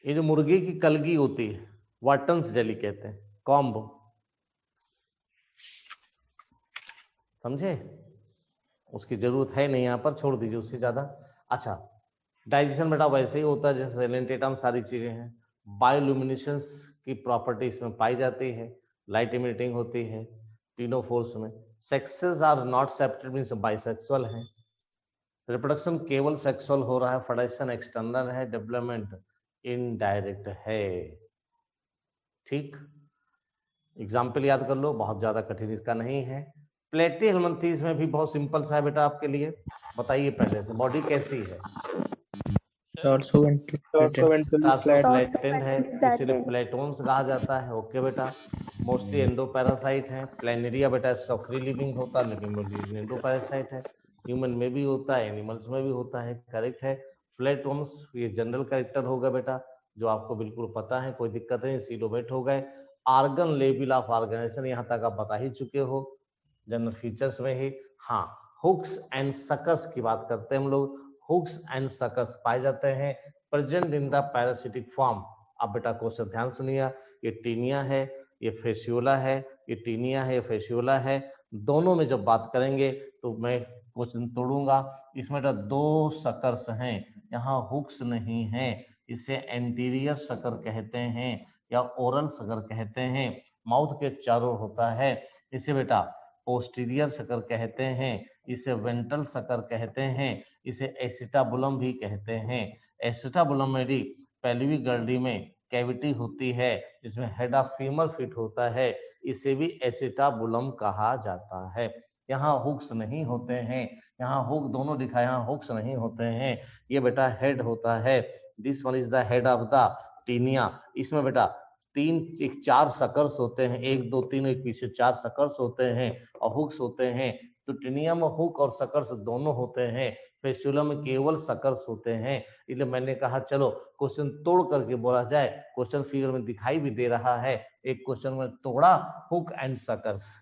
ये जो मुर्गे की कलगी होती है, वाटन्स जेली कहते हैं, कॉम्ब, समझे? उसकी जरूरत है नहीं, यहां पर छोड़ दीजिए उससे ज्यादा। अच्छा, डाइजेशन बेटा वैसे ही होता है जैसे सेलेंटेटम, सारी चीजें हैं। बायोल्यूमिनेशंस की प्रॉपर्टी इसमें पाई जाती है, लाइट इमिटिंग होती है टीनोफोर्स में। Sexes are not separate, means bisexual है। रिप्रोडक्शन केवल सेक्सुअल हो रहा है, फर्टिलाइजेशन एक्सटर्नल है, डेवलपमेंट इनडायरेक्ट है। ठीक, एग्जाम्पल याद कर लो, बहुत ज्यादा कठिन इसका नहीं है। प्लेटी हेलमिंथेस में भी बहुत सिंपल सा है बेटा आपके लिए। बताइए पहले से बॉडी कैसी है? फ्लैटेंड है, इसीलिए प्लेटोन्स कहा जाता है। ओके बेटा, मोस्टली एंडोपैरासाइट है। प्लेनेरिया बेटा इसका फ्री लिविंग होता है, लेकिन एंडोपैरासाइट है। ह्यूमन में भी होता है, एनिमल्स में भी होता है, करेक्ट है। फ्लैटोन्स ये जनरल कैरेक्टर होगा बेटा, जो आपको बिल्कुल पता है, कोई दिक्कत नहीं। सीलोबेट हो गए। आर्गन लेवल ऑफ ऑर्गेनाइजेशन यहाँ तक आप बता ही चुके हो जनरल फीचर्स में ही। हाँ, हुक्स एंड सकर्स की बात करते हैं हम लोग। हुक्स एंड सकर्स पाए जाते हैं present in the parasitic form. अब बेटा क्वेश्चन ध्यान सुनिए, ये टीनिया है, ये फेसियोला है, ये टीनिया है, ये फेसियोला है। दोनों में जब बात करेंगे तो मैं क्वेश्चन तोड़ूंगा। इसमें बेटा दो सकर्स हैं, यहाँ हुक्स नहीं है। इसे एंटीरियर सकर कहते हैं या ओरल सकर कहते हैं, माउथ के चारों होता है। इसे बेटा पोस्टीरियर सकर कहते हैं, इसे वेंट्रल सकर कहते हैं, इसे एसिटाबुलम भी कहते हैं। एसिटाबुलम में भी पेल्विक गर्डी में कैविटी होती है जिसमें हेड ऑफ फीमर फिट होता है, इसे भी एसिटाबुलम कहा जाता है। यहाँ हुक्स नहीं होते हैं, यहाँ हुक दोनों दिखा, यहाँ हुक्स नहीं होते हैं। ये बेटा हेड होता है, this one is the head of the taenia. इसमें बेटा चार सकर्स होते हैं, 1 2 3 एक पीछे 4 सकर्स होते हैं और हुक्स होते हैं। तो टीनिया में हुक और सकर्स दोनों होते हैं, फेसियोला में केवल सकर्स होते हैं। इसलिए मैंने कहा चलो क्वेश्चन तोड़ करके बोला जाए। क्वेश्चन फिगर में दिखाई भी दे रहा है, एक क्वेश्चन में तोड़ा हुक एंड सकर्स।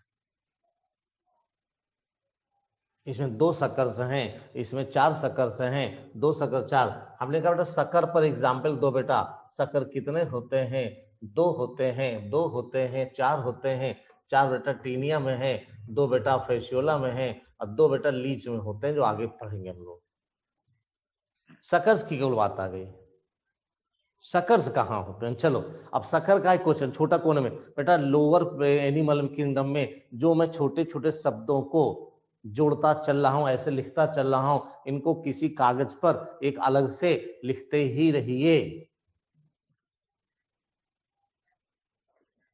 इसमें 2 सकर्स हैं, इसमें 4 सकर्स हैं, 2 सकर 4। हमने कहा बेटा सकर पर एग्जाम्पल दो बेटा। सकर कितने होते हैं? 2 होते हैं, 2 होते हैं, 4 होते हैं। 4 बेटा टीनिया में है, 2 बेटा फेसियोला में है और 2 बेटा लीच में होते हैं, जो आगे पढ़ेंगे हम लोग। सकर्स की केवल बात आ गई, सकर्स कहाँ होते हैं? चलो अब सकर का एक क्वेश्चन छोटा कोने में बेटा, लोअर एनिमल किंगडम में जो मैं छोटे छोटे शब्दों को जोड़ता चल रहा हूं, ऐसे लिखता चल रहा हूं, इनको किसी कागज पर एक अलग से लिखते ही रहिए।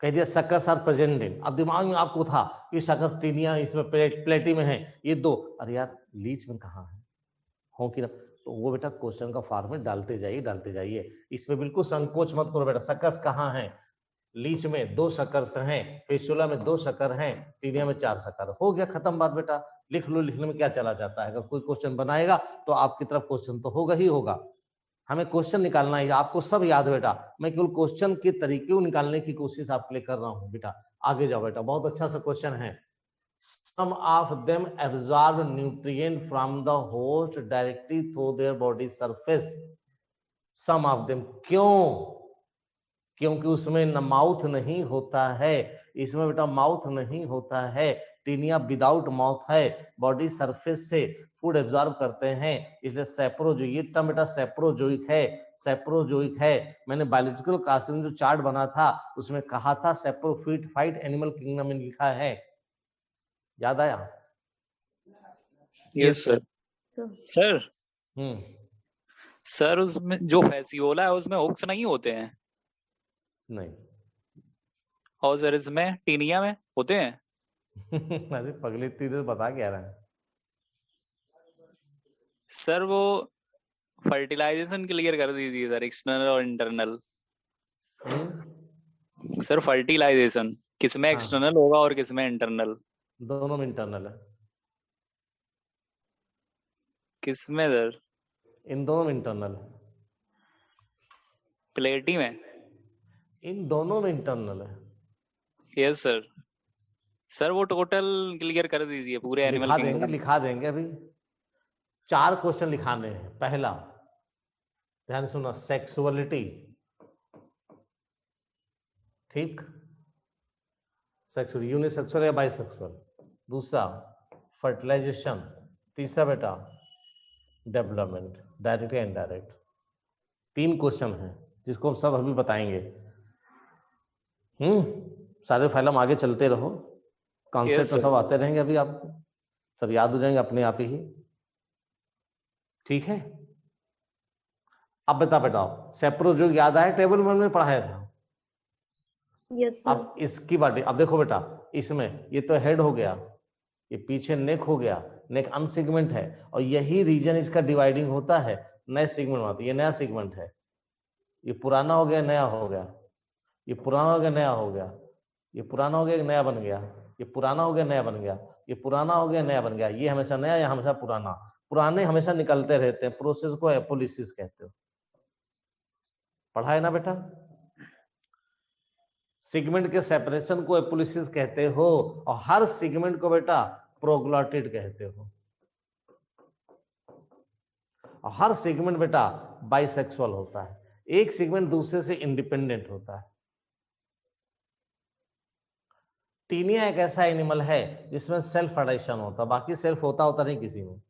कह दिया सकर्स आर प्रेजेंट इन। अब दिमाग में आपको था कि सकर टीनिया इसमें प्लेटी में है, ये 2, अरे यार लीच में कहाँ है, हो कि ना? तो वो बेटा क्वेश्चन का फॉर्मेट डालते जाइए, डालते जाइए। इसमें बिल्कुल संकोच मत करो बेटा। सकर्स कहाँ है? लीच में 2 सकर्स हैं, फेसियोला में 2 सकर हैं, टीनिया में 4 सकर। हो गया, खत्म बात बेटा। लिख लो, लिखने में क्या चला जाता है? अगर कोई क्वेश्चन बनाएगा तो आपकी तरफ क्वेश्चन तो होगा ही होगा। हमें क्वेश्चन निकालना है, आपको सब याद है बेटा। मैं केवल क्वेश्चन के तरीके को निकालने की कोशिश आपके लिए कर रहा हूं बेटा। आगे जाओ बेटा, बहुत अच्छा सा क्वेश्चन है। Some of them absorb nutrient from the host directly through their body surface. Some of them, क्यों? क्योंकि उसमें न माउथ नहीं होता है। इसमें बेटा माउथ नहीं होता है, टीनिया विदाउट माउथ है, बॉडी सरफेस से फूड एब्जॉर्ब करते हैं, इसलिए सेप्रोजोइक। ये टर्म बेटा सेप्रोजोइक है, सेप्रोजोइक है। मैंने बायोलॉजिकल क्लास में जो चार्ट बना था उसमें कहा था सेप्रोफिट फाइट एनिमल किंगडम में लिखा है, याद आया? Yes sir. सर सर उसमें जो फेसियोला है उसमें हुक्स नहीं होते हैं? नहीं। और सर इसमें टीनिया में होते हैं? अरे पगली तीर बता क्या रहा है सर? वो फर्टिलाइजेशन क्लियर कर दीजिए सर, एक्सटर्नल और इंटरनल। सर फर्टिलाइजेशन किसमें एक्सटर्नल होगा और किसमें इंटरनल? दोनों में इंटरनल है। किसमें सर? इन दोनों में इंटरनल है। प्लेटी में? इन दोनों में इंटरनल है। Yes sir. सर वो टोटल क्लियर कर दीजिए पूरे एनिमल लिखा देंगे, किंगडम। लिखा देंगे। अभी 4 क्वेश्चन लिखाने हैं। पहला ध्यान सुनो, सेक्सुअलिटी, ठीक, सेक्सुअल, यूनिसेक्सुअल या बाइसेक्सुअल। दूसरा फर्टिलाइजेशन। तीसरा बेटा डेवलपमेंट, डायरेक्ट या इनडायरेक्ट। 3 क्वेश्चन हैं जिसको हम सब अभी बताएंगे। सारे फाइल हम आगे चलते रहो, कॉन्सेप्ट तो सब आते रहेंगे, अभी आपको सब याद हो जाएंगे अपने आप ही, ठीक है? अब बता बेटाओ, सेप्रोजोइक याद आया? टेबल में हमने पढ़ाया था। Yes sir. अब इसकी बॉडी, अब देखो बेटा, इसमें ये तो हेड हो गया, ये पीछे नेक हो गया, नेक अनसेगमेंट है, और यही रीजन इसका डिवाइडिंग होता है, नए सेगमेंट होता है। ये नया सेगमेंट है, ये पुराना हो गया नया हो गया, ये पुराना हो गया नया हो गया, ये पुराना हो गया नया बन गया, ये पुराना हो गया नया बन गया, ये पुराना हो गया नया बन गया, ये हमेशा नया, ये हमेशा पुराना। पुराने हमेशा निकलते रहते हैं, प्रोसेस को एपोलिसिस कहते हो, पढ़ा है ना बेटा? सेगमेंट के सेपरेशन को एपोलिसिस कहते हो, और हर सेगमेंट को बेटा प्रोग्लॉटिड कहते हो, और हर सेगमेंट बेटा बाइसेक्सुअल होता है, एक सेगमेंट दूसरे से इंडिपेंडेंट होता है। टीनिया एक ऐसा एनिमल है जिसमें सेल्फ एडाप्शन होता है, बाकी सेल्फ होता नहीं किसी में।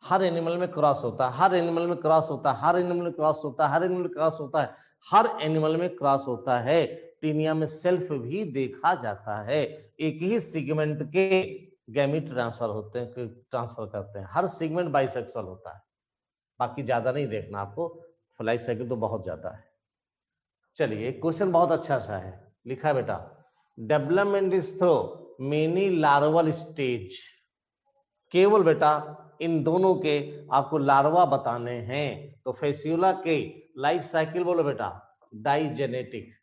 हर एनिमल में क्रॉस होता है, हर एनिमल में क्रॉस होता है, हर एनिमल में क्रॉस होता है, हर एनिमल में क्रॉस होता है, हर एनिमल में क्रॉस होता है। टीनिया में सेल्फ भी देखा जाता है, एक ही सेगमेंट के गैमीट ट्रांसफर होते हैं, ट्रांसफर करते हैं। हर सेगमेंट बाइसेक्सुअल होता है, बाकी ज्यादा नहीं देखना आपको, लाइफ साइकिल तो बहुत ज्यादा है। चलिए, एक क्वेश्चन बहुत अच्छा सा है, लिखा है बेटा, development is through many larval stage. केवल बेटा इन दोनों के आपको लार्वा बताने हैं, तो फेसियोला के लाइफ साइकिल बोलो बेटा डाइजेनेटिक।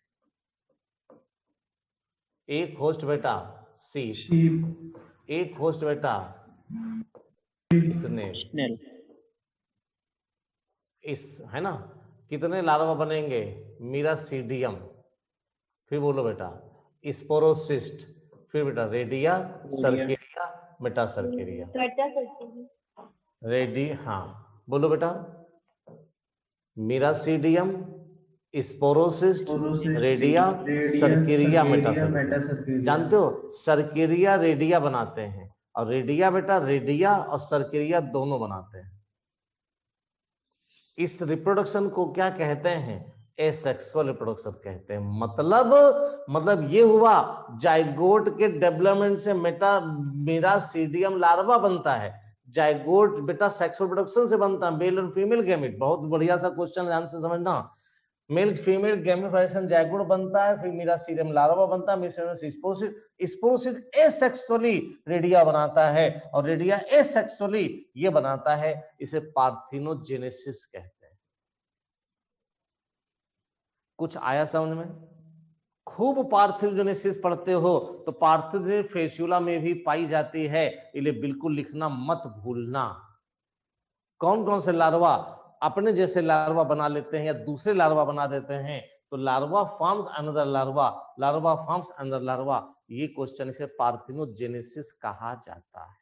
एक होस्ट बेटा सीप, एक होस्ट बेटा स्नेल, इस है ना। कितने लार्वा बनेंगे? मीरासीडियम, फिर बोलो बेटा स्पोरोसिस्ट, फिर बेटा रेडिया, सर्केरिया, मेटासर्केरिया, रेडी, हाँ बोलो बेटा, miracidium, sporocyst, redia, cercaria, metacercaria. जानते हो सर्केरिया रेडिया बनाते हैं, और रेडिया बेटा रेडिया और सर्केरिया दोनों बनाते हैं। इस रिप्रोडक्शन को क्या कहते हैं? एसेक्सुअल रिप्रोडक्शन कहते हैं। मतलब ये हुआ जाइगोट के डेवलपमेंट से मीरासीडियम लार्वा बनता है। जाइगोट बेटा सेक्सुअल रिप्रोडक्शन से बनता है, मेल और फीमेल गैमेट। बहुत बढ़िया सा क्वेश्चन, ध्यान से समझना। मेल फीमेल गैमेटाइजेशन जाइगोट बनता है, फिर मीरासीडियम लार्वा बनता है, स्पोरोसिस एसेक्सुअली रेडिया बनाता है, और रेडिया एसेक्सुअली ये बनाता है, इसे पार्थिनोजेनेसिस कहते हैं। कुछ आया समझ में? खूब पार्थिनोजेनेसिस पढ़ते हो तो पार्थिनोजेनेसिस फेसियोला में भी पाई जाती है, इसलिए बिल्कुल लिखना मत भूलना। कौन कौन से लार्वा अपने जैसे लार्वा बना लेते हैं या दूसरे लार्वा बना देते हैं, तो larva forms another larva, larva forms another larva, ये क्वेश्चन इसे पार्थिनोजेनेसिस कहा जाता है।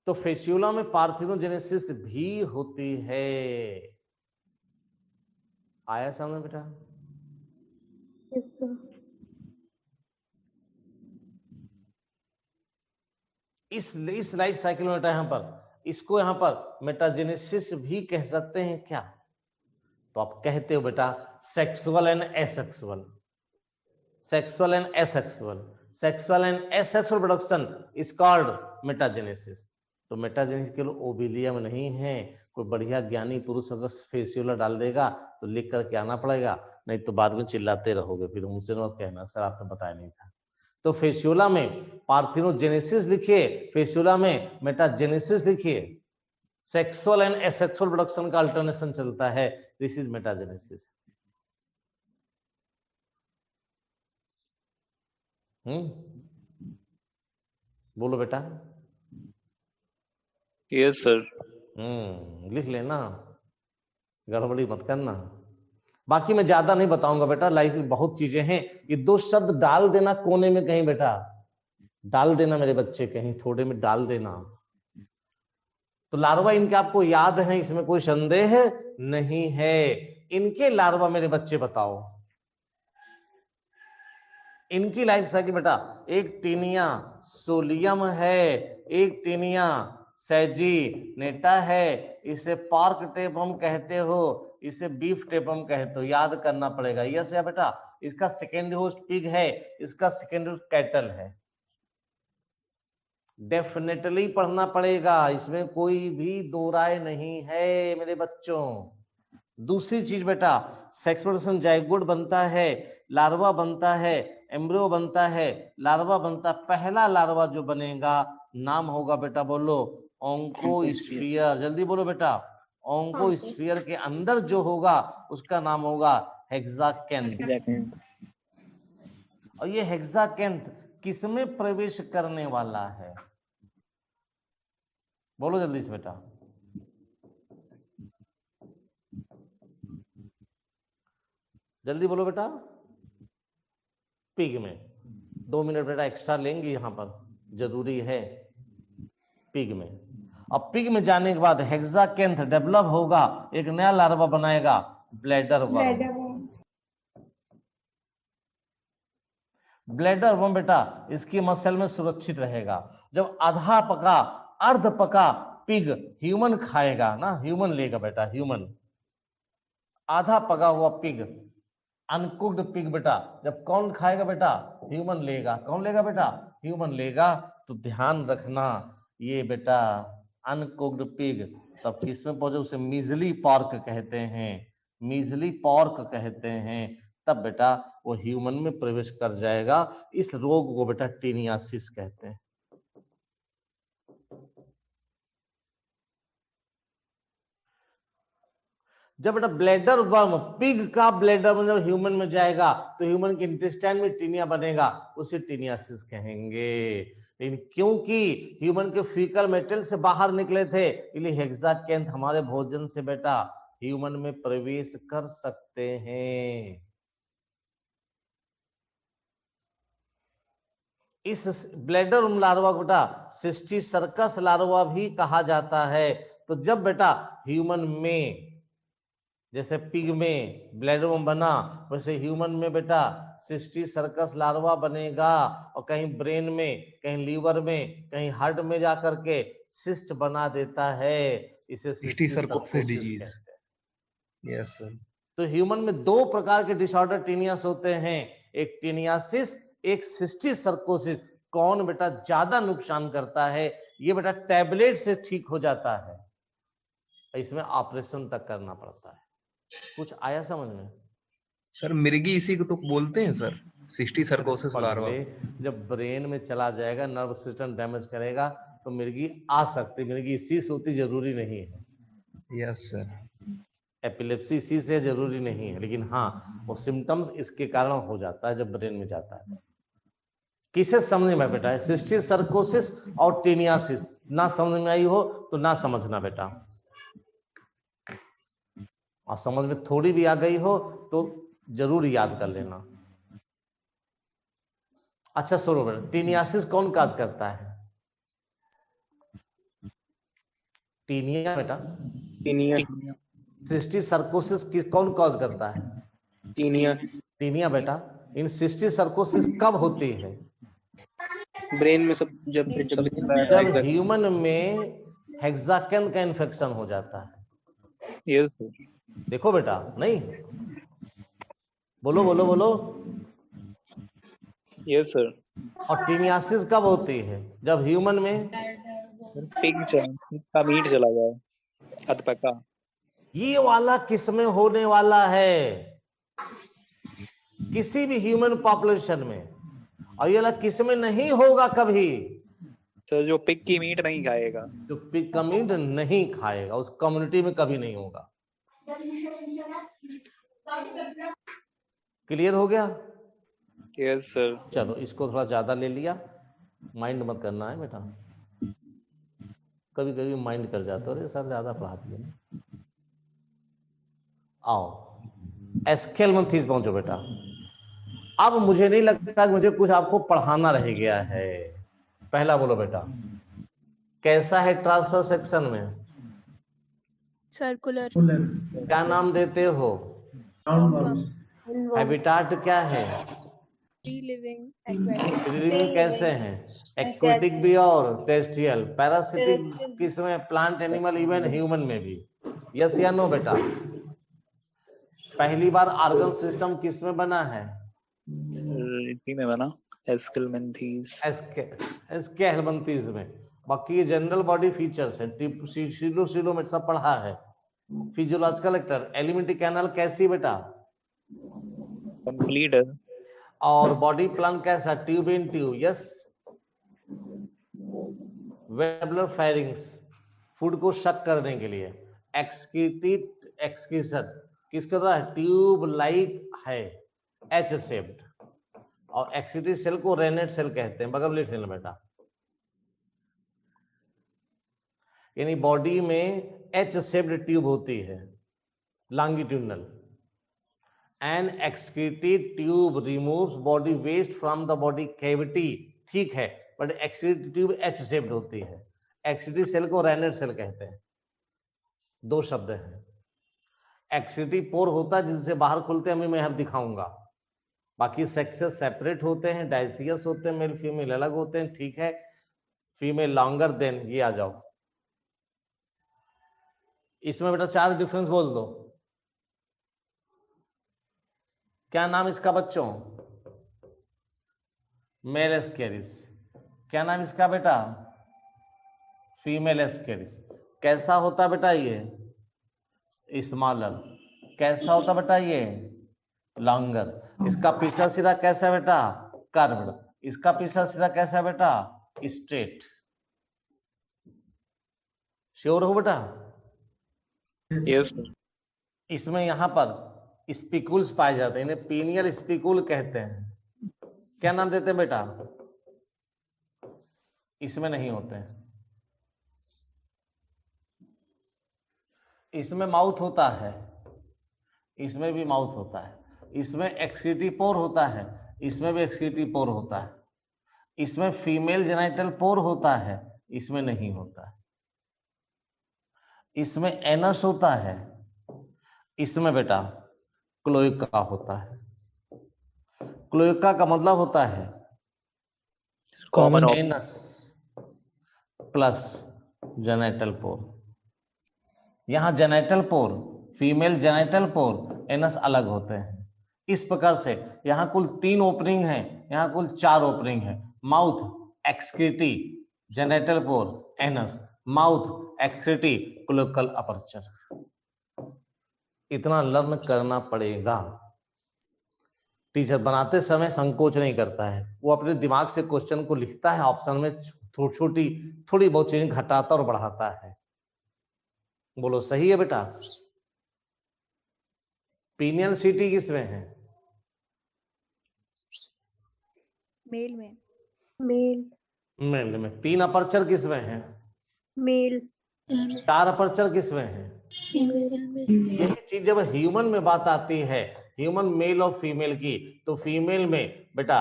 तो फेसियोला में पार्थिनोजेनेसिस भी होती है। आया समझ बेटा? Yes sir. इस लाइफ साइकिल में बेटा यहाँ पर इसको यहाँ पर मेटाजेनेसिस भी कह सकते हैं क्या? तो आप कहते हो बेटा sexual and asexual, sexual and asexual, sexual and asexual production is called metagenesis. तो मेटाजेनेसिस केवल ओविलियम नहीं है। कोई बढ़िया ज्ञानी पुरुष अगर फेसियोला डाल देगा तो लिख करके आना पड़ेगा, नहीं तो बाद में चिल्लाते रहोगे, फिर मुझसे मत कहना सर आपने बताया नहीं था। तो फेसियोला में पार्थिनोजेनेसिस लिखिए, फेसियोला में मेटाजेनेसिस लिखिए। सेक्सुअल एंड एसेक्सुअल प्रोडक्शन का अल्टरनेशन चलता है, दिस इज मेटाजेनेसिस। बोलो बेटा। Yes sir. लिख लेना, गड़बड़ी मत करना। बाकी मैं ज्यादा नहीं बताऊंगा बेटा, लाइफ में बहुत चीजें हैं। ये दो शब्द डाल देना कोने में कहीं बेटा, डाल देना मेरे बच्चे, कहीं थोड़े में डाल देना। तो लार्वा इनके आपको याद है, इसमें कोई संदेह नहीं है। इनके लार्वा मेरे बच्चे बताओ, इनकी लाइफ साइकिल बेटा, एक टीनिया सोलियम है, एक टीनिया सेजिनेटा है। इसे पार्क टेपम कहते हो, इसे बीफ टेपम कहते हो, याद करना पड़ेगा। यस या बेटा? इसका सेकेंडरी होस्ट पिग है, इसका सेकेंडरी होस्ट कैटल है। डेफिनेटली पढ़ना पड़ेगा, इसमें कोई भी दो राय नहीं है मेरे बच्चों। दूसरी चीज बेटा, सेक्स प्रोडक्शन जाइगोट बनता है, लार्वा बनता है, एम्ब्रियो बनता है, लार्वा बनता है। पहला लार्वा जो बनेगा नाम होगा बेटा, बोलो ओंकोस्फीयर। जल्दी बोलो बेटा, ओंकोस्फीयर के अंदर जो होगा उसका नाम होगा हेक्साकेंथ। और ये हेक्साकेंथ किसमें प्रवेश करने वाला है? बोलो जल्दी से बेटा, जल्दी बोलो बेटा। पिग में। 2 मिनट बेटा एक्स्ट्रा लेंगे यहां पर, जरूरी है। पिग में। अब पिग में जाने के बाद हेक्साकेंथ डेवलप होगा, एक नया लार्वा बनाएगा, ब्लैडर वर्म। ब्लैडर वर्म बेटा इसकी मसल में सुरक्षित रहेगा। जब आधा पका अर्ध पका पिग ह्यूमन खाएगा ना, ह्यूमन लेगा बेटा, ह्यूमन। आधा पका हुआ पिग, अनकुक्ड पिग बेटा जब कौन खाएगा बेटा? ह्यूमन लेगा। कौन लेगा बेटा? ह्यूमन लेगा। तो ध्यान रखना ये बेटा अनकुक्ड पिग तब किसमें पहुंचे? उसे मीजली पॉर्क कहते हैं, मीजली पॉर्क कहते हैं। तब बेटा वो ह्यूमन में प्रवेश कर जाएगा। इस रोग को बेटा टीनियासिस कहते हैं। जब बेटा ब्लैडर वर्म, पिग का ब्लैडर वर्म जब ह्यूमन में जाएगा तो ह्यूमन के इंटेस्टाइन में टीनिया बनेगा, उसे टीनियासिस कहेंगे। लेकिन क्योंकि ह्यूमन के फीकल मेटल से बाहर निकले थे, इसलिए हेक्साकेंथ हमारे भोजन से बेटा ह्यूमन में प्रवेश कर सकते हैं। इस ब्लैडर वर्म लार्वा को बेटा सिस्टिस सर्कस लार्वा भी कहा जाता है। तो जब बेटा ह्यूमन में, जैसे पिग में ब्लैडर वर्म बना, वैसे ह्यूमन में बेटा सिस्टिस सर्कस लार्वा बनेगा। और कहीं ब्रेन में, कहीं लीवर में, कहीं हार्ट में जाकर के सिस्ट बना देता है। इसे सिस्टिस सर्कोसिस कहते हैं। Yes sir. तो ह्यूमन में 2 प्रकार के डिसऑर्डर टीनियास होते हैं, एक टीनियासिस, एक सिस्टिस सर्कोसिस। कौन बेटा ज्यादा नुकसान करता है? ये बेटा टैबलेट से ठीक हो जाता है, इसमें ऑपरेशन तक करना पड़ता है। कुछ आया समझ में? सर मिर्गी इसी को तो बोलते हैं सर, सिस्टिस सर्कोसिस लार्वा। जब ब्रेन में चला जाएगा, नर्व सिस्टम डैमेज करेगा तो मिर्गी आ सकती, मिर्गी इसी से होती जरूरी नहीं है। Yes sir. एपिलेप्सी इसी से जरूरी नहीं है, लेकिन हाँ वो सिम्टम्स इसके कारण हो जाता है जब ब्रेन में जाता है। किसे समझ में बेटा? सिस्टिस सर्कोसिस और टीनियासिस ना समझ में आई हो तो ना समझना बेटा, और समझ में थोड़ी भी आ गई हो तो जरूर याद कर लेना। अच्छा सुनो बेटा, टीनियासिस कौन काज करता है? टीनिया बेटा, टीनिया। सिस्टिस सर्कोसिस कौन कॉज करता है? टीनिया। टीनिया बेटा। इन सिस्टिस सर्कोसिस कब होती है? ब्रेन में सब जब ह्यूमन में हेक्साकेंथ का इन्फेक्शन हो जाता है। यस देखो बेटा, नहीं बोलो बोलो बोलो। Yes sir. और टीनियासिस कब होती है? जब ह्यूमन में पिग का मीट चला जाए, अधपका। ये वाला किसमें होने वाला है? किसी भी ह्यूमन पॉपुलेशन में। और ये वाला किसमें नहीं होगा कभी? सर जो पिग की मीट नहीं खाएगा, जो पिग का मीट नहीं खाएगा उस कम्युनिटी में कभी नहीं होगा। क्लियर हो गया? Yes sir. चलो इसको थोड़ा ज्यादा ले लिया, माइंड मत करना है बेटा, कभी कभी माइंड कर जाता है, सर ज्यादा पढ़ा दिया। आओ एस्केलमंथीस पहुंचो बेटा। अब मुझे नहीं लगता कि मुझे कुछ आपको पढ़ाना रह गया है। पहला बोलो बेटा, कैसा है ट्रांसफर सेक्शन में? सर्कुलर। क्या नाम देते हो? हैबिटाट क्या है? Free living, aquatic. Free living कैसे हैं? एक्वेटिक भी और टेरेस्ट्रियल। पैरासिटिक किसमें? प्लांट, एनिमल, इवन ह्यूमन में भी। यस या नो बेटा? पहली बार ऑर्गन सिस्टम किसमें बना है? इसी में बना, एस्केलमेंथीस। एस्केलमेंथीस में। बाकी ये जनरल बॉडी फीचर्स है, सीलो में सब पढ़ा है। Physiological actor. एलिमेंट्री कैनाल कैसी बेटा? कंप्लीट है। और बॉडी प्लान कैसा? Tube in tube, yes. वेबुलर फेरिंग्स, फूड को शक करने के लिए। एक्सक्रीटेड एक्सक्रीशन किसके द्वारा? ट्यूब लाइक है, एच शेप्ड। और एक्सक्रीटेड सेल को रेनेट सेल कहते हैं। बगल लिख लेना बेटा। यानी बॉडी में एच शेप्ड ट्यूब होती है, longitudinal. An excretory tube removes body waste from the body cavity, ठीक है, but excretory tube H shaped होती है। एक्सक्रीटेड सेल को रेनेट सेल कहते हैं। दो शब्द हैं। एक्सक्रीटेड पोर होता है जिनसे बाहर खुलते हैं, मैं अब दिखाऊंगा। बाकी सेक्सेस सेपरेट होते हैं, डाइसियस होते हैं, मेल फीमेल अलग होते हैं, ठीक है। फीमेल लॉन्गर देन, ये आ जाओ। इसमें बेटा 4 डिफरेंस बोल दो। क्या नाम इसका बच्चों? Male ascaris. क्या नाम इसका बेटा? Female ascaris. कैसा होता बेटा ये? स्मॉलर। कैसा होता बेटा ये? लॉन्गर। इसका पीछा सिरा कैसा बेटा? कर्व्ड। इसका पीछा सिरा कैसा बेटा? स्ट्रेट। श्योर हो बेटा? यस। इसमें यहां पर स्पिकुल्स पाए जाते हैं, इन्हें पीनियल स्पिकुल कहते हैं। क्या नाम देते हैं बेटा? इसमें नहीं होते हैं। इसमें माउथ होता है, इसमें भी माउथ होता है। इसमें एक्सक्रीटिव पोर होता है, इसमें भी एक्सक्रीटिव पोर होता है। इसमें फीमेल जेनाइटल पोर होता है, इसमें नहीं होता है। इसमें एनस होता है, इसमें बेटा क्लोएका होता है। क्लोएका का मतलब होता है common anus plus genital pore. यहां genital pore, female genital pore, anus अलग होते हैं। इस प्रकार से यहां कुल 3 ओपनिंग है, यहां कुल 4 ओपनिंग है। Mouth, excretory, genital pore, anus. Mouth, excretory, cloacal aperture. इतना लर्न करना पड़ेगा। टीचर बनाते समय संकोच नहीं करता है, वो अपने दिमाग से क्वेश्चन को लिखता है, ऑप्शन में थोड़ी बहुत चीजें घटाता और बढ़ाता है। बोलो सही है बेटा? पीनियल सिटी किसमें है? मेल में। मेल। मेल में। 3 अपर्चर किसमें है? मेल। 4 अपर्चर किसमें है? यही चीज जब ह्यूमन में बात आती है, ह्यूमन मेल और फीमेल की, तो फीमेल में बेटा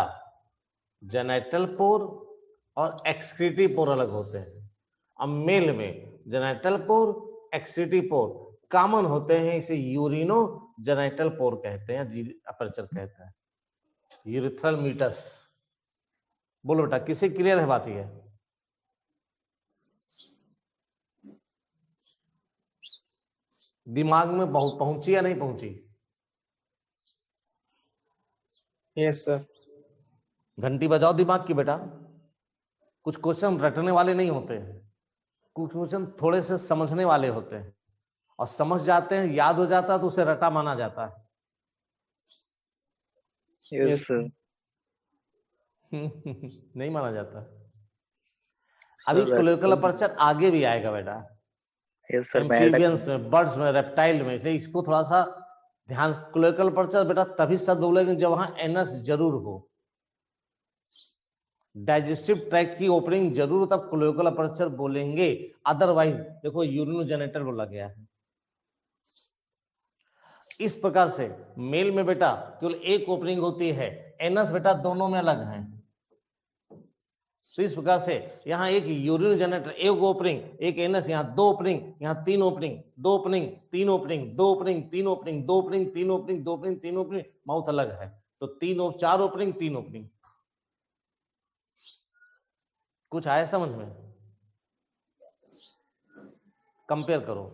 जेनाइटल पोर और एक्सक्रीटिव पोर अलग होते हैं। अब मेल में जेनाइटल पोर, एक्सक्रीटिव पोर कॉमन होते हैं। इसे यूरिनो जेनाइटल पोर कहते हैं, अपर्चर कहते हैं। Urethral meatus. बोलो बेटा, किसे क्लियर है बात? ये दिमाग में बहुत पहुंची या नहीं पहुंची? Yes sir. घंटी बजाओ दिमाग की बेटा। कुछ क्वेश्चन रटने वाले नहीं होते हैं, कुछ क्वेश्चन थोड़े से समझने वाले होते हैं, और समझ जाते हैं, याद हो जाता है तो उसे रटा माना जाता है। Yes sir. नहीं माना जाता। अभी क्लोएकल अपर्चर आगे भी आएगा बेटा, यस सर। एम्फीबियंस में, बर्ड्स में, रेप्टाइल में। इसलिए इसको थोड़ा सा ध्यान। क्लोएकल अपर्चर बेटा तभी शब्द बोलेंगे जब वहां एनस जरूर हो, डाइजेस्टिव ट्रैक्ट की ओपनिंग जरूर हो, तब क्लोएकल अपर्चर बोलेंगे। अदरवाइज देखो यूरिनोजेनिटल बोला गया है। इस प्रकार से मेल में बेटा केवल एक ओपनिंग होती है, एनस बेटा दोनों में अलग है। तो इस प्रकार से यहाँ एक यूरिनोजेनिटल, एक ओपनिंग, एक एनस, यहाँ 2 ओपनिंग, यहाँ 3 opening, 2 opening, 3 opening, 2 opening, 3 opening, 2 opening, 3 opening, 2 opening, 3 opening. Mouth अलग है तो 4 ओपनिंग, 3 ओपनिंग। कुछ आया समझ में? कंपेयर करो,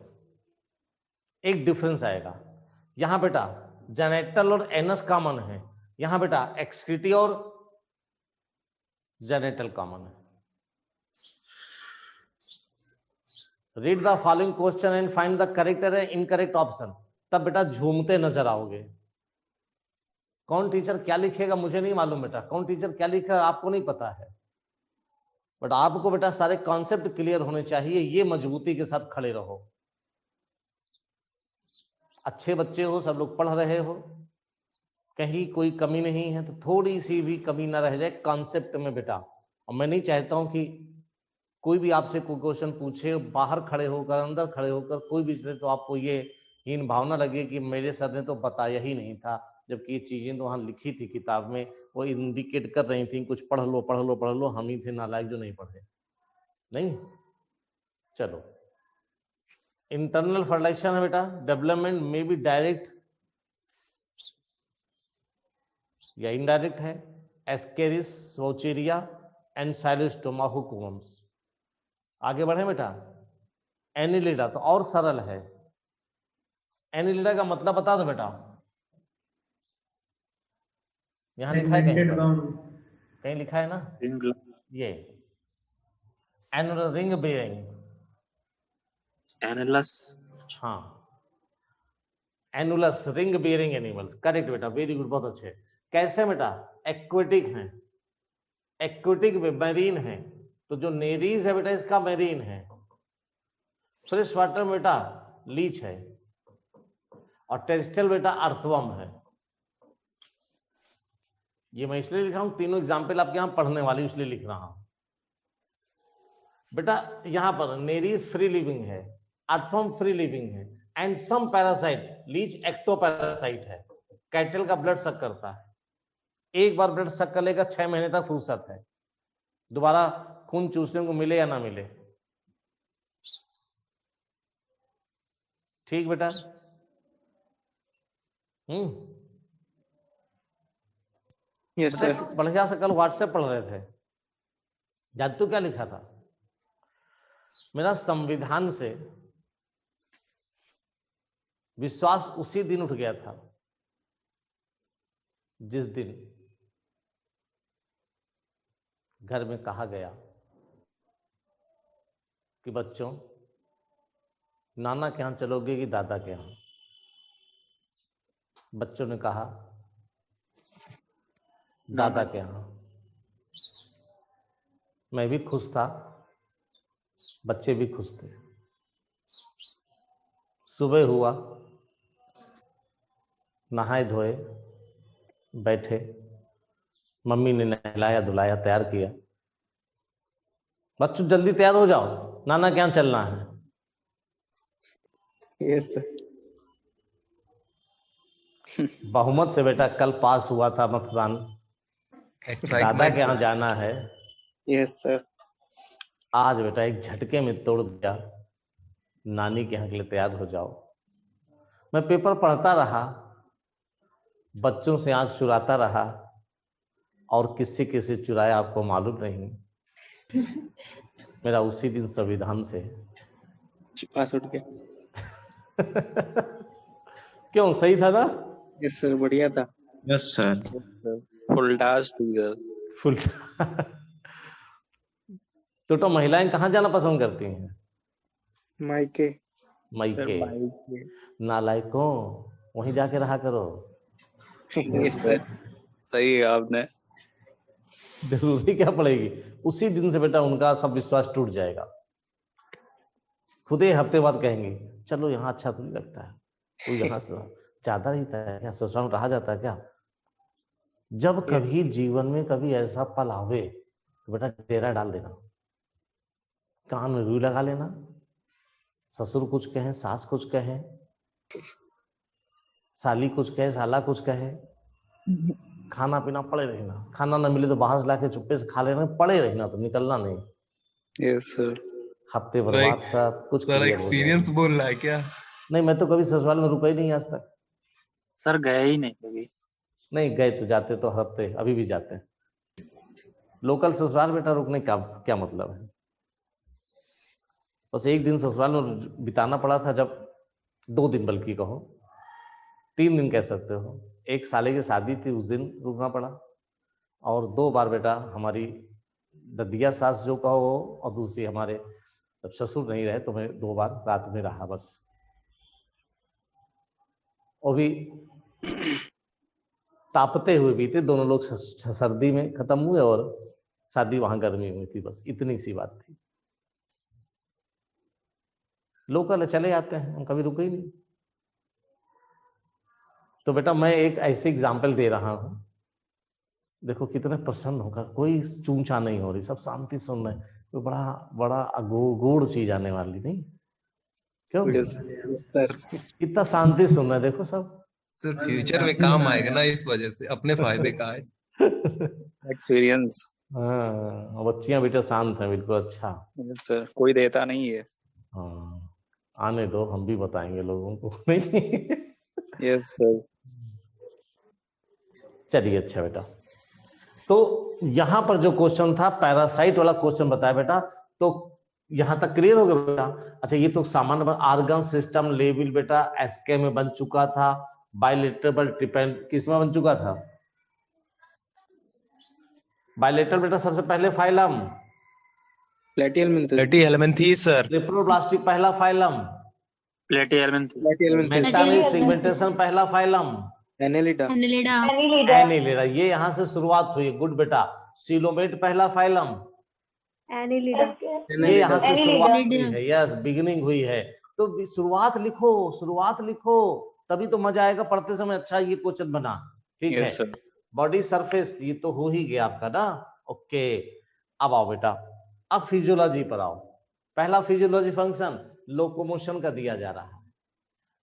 एक डिफरेंस आएगा। यहां बेटा जेनेटल और एनस कॉमन है, यहां बेटा एक्सक्रीटी और जेनेटल कॉमन है। Read the following question and find the correct और इनकरेक्ट ऑप्शन। तब बेटा झूमते नजर आओगे। कौन टीचर क्या लिखेगा मुझे नहीं मालूम बेटा, कौन टीचर क्या लिखा आपको नहीं पता है, बट आपको बेटा सारे कॉन्सेप्ट क्लियर होने चाहिए। ये मजबूती के साथ खड़े रहो। अच्छे बच्चे हो, सब लोग पढ़ रहे हो, कहीं कोई कमी नहीं है, तो थोड़ी सी भी कमी ना रह जाए कॉन्सेप्ट में बेटा। और मैं नहीं चाहता हूं कि कोई भी आपसे कोई क्वेश्चन पूछे, बाहर खड़े होकर अंदर खड़े होकर कोई भी चीज, तो आपको ये हीन भावना लगे कि मेरे सर ने तो बताया ही नहीं था, जबकि ये चीजें तो वहां लिखी थी किताब में, वो इंडिकेट कर रही थी कुछ पढ़ लो पढ़ लो पढ़ लो, हम ही थे नालायक जो नहीं पढ़े। नहीं, चलो इंटरनल फर्टिलाइजेशन है बेटा, डेवलपमेंट में भी डायरेक्ट या इनडायरेक्ट है। Ascaris, Wuchereria and Ancylostoma hookworms. आगे बढ़े बेटा। एनिलिडा तो और सरल है। एनिलिडा का मतलब बता दो बेटा। यहां लिखा है कहीं, कहीं लिखा है ना ये एनुलर रिंग बेयरिंग, एनुलस, हाँ annulus ring bearing animals, correct बेटा, वेरी गुड, बहुत अच्छे। कैसे बेटा? एक्वेटिक हैं, एक्वेटिक मैरीन है, तो जो नेरीज है बेटा इसका मैरीन है। फ्रेश वाटर में बेटा लीच है, और टेरेस्ट्रियल बेटा अर्थवर्म है। ये मैं इसलिए लिख रहा हूं, तीनों एग्जाम्पल आपके यहां पढ़ने वाली इसलिए लिख रहा हूं बेटा। यहां पर नेरीज फ्री लिविंग है, अर्थवर्म फ्री लिविंग है, and some parasite, leech ectoparasite है, कैटल का ब्लड सक करता है। एक बार ब्लड सक कर लेगा 6 महीने तक फुर्सत है, दोबारा खून चूसने को मिले या ना मिले। ठीक बेटा? Yes sir. बढ़िया से कल व्हाट्सएप पढ़ रहे थे, जानते हो क्या लिखा था? मेरा संविधान से विश्वास उसी दिन उठ गया था जिस दिन घर में कहा गया कि बच्चों नाना के यहां चलोगे कि दादा के यहां। बच्चों ने कहा दादा के यहां। मैं भी खुश था, बच्चे भी खुश थे। सुबह हुआ, नहाए धोए बैठे, मम्मी ने नहलाया धुलाया तैयार किया। बच्चों जल्दी तैयार हो जाओ, नाना के यहां चलना है। Yes sir. बहुमत से बेटा कल पास हुआ था मतदान, दादा के यहाँ जाना है। Yes sir. आज बेटा एक झटके में तोड़ दिया, नानी के यहाँ के लिए तैयार हो जाओ। मैं पेपर पढ़ता रहा, बच्चों से आंख चुराता रहा, और किससे किससे चुराया आपको मालूम नहीं। मेरा उसी दिन संविधान से पास उठ गया। क्यों, सही था ना? यस सर, बढ़िया था। Yes sir. Full task full. तो महिलाएं कहाँ जाना पसंद करती हैं? मायके। मायके। नालायकों, वहीं जाके रहा करो। Yes sir. सही है आपने। जरूरी क्या पड़ेगी? उसी दिन से बेटा उनका सब विश्वास टूट जाएगा। खुद ही हफ्ते बाद कहेंगे चलो यहाँ अच्छा तो नहीं लगता है, तो यहाँ से ज्यादा रहता है क्या, ससुराल में रहा जाता है क्या? जब कभी जीवन में कभी ऐसा पल आवे तो बेटा डेरा डाल देना, कान में रुई लगा लेना। ससुर कुछ कहे, सास कुछ कहे, साली कुछ कहे, साला कुछ कहे, खाना पीना पड़े रहना। खाना ना मिले तो बाहर से लाके चुप्पे से खा लेना, पड़े रहना, तो निकलना नहीं। Yes sir. हफ्ते भर बाद सब कुछ सर एक्सपीरियंस बोल रहा है क्या? नहीं, मैं तो कभी ससुराल में रुका ही नहीं आज तक। सर गए ही नहीं कभी। नहीं गए तो जाते तो हफ्ते, अभी भी जाते हैं। लोकल ससुराल बेटा रुकने का क्या मतलब है? बस एक दिन ससुराल में बिताना पड़ा था, जब 2 दिन बल्कि कहो, 3 दिन कह सकते हो। एक साले की शादी थी, उस दिन रुकना पड़ा, और 2 बार बेटा हमारी ददिया सास जो कहो, और दूसरी हमारे जब ससुर नहीं रहे तो मैं 2 बार रात में रहा बस। वो भी तापते हुए बीते, दोनों लोग सर्दी में खत्म हुए और शादी वहां गर्मी में थी, बस इतनी सी बात थी। लोकल चले जाते हैं, हम कभी रुके ही नहीं। तो बेटा मैं एक ऐसे एग्जाम्पल दे रहा हूं, देखो कितने प्रसन्न होगा, कोई चूंचा नहीं हो रही, सब शांति सुन रहे, कोई बड़ा बड़ा अगोगोड़ चीज आने वाली नहीं, क्यों? सर कितना शांति सुन रहे, देखो सब। सर फ्यूचर में काम आएगा ना, इस वजह से अपने फायदे का है। एक्सपीरियंस। हाँ, बच्चियां बेटा शांत हैं बिल्कुल। अच्छा सर कोई देता नहीं है। हाँ, आने दो, हम भी बताएंगे लोगों को। नहीं यस सर। चलिए अच्छा बेटा, तो यहां पर जो क्वेश्चन था पैरासाइट वाला क्वेश्चन बताया बेटा, तो यहां तक क्लियर हो गया बेटा। अच्छा ये तो सामान्य आर्गन सिस्टम लेवल बेटा एसके में बन चुका था, बायलेटरल डिपेंड किस में बन चुका था? बायलेटरल बेटा सबसे पहले फाइलम प्लेटिहेल्मिन्थेस सर। लेप्रोब्लास्टिक पहला फाइलम, मेटानिक सेगमेंटेशन पहला फाइलम, एनेलिडा। एनिलिडा, ये यहां से शुरुआत हुई। गुड बेटा। सीलोमेट पहला फाइलम, ये यहाँ से शुरुआत हुई है। यस, बिगिनिंग हुई है। तो शुरुआत लिखो, शुरुआत लिखो, तभी तो मजा आएगा पढ़ते समय। अच्छा ये क्वेश्चन बना, ठीक है। बॉडी सरफेस ये तो हो ही गया आपका ना, ओके। अब आओ बेटा, अब फिजियोलॉजी पर आओ। पहला फिजियोलॉजी फंक्शन लोकोमोशन का दिया जा रहा है।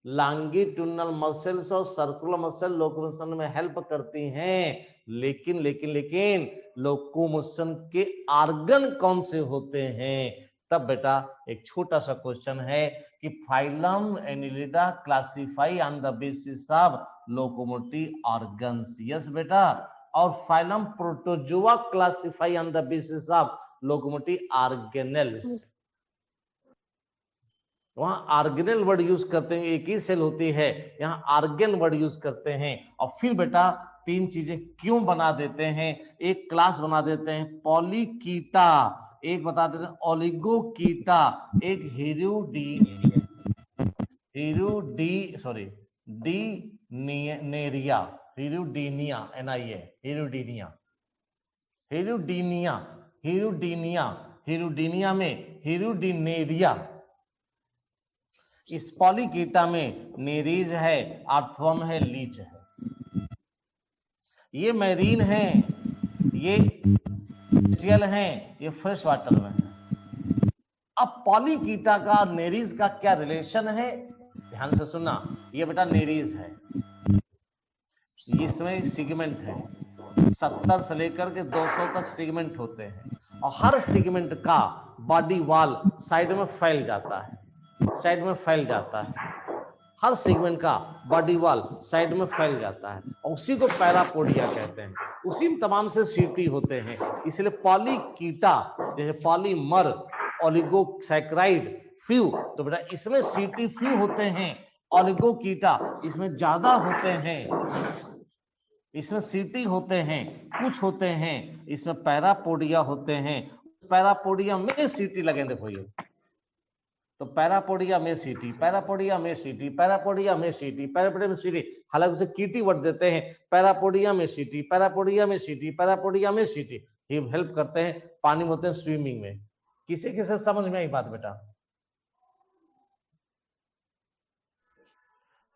लॉन्गिट्यूडिनल मसल्स और सर्कुलर मसल लोकोमोशन में हेल्प करती हैं, लेकिन लेकिन लेकिन लोकोमोशन के ऑर्गन कौन से होते हैं? तब बेटा एक छोटा सा क्वेश्चन है कि phylum Annelida classify on the basis of locomotive organs. Yes बेटा। और phylum protozoa classify on the basis of locomotive organelles. वहां आर्गेनल वर्ड यूज करते हैं, एक ही सेल होती है, यहाँ आर्गेन वर्ड यूज करते हैं। और फिर बेटा 3 चीजें क्यों बना देते हैं, एक क्लास बना देते हैं पॉलीकीटा, एक बता देते हैं ओलिगोकीटा, एक हीरुडीनिया में हीरुडीनेरिया। इस पॉलीकीटा में नेरीज है, आर्थवर्म है, लीच है। ये मैरीन है, ये टेरेस्ट्रियल हैं, ये फ्रेश वाटर में है। अब पॉलीकीटा का नेरीज का क्या रिलेशन है, ध्यान से सुनना। ये बेटा नेरीज है, इसमें सिगमेंट है, 70 से लेकर के 200 तक सिगमेंट होते हैं, और हर सिगमेंट का बॉडी वॉल साइड में फैल जाता है, साइड में फैल जाता है। हर सेगमेंट का बॉडी वॉल साइड में फैल जाता है, और उसी को पैरापोडिया कहते हैं। उसी में तमाम से सीटी होते हैं, इसलिए पॉलीकीटा जैसे पॉलीमर, ओलिगोसैकेराइड, फ्यू, तो बेटा इसमें सीटी फ्यू होते हैं। ओलिगोकीटा इसमें ज्यादा होते हैं, इसमें सीटी होते हैं, कुछ होते हैं, इसमें पैरापोडिया होते हैं। पैरापोडिया में सीटी लगे, देखो ये तो पैरापोडिया में सीटी, पैरापोडिया में सीटी, पैरापोडिया में सीटी, पैरापोडिया में सीटी। हालांकि उसे कीटी वर्ड देते हैं, पैरापोडिया में सीटी, पैरापोडिया में सीटी, पैरापोडिया में सीटी। ये हेल्प करते हैं, पानी में होते हैं, स्विमिंग में। किसे किसे समझ में आई बात बेटा?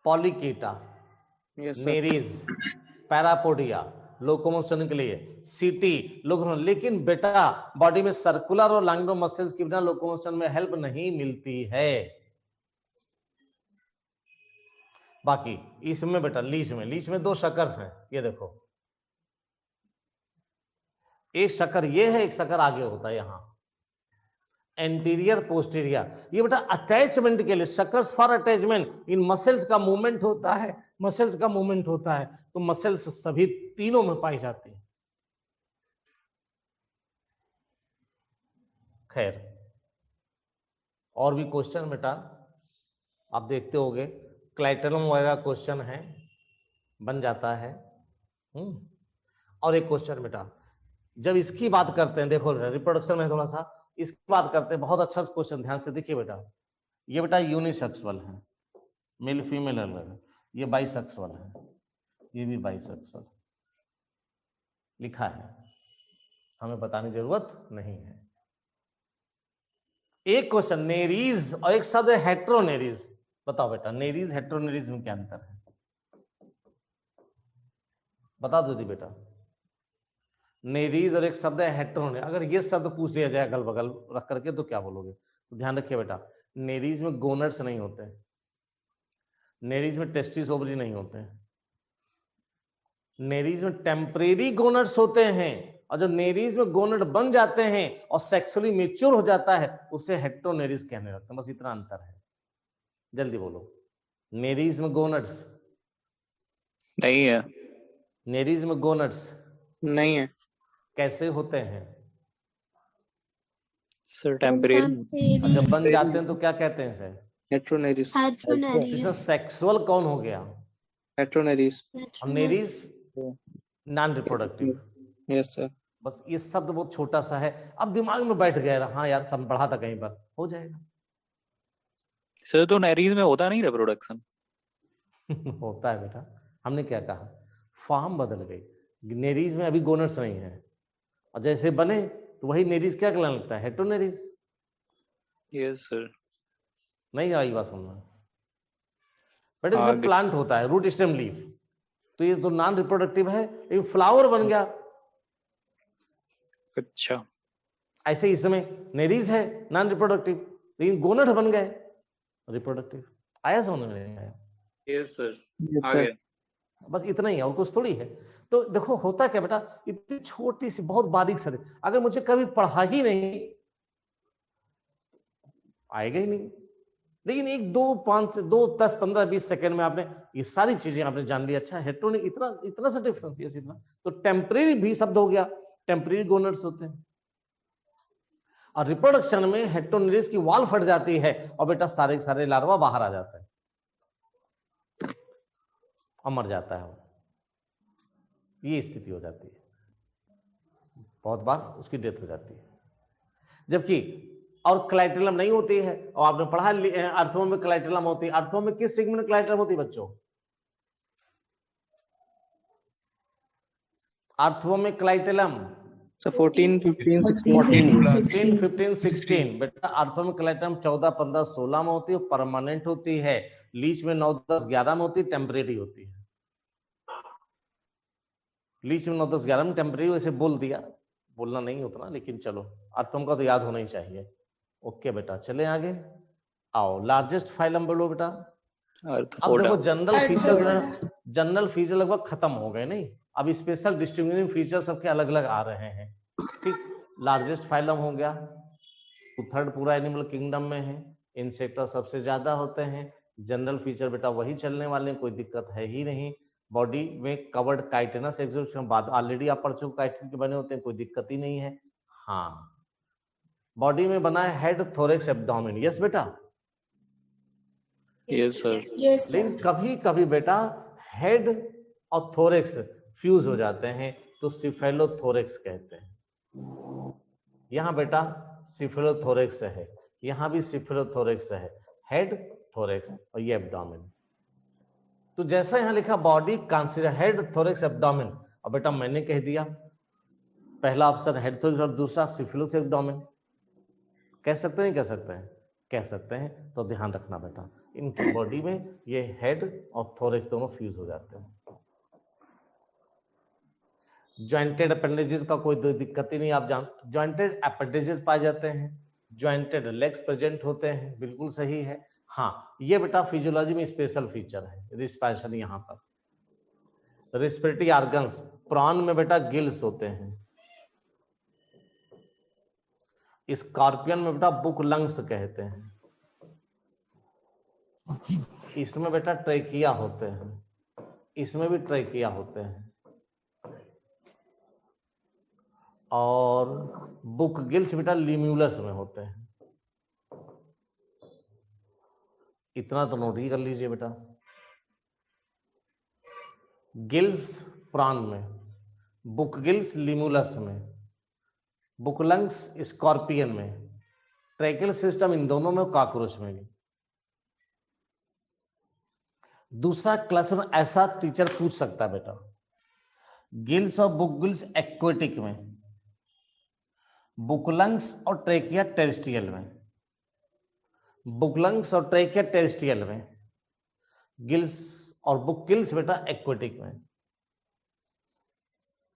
पॉलीकीटा, नेरीज, पैरापोडिया लोकोमोशन के लिए, सीटी लोकोमोशन। लेकिन बेटा बॉडी में सर्कुलर और लॉन्गिट्यूडिनल मसल्स के बिना लोकोमोशन में हेल्प नहीं मिलती है। बाकी इसमें बेटा लीच में 2 शकर्स हैं, ये देखो, एक शकर ये है, एक शकर आगे होता है यहां, एंटीरियर पोस्टीरियर। ये बेटा अटैचमेंट के लिए, शकर्स फॉर अटैचमेंट। इन मसल्स का मूवमेंट होता है, मसल्स का मूवमेंट होता है, तो मसल्स सभी तीनों में पाई जाती है। खैर और भी क्वेश्चन बेटा आप देखते होगे, क्लाइटेनम वगैरह क्वेश्चन है, बन जाता है। और एक क्वेश्चन बेटा जब इसकी बात करते हैं, देखो रिप्रोडक्शन में थोड़ा सा इसकी बात करते हैं। बहुत अच्छा क्वेश्चन, ध्यान से देखिए बेटा। ये बेटा यूनिसेक्सुअल है, मेल फीमेल अलग, ये बाइसेक्सुअल है, ये भी बाइसेक्सुअल लिखा है, हमें बताने की जरूरत नहीं है। एक क्वेश्चन नेरीज और एक शब्द हेट्रोनेरीज, बताओ बेटा नेरीज हेट्रोनेरीज में क्या अंतर है, बता दो दी बेटा। नेरीज और एक शब्द है हेट्रोने, अगर ये शब्द पूछ लिया जाए अगल बगल रख करके तो क्या बोलोगे? तो ध्यान रखिए बेटा, नेरीज में गोनड्स नहीं होते, नेरीज में टेस्टिस ओवरी नहीं होते हैं, नेरीज में टेम्परेरी गोनड्स होते हैं, और जो नेरीज में गोनड बन जाते हैं और सेक्सुअली मेच्योर हो जाता है उसे हेट्रोनेरीज कहने लगते हैं। बस इतना अंतर है, जल्दी बोलो। नेरीज में गोनड्स नहीं है, नेरीज में गोनड्स नहीं है कैसे होते हैं सर? टेम्परेरी। और जब बन जाते हैं तो क्या कहते हैं सर? हेट्रोनेरीज इसमें सेक्सुअल कौन हो गया? हेट्रोनेरीज और Nereis non reproductive. Yes sir. बस ये शब्द बहुत छोटा सा है, अब दिमाग में बैठ गया, हाँ यार सब पढ़ा था कहीं पर, हो जाएगा। सर तो नेरीज में होता नहीं रिप्रोडक्शन? होता है बेटा, हमने क्या कहा, फॉर्म बदल गई, नेरीज में अभी गोनड्स नहीं है, और जैसे बने तो वही नेरीज क्या कहलाने लगता है? हेट्रोनेरीज। Yes sir. नहीं आई बात सुनना बेटा, इसमें प्लांट होता है रूट स्टेम लीफ, तो ये तो नॉन रिप्रोडक्टिव है लेकिन फ्लावर बन गया। अच्छा, ऐसे इसमें नेरीज है नॉन रिप्रोडक्टिव लेकिन गोनड बन गए रिप्रोडक्टिव। आया समझ में? आया? यस सर, आ गया। बस इतना ही है और कुछ थोड़ी है। तो देखो होता क्या बेटा, इतनी छोटी सी बहुत बारीक सर, अगर मुझे कभी पढ़ा ही नहीं आएगा ही नहीं, लेकिन 1 2 5 2 10 15 20 सेकंड में आपने ये सारी चीजें आपने जान ली। अच्छा हेट्रोनिक इतना इतना सा डिफरेंस, ये इतना। तो टेम्परेरी भी शब्द हो गया, टेम्परेरी गोनड्स होते हैं, और रिप्रोडक्शन में हेट्रोनेरीज की वॉल फट जाती है और बेटा सारे सारे लार्वा बाहर आ जाता है और मर जाता है वो, ये स्थिति हो जाती है, बहुत बार उसकी डेथ हो जाती है। जबकि और क्लाइटेलम नहीं होती है, और आपने पढ़ा अर्थों में क्लाइटेलम होती है। अर्थों में किस सेगमेंट में क्लाइटेलम होती है बच्चों? अर्थों में क्लाइटेलम 14 15 16 बेटा, अर्थों में क्लाइटेलम 14 15 16 में होती है, परमानेंट होती है। लीच में 9 10 11 में होती है, टेम्परेरी होती है। लीच में 9 10 11 में टेम्परेरी, वैसे बोल दिया, बोलना नहीं उतना, लेकिन चलो अर्थों का तो याद होना ही चाहिए। ओके बेटा चले आगे, आओ लार्जेस्ट फाइलम बोलो बेटा। अब देखो जनरल फीचर लगभग खत्म हो गए, नहीं अब स्पेशल डिस्ट्रीब्यूटिंग फीचर सबके अलग अलग आ रहे हैं। ठीक, लार्जेस्ट फाइलम हो गया, 2/3 पूरा एनिमल किंगडम में है, इंसेक्टा सबसे ज्यादा होते हैं। जनरल फीचर बेटा वही चलने वाले हैं, कोई दिक्कत है ही नहीं। बॉडी में कवर्ड काइटिनस एक्सोस्केलेटन, बाद ऑलरेडी आप पढ़ चुके, काइटिन के बने होते हैं, कोई दिक्कत ही नहीं है। हाँ, बॉडी में बना है हेड थोरेक्स एब्डोमेन, यस बेटा? Yes sir. लेकिन कभी कभी बेटा हेड और थोरेक्स फ्यूज हो जाते हैं तो सिफेलोथोरेक्स कहते हैं। यहां बेटा सिफेलोथोरेक्स है, यहां भी सिफेलोथोरेक्स है, हेड थोरेक्स और ये एब्डोमेन। तो जैसा यहां लिखा body consider head thorax abdomen, और बेटा मैंने कह दिया पहला ऑप्शन हेड थोरेक्स और दूसरा सिफिलोस एब्डोमेन। कह सकते हैं, कह सकते हैं, कह सकते हैं। तो ध्यान रखना बेटा, इनकी बॉडी में ये हेड और थोरेक्स दोनों फ्यूज हो जाते हैं। ज्वाइंटेड अपेंडेजेस का कोई दिक्कत ही नहीं, आप जान ज्वाइंटेड अपेंडेजेस पाए जाते हैं, ज्वाइंटेड लेग्स प्रेजेंट होते हैं, बिल्कुल सही है। हाँ, ये बेटा फिजियोलॉजी में स्पेशल फीचर है, रिस्पिरेशन। यहां पर रेस्पिरेटरी ऑर्गन्स, प्रॉन में बेटा गिल्स होते हैं, स्कॉर्पियन में बेटा बुक लंग्स कहते हैं, इसमें बेटा ट्रेकिया होते हैं, इसमें भी ट्रेकिया होते हैं, और बुक गिल्स बेटा लिम्यूलस में होते हैं। इतना तो नोट ही कर लीजिए बेटा, गिल्स प्राण में, बुक गिल्स लिम्यूलस में, बुक लंग्स स्कॉर्पियन में, ट्रैकियल सिस्टम इन दोनों में, कॉकरोच में भी। दूसरा क्लास में ऐसा टीचर पूछ सकता है बेटा, गिल्स और बुक गिल्स एक्वेटिक में, बुकलंग्स और ट्रेकिया टेरेस्ट्रियल में, बुकलंग्स और ट्रेकिया टेरेस्ट्रियल में, गिल्स और बुक गिल्स बेटा एक्वेटिक में।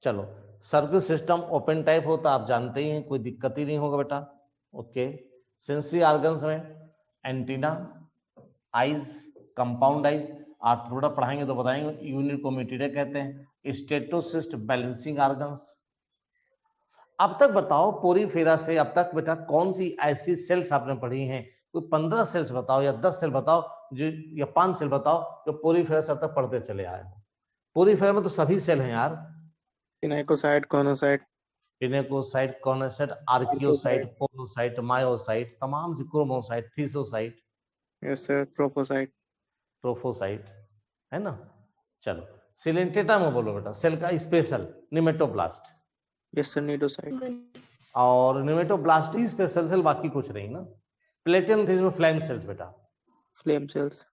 चलो, सर्कुलर सिस्टम ओपन टाइप होता आप जानते ही हैं, कोई दिक्कत ही नहीं होगा बेटा। ओके, सेंसरी ऑर्गन्स में antenna, eyes, compound eyes, arthropoda पढ़ाएंगे तो बताएंगे, यूनिट को मेटेरिया कहते हैं, स्टेटोसिस्ट बैलेंसिंग ऑर्गन्स। अब तक बताओ पोरीफेरा से अब तक बेटा कौन सी ऐसी सेल्स आपने पढ़ी हैं, कोई 15 सेल्स बताओ या 10 सेल बताओ जो, या 5 सेल बताओ जो पोरीफेरा से अब तक पढ़ते चले आए हो। पोरीफेरा में तो सभी सेल हैं यार, पिनेकोसाइट, कोनोसाइट, पिनेकोसाइट, कोनोसाइट, आर्कियोसाइट, पोलोसाइट, मायोसाइट, तमाम से क्रोमोसाइट, थीसोसाइट, यस सर, ट्रोफोसाइट, ट्रोफोसाइट, है ना। चलो, सिलेंटेटा में बोलो बेटा, सेल का special nematoblast, yes sir, cnidocyte, और निमेटोब्लास्ट ही स्पेशल सेल, बाकी कुछ नहीं ना। प्लेटियम में फ्लेम सेल्स बेटा, फ्लेम सेल्स,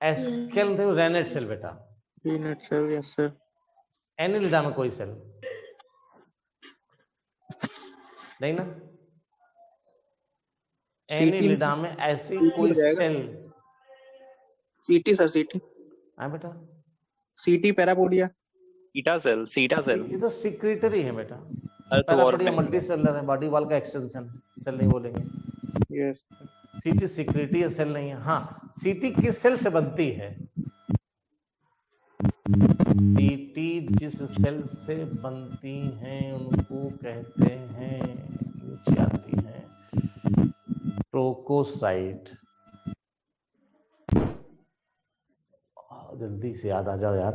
एस्केल थे रेनेट सेल बेटा, रीनेट सेल, यस सर, एनिलिडा में कोई सेल नहीं ना, एनिलिडा में ऐसी कोई सेल, सीटी सर, सीटी, हाँ बेटा, सीटी पैरापोडिया, सीटा सेल ये तो सिक्रेटरी है बेटा, तो और मल्टी सेलर है, बॉडी वॉल का एक्सटेंशन, सेल नहीं बोलेंगे। यस, सीटी सिक्रेटरी है, सेल नहीं है। हाँ, सीटी किस सेल से बनती है? सीटी जिस सेल से बनती हैं उनको कहते हैं, नीचे आती है, ट्रोकोसाइट। जल्दी से याद आ जाओ यार,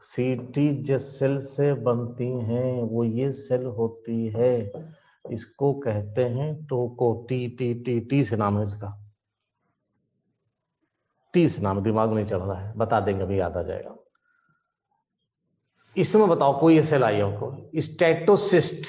सीटी जिस सेल से बनती हैं वो ये सेल होती है, इसको कहते हैं ट्रोको, टी से नाम है इसका, टी से नाम, दिमाग नहीं चल रहा है, बता देंगे अभी याद आ जाएगा। इसमें बताओ कोई सेल आई हमको, स्टेटोसिस्ट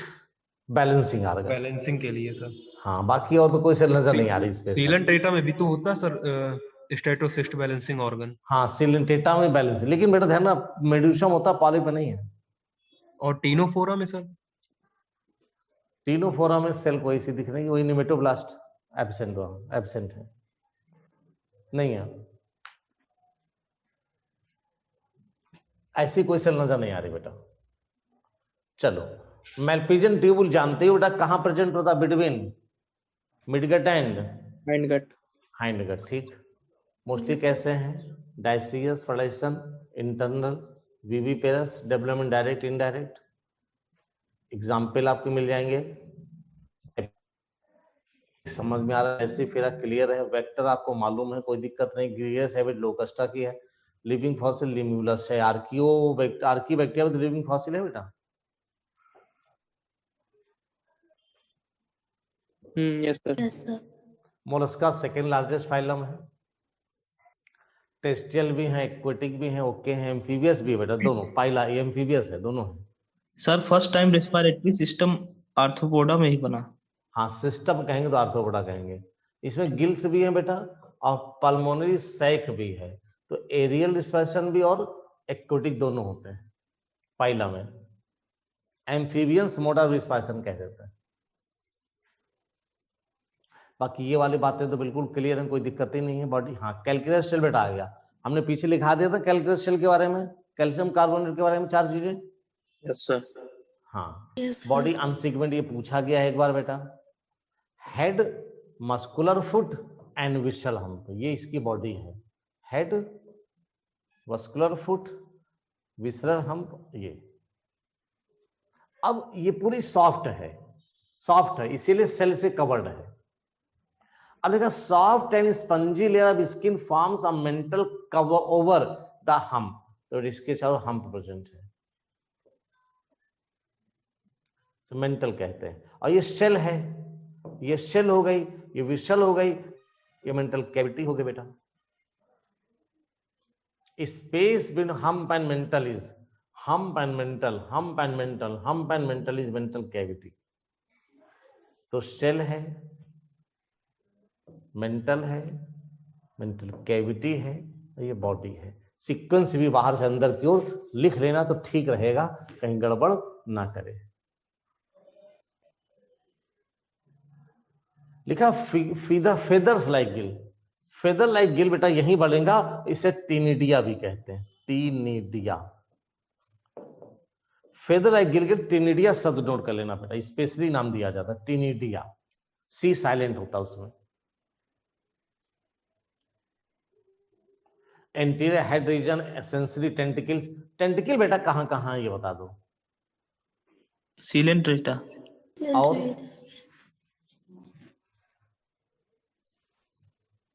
बैलेंसिंग ऑर्गन, बैलेंसिंग के लिए सर। हाँ, बाकी और तो कोई सेल नजर नहीं आ रही इसमें। सिलेंट्रेटा में भी तो होता है सर स्टेटोसिस्ट बैलेंसिंग ऑर्गन। हाँ, सिलेंट्रेटा में बैलेंस, लेकिन बेटा ध्यान ना, मेड्यूसम होता है, पॉलिप नहीं है। और टीनोफोरा में सर, टीनोफोरा में सेल कोई सी दिख नहीं, वही निमेटोब्लास्ट एब्सेंट है, नहीं है, ऐसी कोई सेल नजर नहीं आ रही बेटा। चलो, मैलपिजन ट्यूबुल जानते हो बेटा, कहां प्रेजेंट होता है? बिटवीन मिडगट एंड हाइंडगट, ठीक। मोस्टली कैसे हैं? Dioecious, fertilization, internal, viviparous, development direct, indirect. Example आपको मिल जाएंगे, समझ में आ रहा है? ऐसे फिर क्लियर है, वेक्टर आपको मालूम है, कोई दिक्कत नहीं। ग्रीगस हैबिट लोकस्टा की है, लिविंग फॉसिल लिम्यूलस है, Archie bacteria with living fossil है बेटा। Yes sir, Mollusca second largest phylum है, टेस्टियल भी है, एक्वेटिक भी है, ओके है, एम्फीबियस भी है बेटा, दोनों पाइला एम्फीबियस है, दोनों है। Sir first time respiratory system arthropoda में ही बना। हाँ, सिस्टम कहेंगे तो आर्थ्रोपोडा कहेंगे। इसमें गिल्स भी है बेटा और पल्मोनरी सैक भी है, तो एरियल रिस्पिरेशन भी और एक्वेटिक दोनों होते हैं पाइला में। एम्फीबियंस मोड ऑफ रिस्पिरेशन कह देते हैं। बाकी ये वाली बातें तो बिल्कुल क्लियर है, कोई दिक्कत ही नहीं है बॉडी। हाँ, कैलकुलस सेल बेटा आ गया, हमने पीछे लिखा दिया था कैलकुलस सेल के बारे में, कैल्शियम कार्बोनेट के बारे में 4 चीजें। यस सर, हाँ, बॉडी अनसीक्वेंट ये पूछा गया है एक बार बेटा। Head, muscular foot and we shall hump, ये इसकी बॉडी है। Head, muscular foot, visceral hump, ये। अब ये पूरी सॉफ्ट है इसीलिए सेल से कवर्ड है। अब देखा, soft and spongy layer of skin forms a mental cover over the hump, तो इसके चारों हम्प प्रेजेंट है, मेंटल कहते हैं। और ये सेल है, ये सेल हो गई, ये विशल हो गई, ये मेंटल कैविटी हो गई बेटा। Space between hump and mental is hump and mental, hump and mental, hump and mental is mantle cavity. तो सेल है, मेंटल है, मेंटल कैविटी है, ये बॉडी है। सीक्वेंस भी बाहर से अंदर की ओर लिख लेना तो ठीक रहेगा, कहीं गड़बड़ ना करे। लिखा feathers like Gill. Feather like Gill बेटा यहीं बढ़ेगा, इसे टीनिडिया भी कहते हैं, टीनिडिया। फेदर लाइक गिल के टीनिडिया शब्द नोट कर लेना बेटा, स्पेशली नाम दिया जाता है टीनिडिया, सी साइलेंट होता उसमें। Anterior head region, sensory tentacles. Tentacle बेटा कहां कहां है ये बता दो। सीलेंट रेटा। और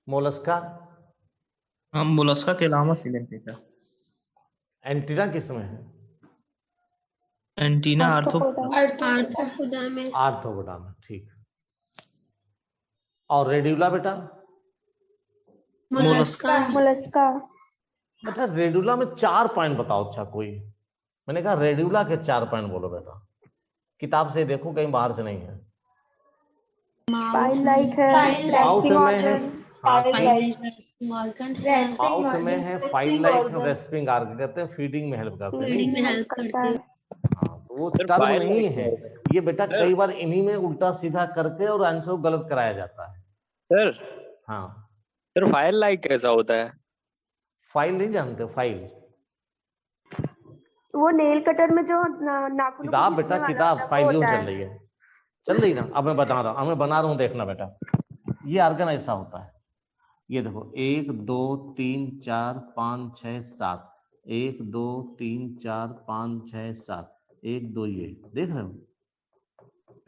मोलस्का। हम मोलस्का के अलावा सीलेंट रेटा। एंटीना किसमें है? एंटीना आर्थ्रोपोडा में। आर्थ्रोपोडा में, ठीक। और रेड्यूला बेटा? मोलस्का। मोलस्का। बेटा रेड्यूला में 4 पॉइंट बताओ। अच्छा कोई, मैंने कहा रेड्यूला के 4 पॉइंट बोलो बेटा, किताब से देखो कहीं बाहर से नहीं है। पाइल लाइक है, माउथ में है, माउथ रेस्पिंग में है फाइल लाइक, रेस्पिंग आर्गन कहते हैं, फीडिंग में हेल्प करते हैं। में हेल्प करता है। हाँ, तो वो टर्म नहीं है ये बेटा, कई बार इन्हीं में उल्टा सीधा करके और आंसर गलत कराया जाता है। सर हाँ सर, फाइल लाइक कैसा होता है? फाइल नहीं जानते? फाइल वो नेल कटर में जो नाखून किताब बेटा, किताब फाइल यूं चल रही है, चल रही ना। अब मैं बता रहा हूं, मैं बना रहा हूं, देखना बेटा। ये आर्गन ऐसा होता है, ये देखो 1 2 3 4 5 6 7, 1 2 3 4 5 6 7, 1 2, ये देख रहे हो?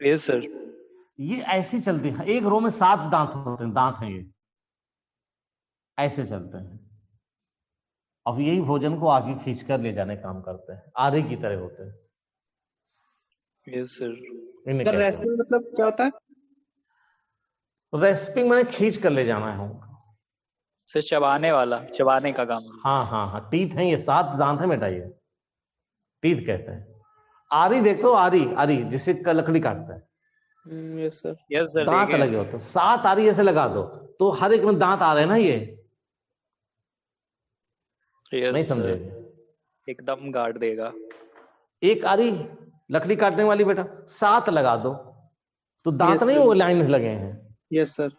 Yes sir. ये ऐसी चलती है, एक रो में 7 दांत होते हैं, दांत हैं ये, ऐसे चलते हैं। अब यही भोजन को आगे खींचकर ले जाने काम करते हैं, आरे की तरह होते हैं। Yes sir. रेस्पिंग मतलब क्या होता है? रेस्पिंग मैंने खींच कर ले जाना है। सर चबाने वाला, चबाने का काम। हाँ हाँ हाँ, टीथ है ये, 7 दांत है बेटा, ये टीथ कहते हैं। आरी देखो, आरी, आरी जिसे लकड़ी काटता है। Yes sir. यस सर, दांत लगे होते, 7 आरी ऐसे लगा दो तो हर एक में दांत आ रहे हैं ना। ये नहीं समझे? एकदम गाड़ देगा। एक आरी लकड़ी काटने वाली बेटा, 7 लगा दो तो दांत Yes, नहीं sir. वो लाइन में लगे हैं। Yes sir.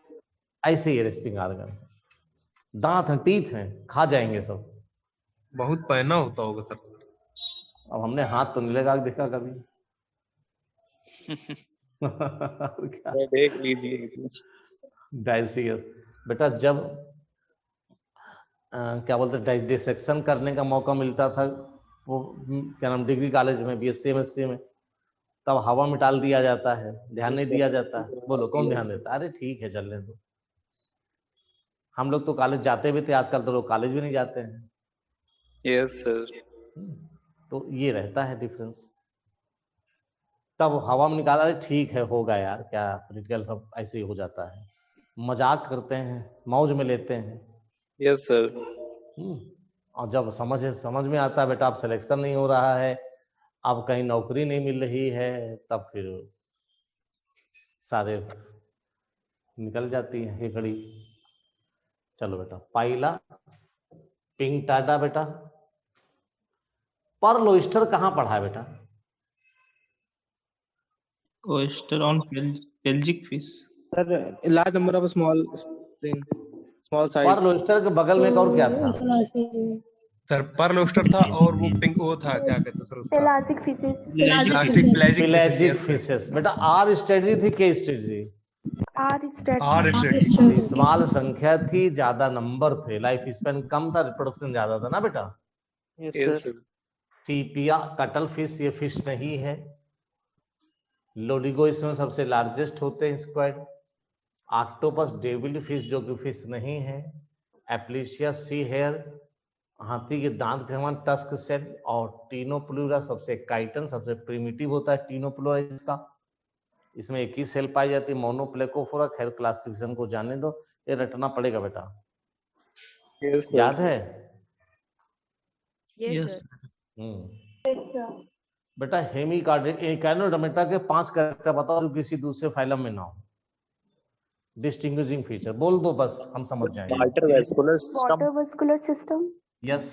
ऐसे ही रेस्पिंग आर्गन, दांत हैं, टीथ हैं, खा जाएंगे सब। बहुत पहना होता होगा सर। अब हमने हाथ तो नहीं लगा के देखा कभी। क्या देख लीजिए। डाइसियस बेटा, जब क्या बोलते हैं, डिसेक्शन करने का मौका मिलता था, वो क्या नाम, डिग्री कॉलेज में, बीएससी एमएससी में, तब हवा में डाल दिया जाता है, ध्यान नहीं दिया जाता है। बोलो कौन ध्यान देता? अरे ठीक है चलने दो। हम लोग तो कॉलेज जाते भी थे, आजकल तो लोग कॉलेज भी नहीं जाते हैं। Yes sir. तो ये रहता है डिफरेंस। तब हवा में निकाला, अरे ठीक है होगा यार, क्या प्रैक्टिकल सब ऐसे ही हो जाता है, मजाक करते हैं, मौज में लेते हैं। Yes sir. और जब समझ में आता है बेटा, अब सिलेक्शन नहीं हो रहा है, अब कहीं नौकरी नहीं मिल रही है, तब फिर सारे निकल जाती है ये घड़ी। चलो बेटा, पाइला पिंगटाडा बेटा। पर्ल ऑयस्टर कहाँ पढ़ा है बेटा? oyster on pelgic fish. Sir large number of small spring, small size. Pearl oyster के बगल में एक और क्या था? सर पर्ल ऑयस्टर था, और वो पिंक वो था, क्या कहते हैं सर उसका? Pelagic fishes. पेलाजिक फिशेस बेटा। आर स्ट्रेटजी थी, के स्ट्रेटजी? Are strategy. स्मॉल संख्या थी, ज्यादा नंबर थे, लाइफ स्पैन कम था, रिप्रोडक्शन ज्यादा था ना बेटा। Yes sir. सीपिया कटल फिश, ये फिश नहीं है। लोडिगो इसमें सबसे लार्जेस्ट होते हैं स्क्वाड। ऑक्टोपस डेविल फिश जो कि फिश नहीं है। एप्लिशिया सी हेयर, हाथी के दांत के समान टस्क सेल। और टीनोप्लूरा सबसे काइटन, सबसे प्रिमिटिव होता है टीनोप्लूरा इसका। इसमें एक ही सेल पाई जाती है, मोनोप्लेकोफोरा। खैर क्लासिफिकेशन को जाने दो, ये रटना पड़ेगा बेटा। यस याद है? Yes sir. बेटा हेमिकार्डिटा के 5 कैरेक्टर बताओ जो किसी दूसरे फाइलम में ना हो। डिस्टिंग्विशिंग फीचर बोल दो बस, हम समझ जाएंगे। Water vascular system, water vascular system, yes,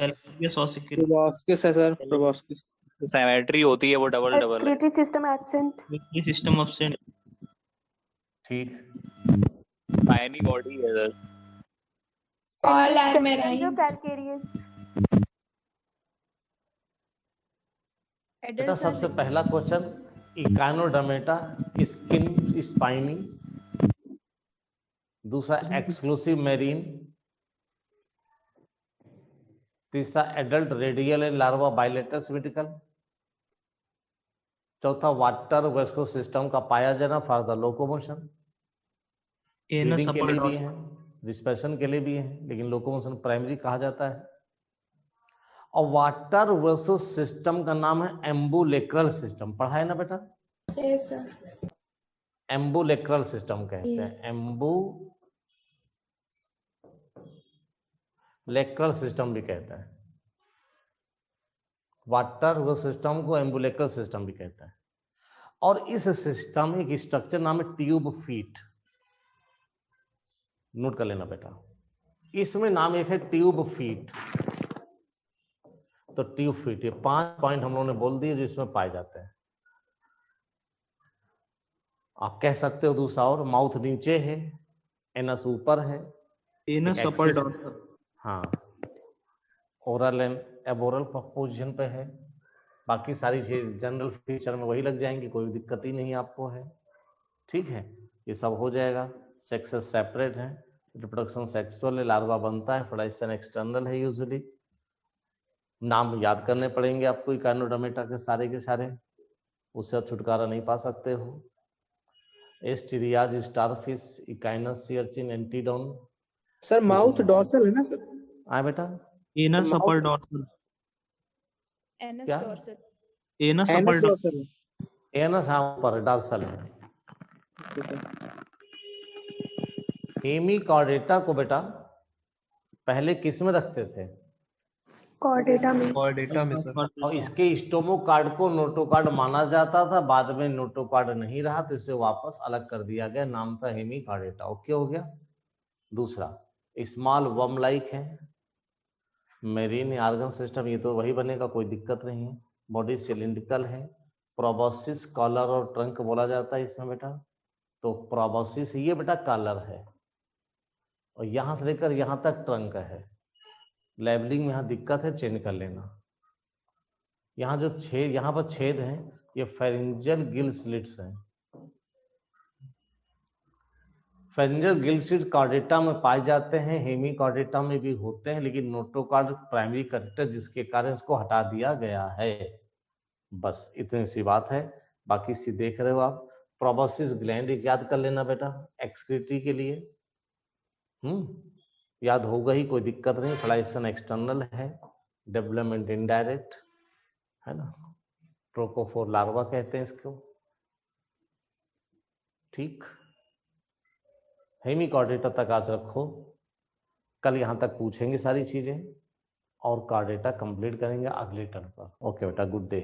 proboscis है सर, प्रोबॉस्किस। सिमेट्री होती है वो डबल डबल है। Excretory system absent, system absent, ठीक। पायनी बॉडी है sir. All are marine, calcareous. बेटा सबसे पहला क्वेश्चन, इकाइनोडर्मेटा स्किन स्पाइनी, दूसरा एक्सक्लूसिव मेरीन, तीसरा adult radial and larva bilateral symmetrical, चौथा वाटर वेस्को सिस्टम का पाया जाना फॉर द लोकोमोशन, एनस के अपर लिए भी डॉर्सल, है, डिस्पर्शन के लिए भी है, लेकिन लोकोमोशन प्राइमरी कहा जाता है। और वाटर वेस्को सिस्टम का नाम है एम्बुलेक्रल सिस्टम, पढ़ा है ना बेटा? Yes sir. एम्बुलेक्रल सिस्टम कहते हैं, एम्बुलेक्रल सिस्टम भी कहता है। वाटर वेस्को सिस्टम को एम्बुलेक्रल सिस्टम भी कहता है। और इस सिस्टम में एक स्ट्रक्चर नाम है ट्यूब फीट, नोट कर लेना बेटा। इसमें नाम एक है ट्यूब फीट। तो ट्यूब फीट, ये 5 पॉइंट हम लोगों ने बोल दिए जो इसमें पाए जाते हैं। आप कह सकते हो दूसरा और, माउथ नीचे है, एनस ऊपर है, एनस अपर डॉर्सल, हाँ, ओरल एंड एबोरल पोजीशन पे है। बाकी सारी चीज जनरल फीचर में वही लग जाएंगी, कोई दिक्कत ही नहीं आपको है। ठीक है, ये सब हो जाएगा। सेक्सेस सेपरेट है, रिप्रोडक्शन सेक्सुअल है, लार्वा बनता है, फर्टिलाइजेशन एक्सटर्नल है यूजुअली। नाम याद करने पड़ेंगे आपको इकाइनोडर्मेटा के सारे, उससे आप छुटकारा नहीं पा सकते हो। Asterias, starfish, Echinus sea urchin, Antedon. Sir mouth dorsal है ना सर? हाँ बेटा, एनस अपर डॉर्सल, एनस क्या? डॉर्सल, एनस अपर डॉर्सल है। एनस हाँ ऊपर डॉर्सल है। हेमिकॉर्डेटा को बेटा पहले किस में रखते थे? कॉर्डेटा में। कॉर्डेटा में सर। और इसके स्टोमोकार्ड को नोटोकार्ड माना जाता था, बाद में नोटोकार्ड नहीं रहा तो इसे वापस अलग कर दिया गया, नाम था हेमिकॉर्डेटा। ओके हो गया। दूसरा स्मॉल वर्म लाइक है, मेरीन ऑर्गन सिस्टम, ये तो वही बनेगा, कोई दिक्कत नहीं है। बॉडी सिलिंड्रिकल है, प्रोबोसिस कॉलर और ट्रंक बोला जाता है इसमें बेटा। तो प्रोबोसिस ये बेटा कॉलर है, और यहां से लेकर यहां तक ट्रंक है। लेबलिंग में यहाँ दिक्कत है, चेंज कर लेना। यहाँ जो छेद, यहाँ पर छेद हैं, ये फेरिंजियल गिल स्लिट्स हैं। फेरिंजियल गिल स्लिट्स कॉर्डेटा में पाए जाते हैं, हेमिकॉर्डेटा में भी होते हैं, लेकिन नोटोकॉर्ड प्राइमरी कैरेक्टर जिसके कारण इसको हटा दिया गया है। बस इतनी सी बात है, बाकी सी देख रहे हो आप। प्रोबोसिस ग्लैंड याद कर लेना बेटा, एक्सक्रीटरी के लिए। याद होगा ही, कोई दिक्कत नहीं। फर्टिलाइजेशन एक्सटर्नल है, डेवलपमेंट इनडायरेक्ट है ना। ट्रोकोफोर लार्वा कहते हैं इसको। ठीक, हेमिकॉर्डेटा तक आज रखो, कल यहां तक पूछेंगे सारी चीजें और कॉर्डेटा कंप्लीट करेंगे अगले टर्म पर। ओके बेटा, गुड डे।